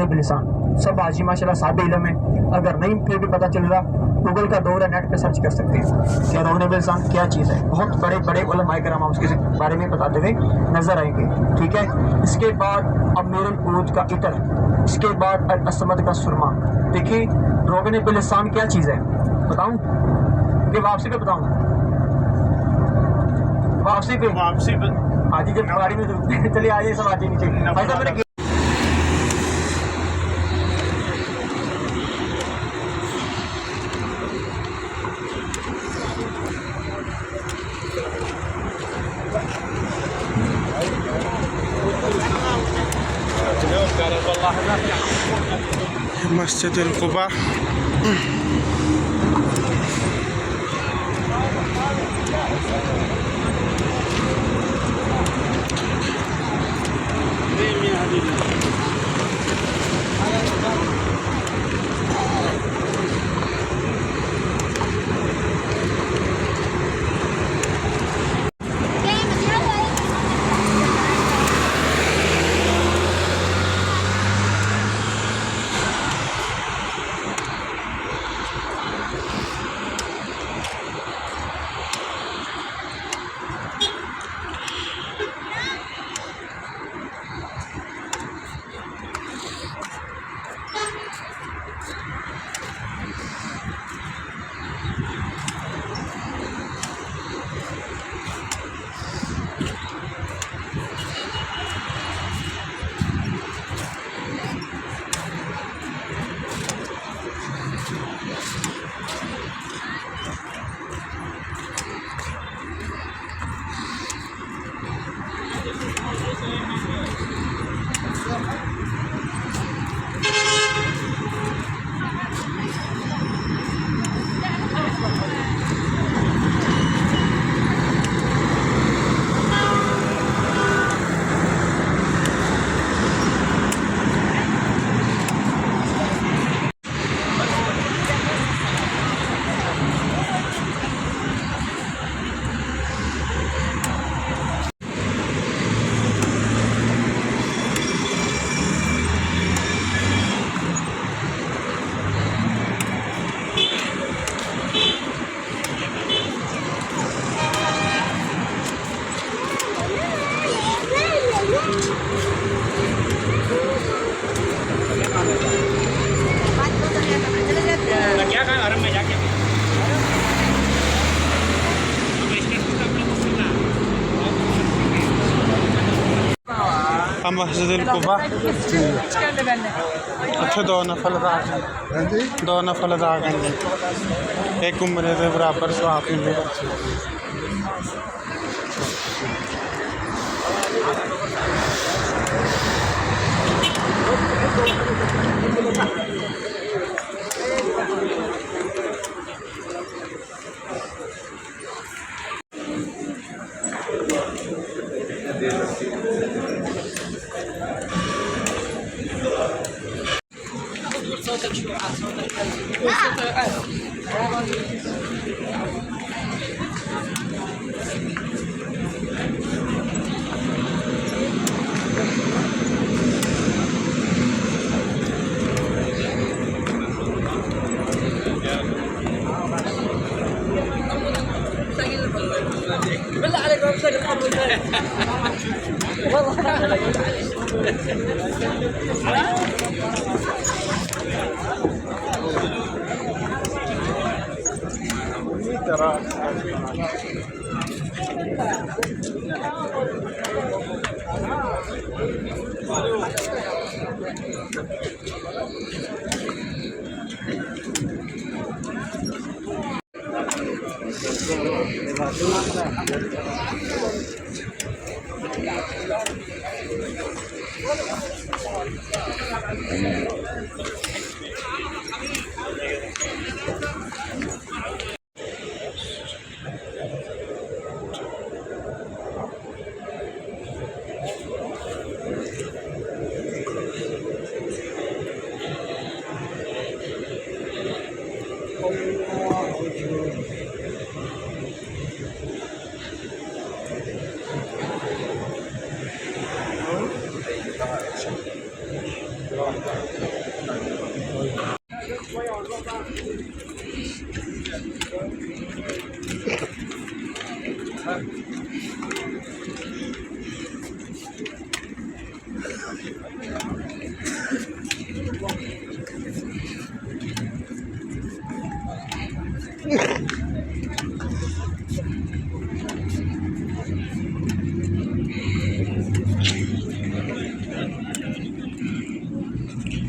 बिलिसान सब हाजी माशाल्लाह साहब इल्म है। अगर नहीं फिर भी पता चल रहा, गूगल का दौर है, नेट पे सर्च कर सकते हैं क्या रोगने बिलिसान क्या चीज़ है। बहुत बड़े बड़े उलमाए कराम उसके बारे में बताते हुए नजर आएंगे। ठीक है। इसके बाद अमीरुल ऊद का इतर, इसके बाद अल असमद का सुरमा। देखिए रोगने बिलिसान क्या चीज़ है बताऊँ कि वापसी पे बताऊँ? वापसी पे हाजी जब गाड़ी में चलिए आ जाइए सब आजे नीचे। भाई साहब मैंने मस्जिद कुबा। मस्जिद कुबा उत्थे 2 नफल अदा करने, 2 नफल अदा करने, एक उम्रे के बराबर सवाब मिलेगा।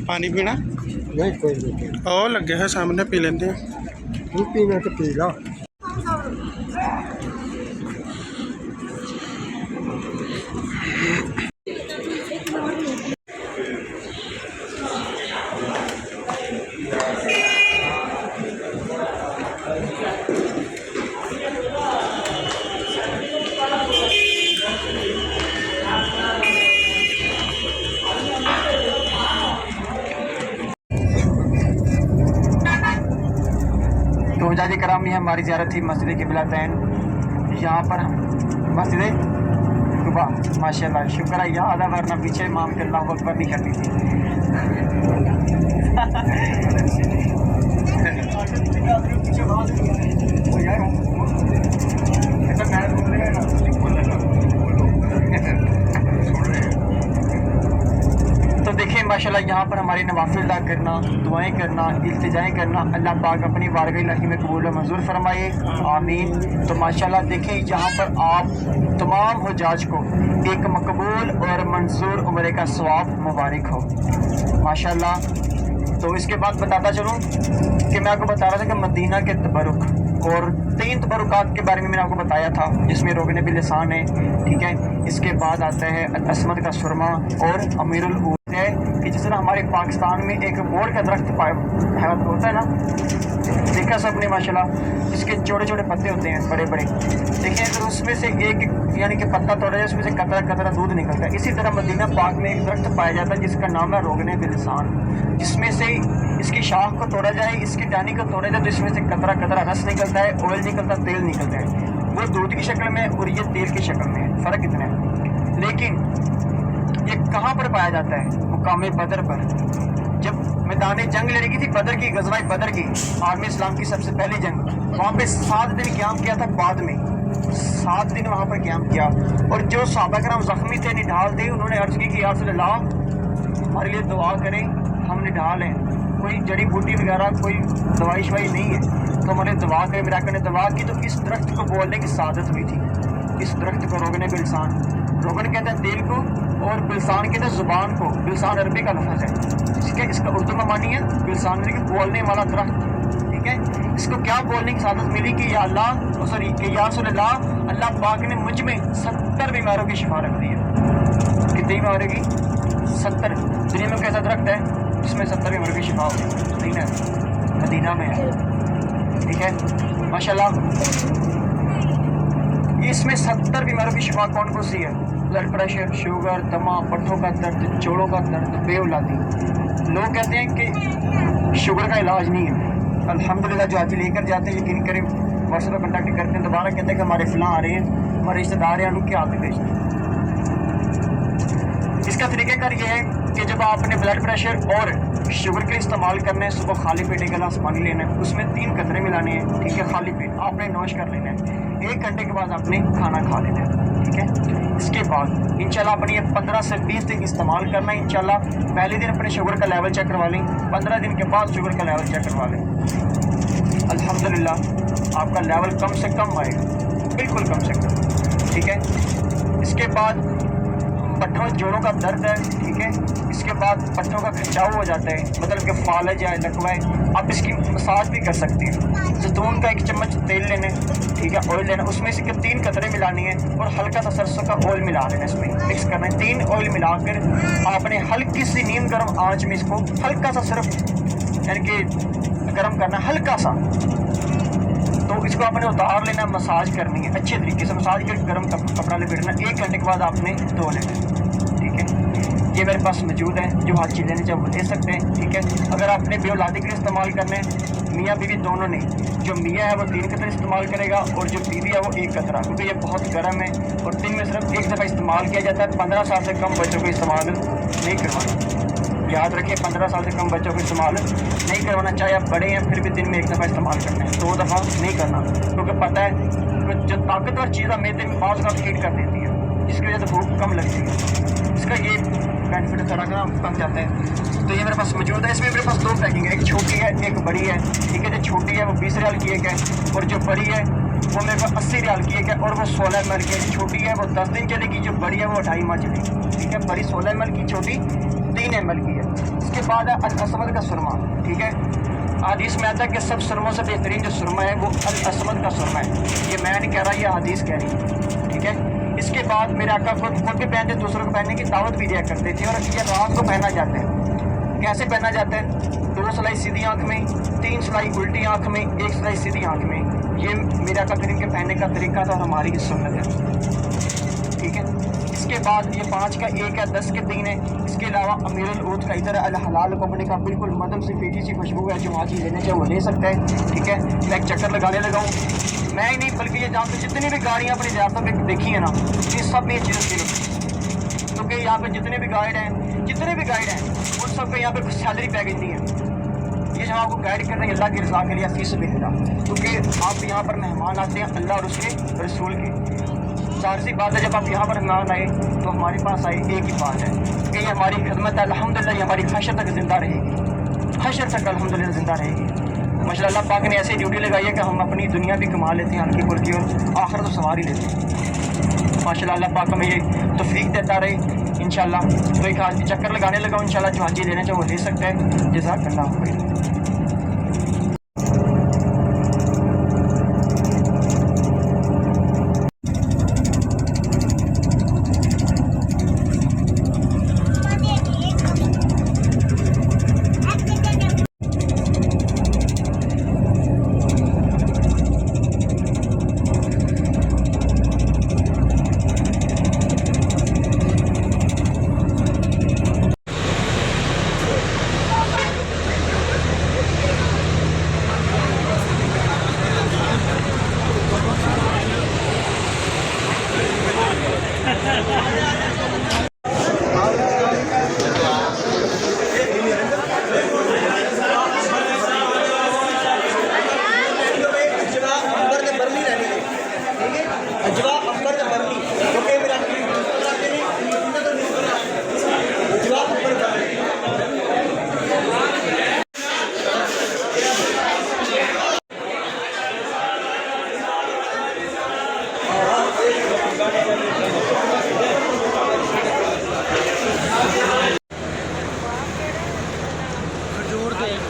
पानी पीना नहीं कोई नहीं, और लगे है सामने पी लेंगे। तू पीना तो पी लो। तो जाजी कराम, ये हमारी ज़ियारत थी मस्जिद क़िबलतैन। यहाँ पर मस्जिद कुबा, माशाल्लाह शुक्र है, याद है, वरना पीछे इमाम के अल्लाहु अकबर नहीं करती थी। तो देखिए माशाल्लाह यहाँ पर हमारी नवाफिल अदा करना, दुआएं करना, इल्तिजाएं करना, अल्लाह पाक अपनी बारगाह इलाही में कबूल व मंजूर फरमाए, आमीन। तो माशाल्लाह देखिए यहाँ पर आप तमाम हुज्जाज को एक मकबूल और मंजूर उम्रे का सवाब मुबारक हो माशाल्लाह। तो इसके बाद बताता चलूँ कि मैं आपको बता रहा था कि मदीना के तबरुक और 3 तबरुकात के बारे में मैंने आपको बताया था, जिसमें रोगने भी लिसान है, ठीक है। इसके बाद आता है असमद का सुरमा और अमीरुल ऊद है कि जिस तरह हमारे पाकिस्तान में एक बोर का दरख्त होता है ना, देखा सबने माशाल्लाह, इसके छोटे छोटे पत्ते होते हैं बड़े बड़े, देखिए अगर उसमें से एक यानी कि पत्ता तोड़ा जाए उसमें से कतरा कतरा दूध निकलता है। इसी तरह मदीना पाक में एक दरख्त पाया जाता है जिसका नाम है रोगने बिलसान, जिसमें से इसकी शाख को तोड़ा जाए, इसकी टहनी को तोड़ा जाए तो इसमें से कतरा कतरा रस निकलता है, ऑयल निकलता है, तेल निकलता है। वो दूध की शक्ल में और ये तेल की शक्ल में है, फ़र्क इतना है। लेकिन ये कहाँ पर पाया जाता है? मुकाम बदर पर। जब मैदान जंग लड़ी थी बदर की, गज़वा बदर की, आर्मी इस्लाम की सबसे पहली जंग, वहाँ पे 7 दिन क़याम किया था। बाद में 7 दिन वहाँ पर क़याम किया, और जो सहाबा कराम ज़ख्मी थे, निढाल थे, उन्होंने अर्ज़ की कि या रसूल अल्लाह हमारे लिए दुआ करें, हम निढाल हैं, कोई जड़ी बूटी वगैरह कोई दवाई शवाई नहीं है, तो हमारे दुआ करें। मेरा ने दुआ की तो इस दरख्त को बोलने की सादत हुई थी। इस दरख्त को रोगने बिलसान, रोगन कहते हैं तेल को, और बिलसान कहते हैं ज़ुबान को। बिलसान अरबी का लफ्ज़ है, ठीक है। इसका उर्दू में मानी है बिलसान यानी कि बोलने वाला दरख्त, ठीक है। इसको क्या बोलने की सादत मिली कि या अल्लाह, सॉरी कि या रसूल अल्लाह, अल्लाह पाक ने मुझ में 70 बीमारों की शिफा रख दी है। कितनी बीमारों की? 70। दुनिया में कैसा दरख्त है जिसमें 70 बीमारों की शिफा हो? नहीं है, मदीना में है, ठीक है माशाल्लाह। इसमें 70 बीमारों की शिफा कौन कौन सी है? ब्लड प्रेशर, शुगर, दमा, पट्ठों का दर्द, जोड़ों का दर्द, बेऔलादी। लोग कहते हैं कि शुगर का इलाज नहीं है, अल्हम्दुलिल्लाह जो हाथी लेकर जाते हैं, यकीन करें, व्हाट्सएप पर कॉन्टैक्ट करते हैं, दोबारा कहते हैं कि हमारे फलां आ रहे हैं, हमारे रिश्तेदार हैं, उनके हाथ में भेजते हैं। इसका तरीक़ाकार ये है कि जब आपने ब्लड प्रेशर और शुगर के इस्तेमाल करना है, सुबह खाली पेट एक गिलास पानी लेना है, उसमें 3 कतरे मिलाने हैं, ठीक है, खाली पेट आपने नोश कर लेना है। 1 घंटे के बाद आपने खाना खा लेना है। ٹھیک ہے. اس کے بعد انشاءاللہ اپنے یہ 15 سے 20 دن استعمال کرنا ہے. انشاءاللہ پہلے دن اپنے شوگر کا لیول چیک کروا لیں, 15 دن کے بعد شوگر کا لیول چیک کروا لیں. الحمدللہ آپ کا لیول کم سے کم آئے گا, بالکل کم سے کم, ٹھیک ہے. اس کے بعد پٹھوں جوڑوں کا درد ہے, ٹھیک ہے. اس کے بعد پٹھوں کا کھنچاؤ ہو جاتا ہے, مطلب کہ فالج ہے, لکوہ ہے, آپ اس کی مساج بھی کر سکتے ہیں. زیتون کا 1 چمچ تیل لینا ہے, ٹھیک ہے, آئل لینا, اس میں سے 3 قطرے ملانی ہیں اور ہلکا سا سرسوں کا آئل ملا لینا, اس میں مکس کرنا ہے. 3 آئل ملا کر آپ نے ہلکی سی نیم گرم آنچ میں اس کو ہلکا سا صرف یعنی کہ گرم کرنا ہے, ہلکا سا. تو اس کو آپ نے اتار لینا, مساج کرنی ہے اچھے طریقے سے, مساج کر گرم کپڑا لپیٹنا. 1 گھنٹے کے بعد آپ نے دھو لینا, ٹھیک ہے. یہ میرے پاس موجود ہے, جو ہاتھ لینے چاہے وہ لے سکتے ہیں, ٹھیک ہے. اگر آپ نے بے اولادی کے لیے استعمال کرنے ہیں, میاں بیوی دونوں نے, جو میاں ہے وہ 3 قطرے استعمال کرے گا اور جو بیوی ہے وہ 1 قطرہ, کیونکہ یہ بہت گرم ہے اور دن میں صرف 1 دفعہ استعمال کیا جاتا ہے. 15 سال سے کم بچوں کو استعمال نہیں کروانا, یاد رکھیں. 15 سال سے کم بچوں کو استعمال نہیں کروانا, چاہے آپ بڑے ہیں پھر بھی دن میں 1 دفعہ استعمال کرنا ہے, 2 دفعہ نہیں کرنا, کیونکہ پتہ ہے جو طاقتور چیزیں میدے میں بعض کا ہیٹ کر دیتی ہے, جس کی وجہ سے بھوک کم لگتی ہے. اس کا یہ بینیفٹ طرح کا کم جاتا ہے. تو یہ میرے پاس موجود ہے. اس میں میرے پاس 2 پیکنگ ہے, ایک چھوٹی ہے ایک بڑی ہے, ٹھیک ہے. جو چھوٹی ہے وہ 20 ریال کی ایک ہے اور جو بڑی ہے وہ میرے پاس 80 ریال کی ایک ہے اور وہ 16 ml کی ہے. جو چھوٹی ہے وہ 10 دن چلے گی, جو بڑی ہے وہ 2.5 ماہ چلے گی, ٹھیک ہے. بڑی 16 ml کی, چھوٹی 3 ml کی ہے. اس کے بعد ہے الاسود کا سرما, ٹھیک ہے. حدیث میں آتا ہے کہ سب سرموں سے بہترین جو سرما ہے وہ الاسود کا سرما ہے. یہ میں نہیں کہہ رہا, یہ حدیث کہہ رہی ہے, ٹھیک ہے. اس کے بعد میرے آقا خود بھی پہنتے, دوسروں کو پہننے کی دعوت بھی دیا کرتے تھے, اور یہ رات کو پہنا جاتا ہے. کیسے پہنا جاتا ہے؟ 2 سلائی سیدھی آنکھ میں, 3 سلائی الٹی آنکھ میں, 1 سلائی سیدھی آنکھ میں. یہ میرے آقا کریم کے پہننے کا طریقہ تھا اور ہماری یہ سنت ہے, ٹھیک ہے. اس کے بعد یہ 5 کا 1 ہے, 10 کے 3 ہے. اس کے علاوہ امیر العود کا ادھر الحلال کمپنی کا بالکل مدم سے پیٹی سی خوشبو ہے, جو آج ہی لینے چاہے وہ لے سکتا ہے, ٹھیک ہے. میں ایک چکر لگانے لگاؤں, میں ہی نہیں بلکہ یہ جانتے جتنی بھی گاڑیاں اپنی ریاستوں میں دیکھی ہیں نا, یہ سب میں یہ چیزیں فیل ہوتی ہے, کیونکہ یہاں پہ جتنے بھی گائیڈ ہیں ان سب کو یہاں پہ کچھ سیلری پیکج نہیں ہے. یہ جو آپ کو گائیڈ کر رہے ہیں اللہ کی رضا کے لیے, فی سبیل اللہ, کیونکہ آپ یہاں پر مہمان آتے ہیں اللہ اور اس کے رسول کے. ظاہر سی بات ہے جب آپ یہاں پر مہمان آئے تو ہمارے پاس آئے, ایک ہی بات ہے کہ یہ ہماری خدمت ہے, الحمدللہ یہ ہماری حشر تک زندہ رہے گی, حشر تک الحمدللہ زندہ رہے گی. ماشاء اللہ پاک نے ایسی ڈیوٹی لگائی ہے کہ ہم اپنی دنیا بھی کما لیتے ہیں ہلکی پھلکی, اور آخر تو سوار ہی لیتے ہیں. ماشاء اللہ پاک ہمیں یہ توفیق دیتا رہے انشاءاللہ. تو ایک آج چکر لگانے لگا ہوں, انشاءاللہ جو حاجی لینا چاہے وہ لے سکتا ہے. جزاک اللہ خیر.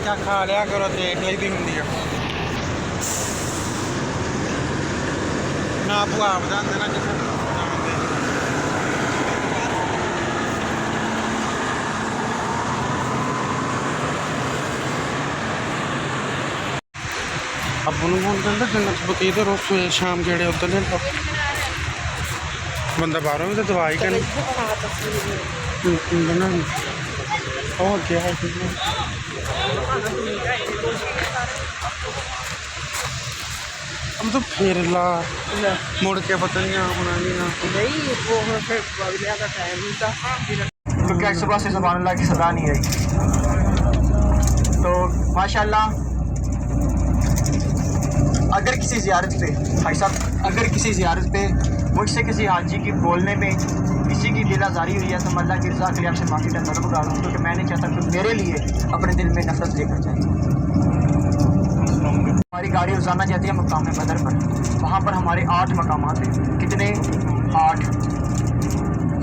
क्या खा लिया करो, देख ली भी होंगी ना भुआ बताते ना किसी अब फोन कर जन्नत बकीते रोज शाम जेड़े उधर ने बंदा बाहरों भी तो दवाई करनी और क्या है हम तो फिर ला मुड़ के पता नहीं کیونکہ آج صبح سے سبحان اللہ کی صدا نہیں آئی. تو ماشاءاللہ अगर किसी ज़ियारत पे भाई साहब, अगर किसी ज़ियारत पे मुझसे किसी हाजी की बोलने में किसी की दिल आज़ारी हुई है तो मैं अल्लाह की रज़ा के लिए आपसे माफ़ी का तलब कर रहा हूँ, क्योंकि मैं नहीं चाहता कि मेरे लिए अपने दिल में नफरत लेकर जाए। हमारी गाड़ी रोज़ाना जाती है मकाम बदर पर, वहाँ पर हमारे 8 मकामात हैं। कितने? 8।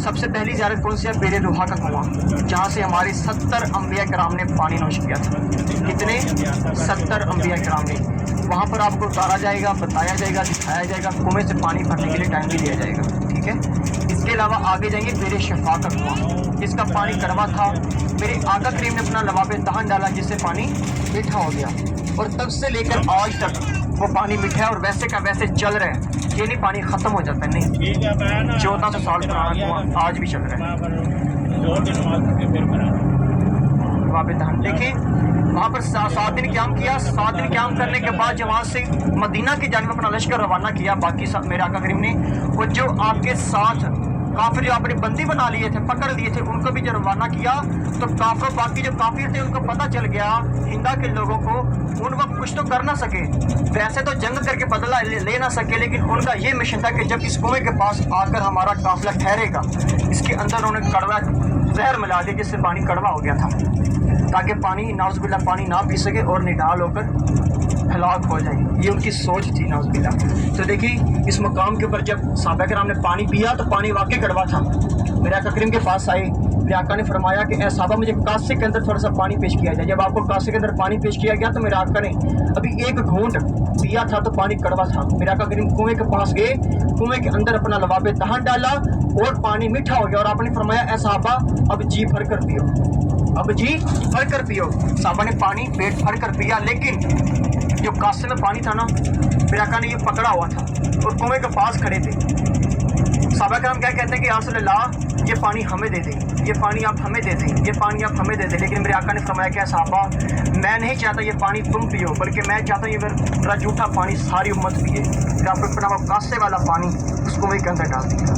सबसे पहली ज़ियारत कौन सी है? बेरे रोहा का कुआं, जहाँ से हमारे 70 अम्बिया कराम ने पानी नोश किया था। कितने? 70 अम्बिया कराम ने। वहाँ पर आपको उतारा जाएगा, बताया जाएगा, दिखाया जाएगा, कुएं से पानी भरने के लिए टाइम भी दिया जाएगा, ठीक है। इसके अलावा आगे जाएंगे बेरे शफा का कुआं, जिसका पानी कड़वा था। मेरे आका करीम ने अपना लबाब दहन डाला, जिससे पानी मीठा हो गया, और तब से लेकर आज तक वो पानी मीठा है और वैसे का वैसे चल रहा है। ये नहीं पानी ख़त्म हो जाता है, नहीं, 1400 साल पुराना कुआं आज भी चल रहा है। लबाब दहन देखें, वहाँ पर 7 दिन क़याम किया। 7 दिन क़याम करने के बाद जब वहाँ से मदीना की जानिब अपना लश्कर रवाना किया, बाकी सब मेरे आका करीम ने, वो जो आपके साथ काफिर जो आपने बंदी बना लिए थे, पकड़ लिए थे, उनको भी जब रवाना किया तो काफिर, बाकी जो काफिर थे उनको पता चल गया, हिंदा के लोगों को, उन वक्त कुछ तो कर ना सके, वैसे तो जंग करके बदला ले ना सके, लेकिन उनका ये मिशन था कि जब इस कुएं के पास आकर हमारा काफिला ठहरेगा, इसके अंदर उन्होंने कड़वा जहर मिला दिया, जिससे पानी कड़वा हो गया था, ताकि पानी नाउज़ुबिल्लाह पानी ना पी सके और निडाल होकर हलाक हो जाए। ये उनकी सोच थी नाउज़ुबिल्लाह। तो देखिए, इस मकाम के ऊपर जब सहाबा किराम ने पानी पिया तो पानी वाकई कड़वा था। मेरे आका करीम के पास आए, मेरे आका ने फरमाया कि ए साहबा, मुझे कासे के अंदर थोड़ा सा पानी पेश किया जाए। जब आपको कासे के अंदर पानी पेश किया गया तो मेरे आका ने अभी एक घूंट पिया था तो पानी कड़वा था। मेरे आका करीम कुएं के पास गए, कुएं के अंदर अपना लबाब दहन डाला और पानी मीठा हो गया, और आपने फरमाया ए साहबा, अब जी भर कर पियो, अब जी भर कर पियो। साहबा ने पानी पेट भर कर पिया, लेकिन जो कासे में पानी था ना, मेरे आका ने ये पकड़ा हुआ था और कुएं के पास खड़े थे। साहबा करम क्या कहते हैं कि या रसूल अल्लाह, ये पानी हमें दे दें, ये पानी आप हमें दे दें, ये पानी आप हमें दे दें। लेकिन मेरे आका ने फरमाया क्या साहबा, मैं नहीं चाहता ये पानी तुम पियो, बल्कि मैं चाहता हूँ ये मेरा जूठा पानी सारी उम्मत पिए। फिर आपने अपना कासे वाला पानी उस कुएं के अंदर डाल दिया,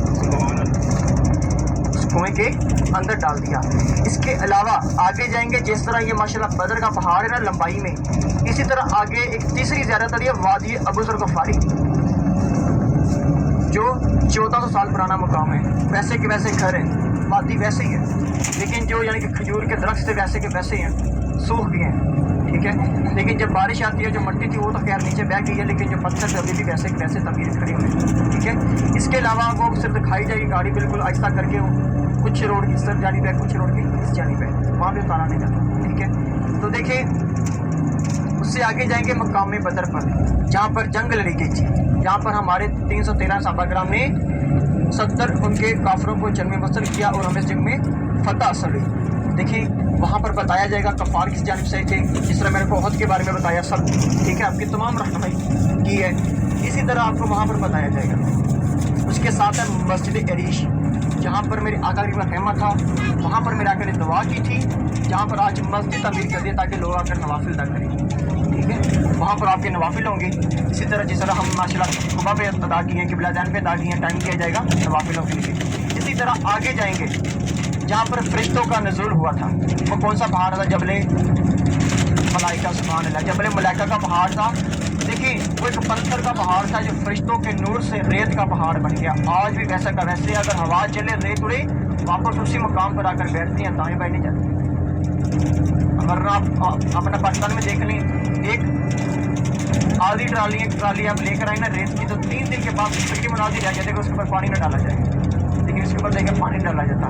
उस कुएं के अंदर डाल दिया। इसके अलावा आगे जाएंगे, जिस तरह ये माशाल्लाह बदर का पहाड़ है ना लंबाई में, इसी तरह आगे एक तीसरी ज़ियारत है वादी अबू ज़र गफ़ारी, जो 1400 साल पुराना मुकाम है। वैसे के वैसे घर हैं, वादी वैसे ही है, लेकिन जो यानी कि खजूर के दरख्त से वैसे के वैसे हैं, सूख गए हैं, ठीक है। लेकिन जब बारिश आती है, जो मिट्टी थी वो तो खैर नीचे बह गई है, लेकिन जो पत्थर थे अभी भी वैसे के वैसे तमीर खड़े हुए हैं, ठीक है। इसके अलावा वो सिर्फ दिखाई जाएगी गाड़ी बिल्कुल आहिस्ता करके, कुछ रोड की इस तरफ जानिब है, कुछ रोड की इस जानिब है, वहाँ भी उतारा नहीं जाता, ठीक है। तो देखिए, उससे आगे जाएंगे मकाम बदर पर, जहाँ पर जंग लड़ी गई थी, जहाँ पर हमारे 313 सहाबा किराम ने 70 उनके काफिरों को जंग में मुस्तल किया और हमें इस जंग में फतह हासिल हुई। देखिए, वहाँ पर बताया जाएगा कफ़ार किस जानिब से थे, जिस तरह मैंने ओहद के बारे में बताया सब, ठीक है, आपकी तमाम रहनुमाई की है, इसी तरह आपको वहाँ पर बताया जाएगा। उसके साथ है मस्जिद अरीश, जहाँ पर मेरे आका का रहमा था, वहाँ पर मेरे आका ने दुआ की थी, जहाँ पर आज मस्जिद तमीर कर दिया ताकि लोग आकर नवाफिल अदा करें, ठीक है। वहाँ पर आपके नवाफिल होंगे, इसी तरह जिस तरह हम माशाल्लाह कुबा पे अदा किए हैं, किबला जान पे अदा किए हैं, टाइम किया जाएगा नवाफिलों के लिए। इसी तरह आगे जाएंगे, जहाँ पर फरिश्तों का नज़ुल हुआ था, वो कौन सा पहाड़ था? जबले मलाइका, सुभान अल्लाह, जबले मलाइका का पहाड़ था। देखिए, वो एक पत्थर का पहाड़ था जो फरिश्तों के नूर से रेत का पहाड़ बन गया। आज भी वैसा का वैसे, अगर हवा चले, रेत उड़े, वापस उसी मकाम पर आकर बैठते हैं, दाएं बाएं नहीं जाते। अगर आप अपना पाकिस्तान में देख लें, एक आधी ट्राली आप लेकर आए ना रेत की, तो 3 दिन के बाद की मुनादी रह जाती है, उसके ऊपर पानी न डाला जाए। लेकिन उसके ऊपर देखिए पानी डाला जाता,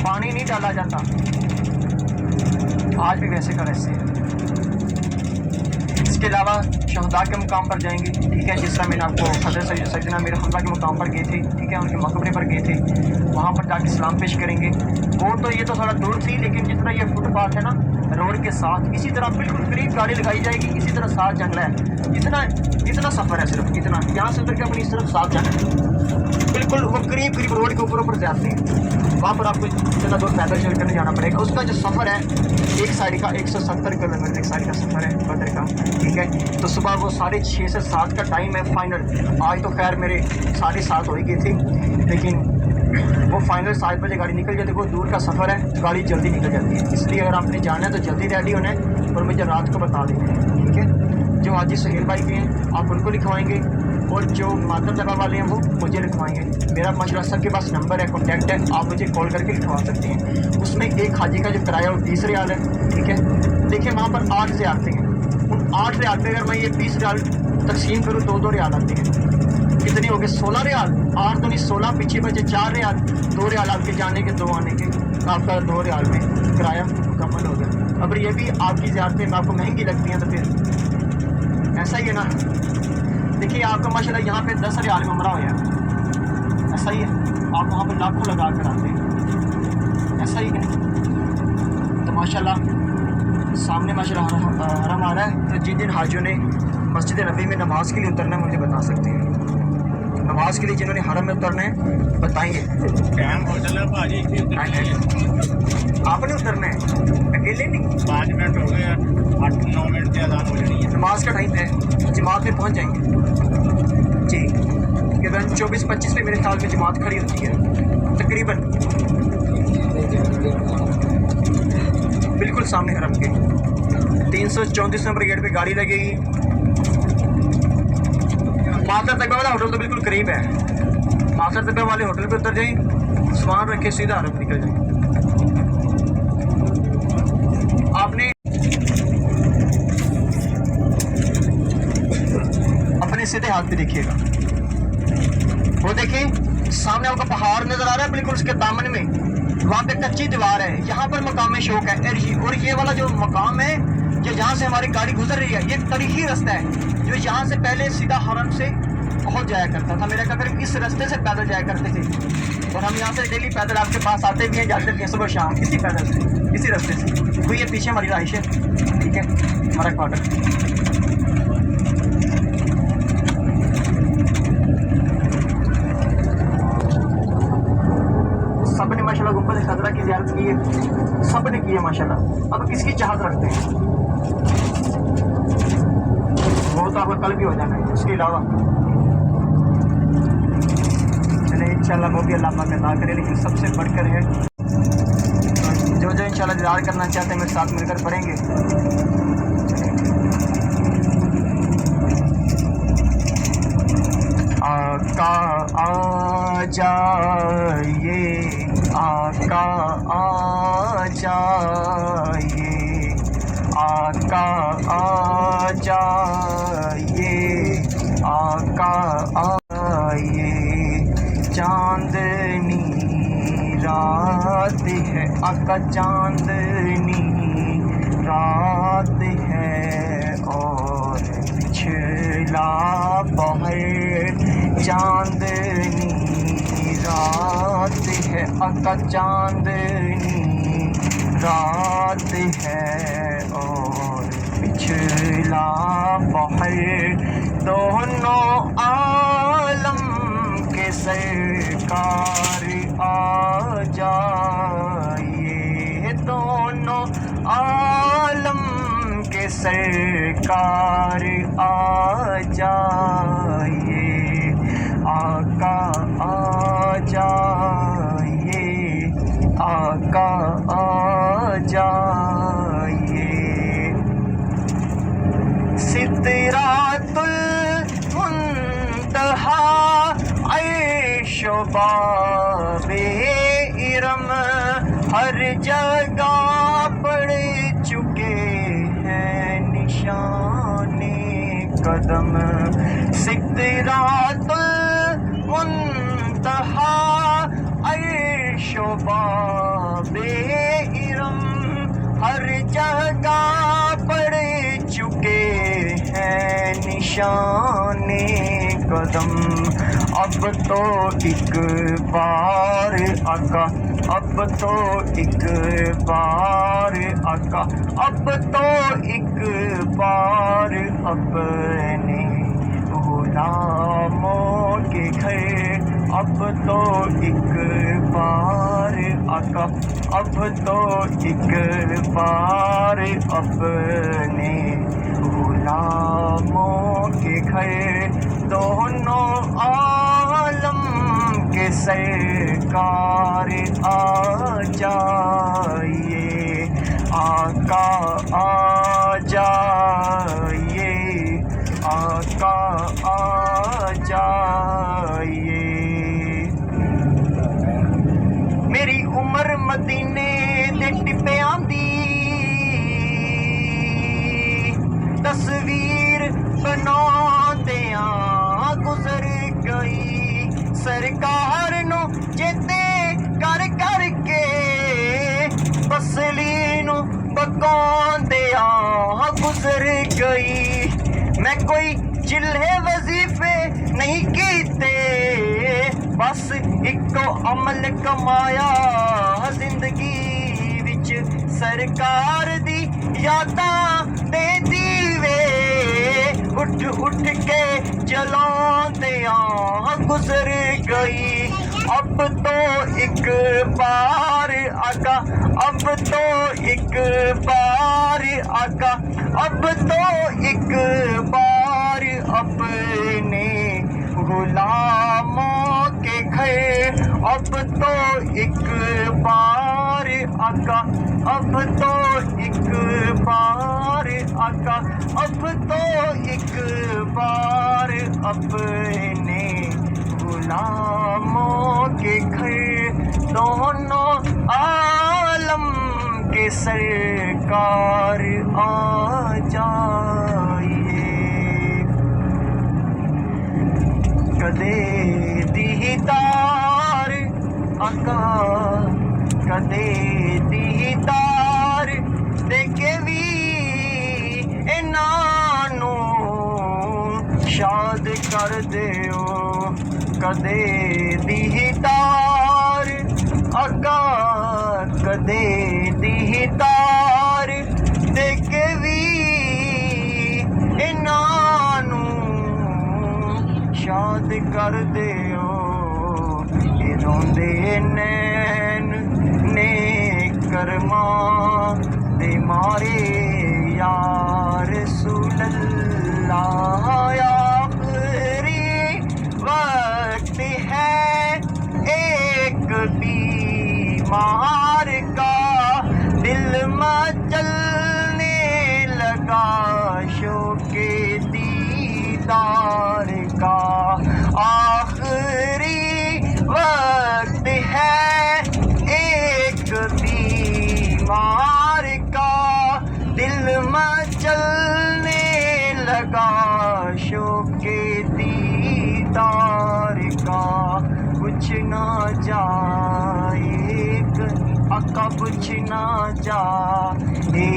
पानी नहीं डाला जाता। आज भी वैसे का वैसे है। इसके अलावा शहदा के मुकाम पर जाएंगे, ठीक है, जिस तरह मैंने आपको हज़रत सैयदना मीर हमज़ा के मुकाम पर गए थे, ठीक है, उनके मकबरे पर गए थे, वहाँ पर जाके सलाम पेश करेंगे। वो तो ये तो थोड़ा दूर थी, लेकिन जिस तरह ये फुटपाथ है ना रोड के साथ, इसी तरह बिल्कुल करीब गाड़ी लगाई जाएगी, इसी तरह साथ जंगला है। इतना सफ़र है, सिर्फ इतना, यहाँ से उतर के अपनी इस तरफ साथ जाना, बिल्कुल वो करीब रोड के ऊपर जाते हैं। वहाँ पर आपको इतना दूर पैदल चल कर जाना पड़ेगा। उसका जो सफ़र है एक साइड का 170 किलोमीटर एक साइड का सफ़र है बदर का, ठीक है। तो सुबह वो 6:30 से 7 का टाइम है फाइनल। आज तो खैर मेरे 7:30 हो ही गई थी, लेकिन वो फाइनल 7 बजे गाड़ी निकल जाती है। वो दूर का सफ़र है, गाड़ी जल्दी निकल जाती है, इसलिए अगर आपने जाना है तो जल्दी रेडी होना है और मुझे रात को बता देना है, ठीक है। जो हाजी सुहेल भाई भी हैं आप उनको लिखवाएंगे, और जो मातम दबा वाले हैं वो मुझे लिखवाएंगे। मेरा माशाल्लाह सबके पास नंबर है, कॉन्टैक्ट है, आप मुझे कॉल करके लिखवा सकते हैं। उसमें एक हाजी का जो किराया वो 20 रियाल है, ठीक है। देखिए वहाँ पर 8 से आते हैं, उन 8 रियाल पे अगर मैं ये 20 रियाल तकसीम करूँ 2-2 रियाल आते हैं, कितने हो गए 16 रियाल। 8 तो नहीं 16, पीछे बचे 4 रियाल, 2 रियाल आपके जाने के 2 आने के, आपका 2 रियाल में किराया मुकम्मल हो गया। अब ये भी आपकी ज़ियारतें आपको महंगी लगती हैं तो फिर ऐसा ही है ना। देखिए आपका माशाल्लाह यहाँ पे 10 रियाल में उम्रा हो गया, ऐसा ही है। आप वहाँ पर लाखों लगा कर आते हैं, ऐसा ही है। तो माशाल्लाह सामने माशाल्लाह हरम आ रहा है। तो जिन जिन हाजियों ने मस्जिद नबी में नमाज के लिए उतरना है मुझे बता सकते हैं। नमाज के लिए जिन्होंने हरम में उतरना है बताइए। टाइम हो चला भाजी, आपने उतरना है, अकेले नहीं। 5 मिनट हो गए, 8-9 मिनट की अजान हो रही है। नमाज का टाइम है, जमात में पहुंच जाएंगे जी। तकरीबन 24-25 पे मेरे ख्याल में जमात खड़ी होती है तकरीबन, बिल्कुल सामने हरम के 334 नंबर गेट पे गाड़ी लगेगी। मातर तकबा वाला होटल तो बिल्कुल करीब है, मातर तकबा वाले होटल पे उतर जाएं, सामान रखे सीधा हरम निकल जाएं। आपने अपने सीधे हाथ पे देखिएगा, वो देखिए सामने आपका पहाड़ नजर आ रहा है, बिल्कुल उसके दामन में वहाँ पे कच्ची दीवार है, यहाँ पर मकाम शौक है। और ये वाला जो मकाम है, ये जहाँ से हमारी गाड़ी गुजर रही है, ये तारीखी रास्ता है जो यहाँ से पहले सीधा हरम से पहुँच जाया करता था। मेरे कदर इस रास्ते से पैदल जाया करते थे, और हम यहाँ से डेली पैदल आपके पास आते भी हैं, जाते भी हैं सुबह शाम, इसी पैदल से, इसी रास्ते से। तो ये पीछे हमारी रहाइश है, ठीक है, हमारा क्वार्टर। सब ने माशाल्लाह गुंबद खजरा की ज़ियारत की है, सब ने की है माशाल्लाह। अब किसकी चाहत रखते हैं, वो तो आपका कल भी हो जाना है। उसके अलावा चले इंशाल्लाह वो भी अल्लाह पाक अता करे, लेकिन सबसे बढ़कर है जो जो इंशाल्लाह दीदार करना चाहते हैं मेरे साथ मिलकर पढ़ेंगे। आका आ जाइए, आका आ जाइए, आका आ जाइए, आका आइए। चांदनी रात है, आका चांदनी रात है, और पिछला पहर चांदनी रात है, आका चांदनी रात है, और पिछला पहर। दोनों आलम के सरकार आ जाइए, दोनों आलम के सरकार आ जाइए, आका आ जाइए, आका आ जाइए। सिदरातुल मुंतहा ऐशो बाबे इरम हर जगह पड़ चुके हैं निशाने कदम। सिदरातुल मुंतहा ऐशो बाबे इरम हर जगह पड़ चुके हैं निशाने कदम। अब तो एक बार आका, अब तो एक बार आका, अब तो एक बार अपने गुलामों के घर। अब तो एक बार आका, अब तो एक बार अपने गुलामों के घर। दोनों आलम के सरकार आ जाइए, आका आ जाइए, ਸਾਰੀ ਉਮਰ ਮਦੀਨੇ ਦੇ ਟਿੱਪਿਆਂ ਦੀ ਤਸਵੀਰ ਬਣਾਉਂਦਿਆਂ ਗੁਜ਼ਰ ਗਈ ਸਰਕਾਰ ਨੂੰ ਚੇਤੇ ਕਰ ਕਰਕੇ ਬਸਲੀ ਨੂੰ ਬਕਾਉਂਦਿਆਂ ਗੁਜ਼ਰ ਗਈ ਮੈਂ ਕੋਈ ਜਿਲ੍ਹੇ ਵਜ਼ੀਫੇ ਨਹੀਂ ਕੀਤੇ ਬਸ ਇੱਕੋ ਅਮਲ ਕਮਾਇਆ ਜ਼ਿੰਦਗੀ ਵਿੱਚ ਸਰਕਾਰ ਦੀ ਯਾਦਾਂ ਤੇ ਦੀਵੇ ਉੱਠ ਉੱਠ ਕੇ ਜਲਾਉਂਦਿਆਂ ਗੁਜ਼ਰ ਗਈ اب تو ایک بار آقا اب تو ایک بار آقا اب تو ایک بار اپنے غلاموں کے گھر اب تو ایک بار آقا اب تو ایک بار آقا اب تو ایک بار اپنے غلاموں کے گھر دونوں عالم کے سرکار آ جائیے کدے دیدار آقا کدے دیدار دیکھے بھی انہوں شاد کر دیو کدے دیدار آقا کدے دیدار دیکھے بھی انہوں شاد کر دیو یہ روندے نین نے کرماں دے مارے یا رسول اللہ آخری وقت ہے ایک بیمار کا دل مچلنے لگا شوق دیدار کا آخری وقت ہے ایک بیمار کا دل مچلنے لگا شوق دیدار کا کچھ نہ جائے آقا کچھ نہ جائے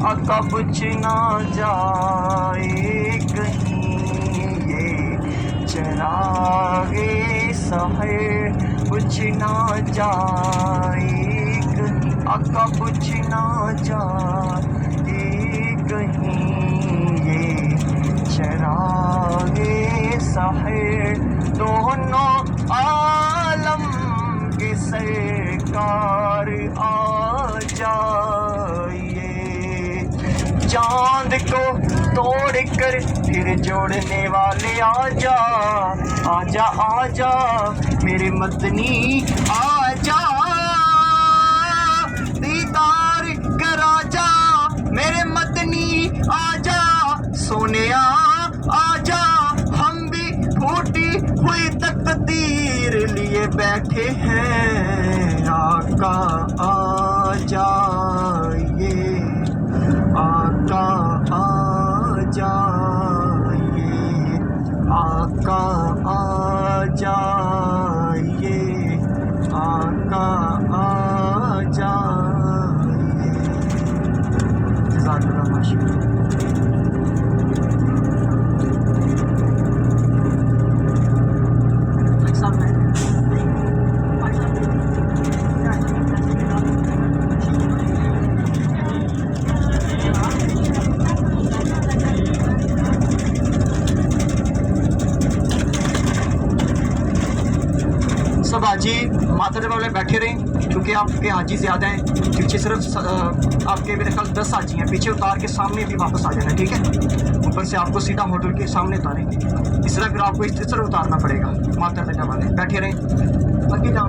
آقا کچھ نہ جائے کہیں یہ چراغ سحر کچھ نہ جائے آقا کچھ نہ جائے کہیں یہ چراغ سحر دونوں عالم کے سرکار آ جائیے چاند کو توڑ کر پھر جوڑنے والے آ جا آ جا آ جا میرے مدنی آ جا دیدار کرا جا میرے مدنی آ جا سونیا آ جا ہم بھی پھوٹی ہوئی تقدیر لیے بیٹھے ہیں آقا آ جائیے آقا آ جائیے آقا آ جائیے آقا آ جائیے جزاک اللہ ماشاءاللہ سب حاجی ماتھے والے بیٹھے رہیں کیونکہ آپ کے حاجی زیادہ ہیں پیچھے صرف آپ کے میرے خیال 10 حاجی ہیں پیچھے اتار کے سامنے بھی واپس آ جانا ٹھیک ہے اوپر سے آپ کو سیدھا ہوٹل کے سامنے اتاریں گے اس طرح پھر آپ کو اس طرح اتارنا پڑے گا ماتھے والے بیٹھے رہیں آگے جاؤ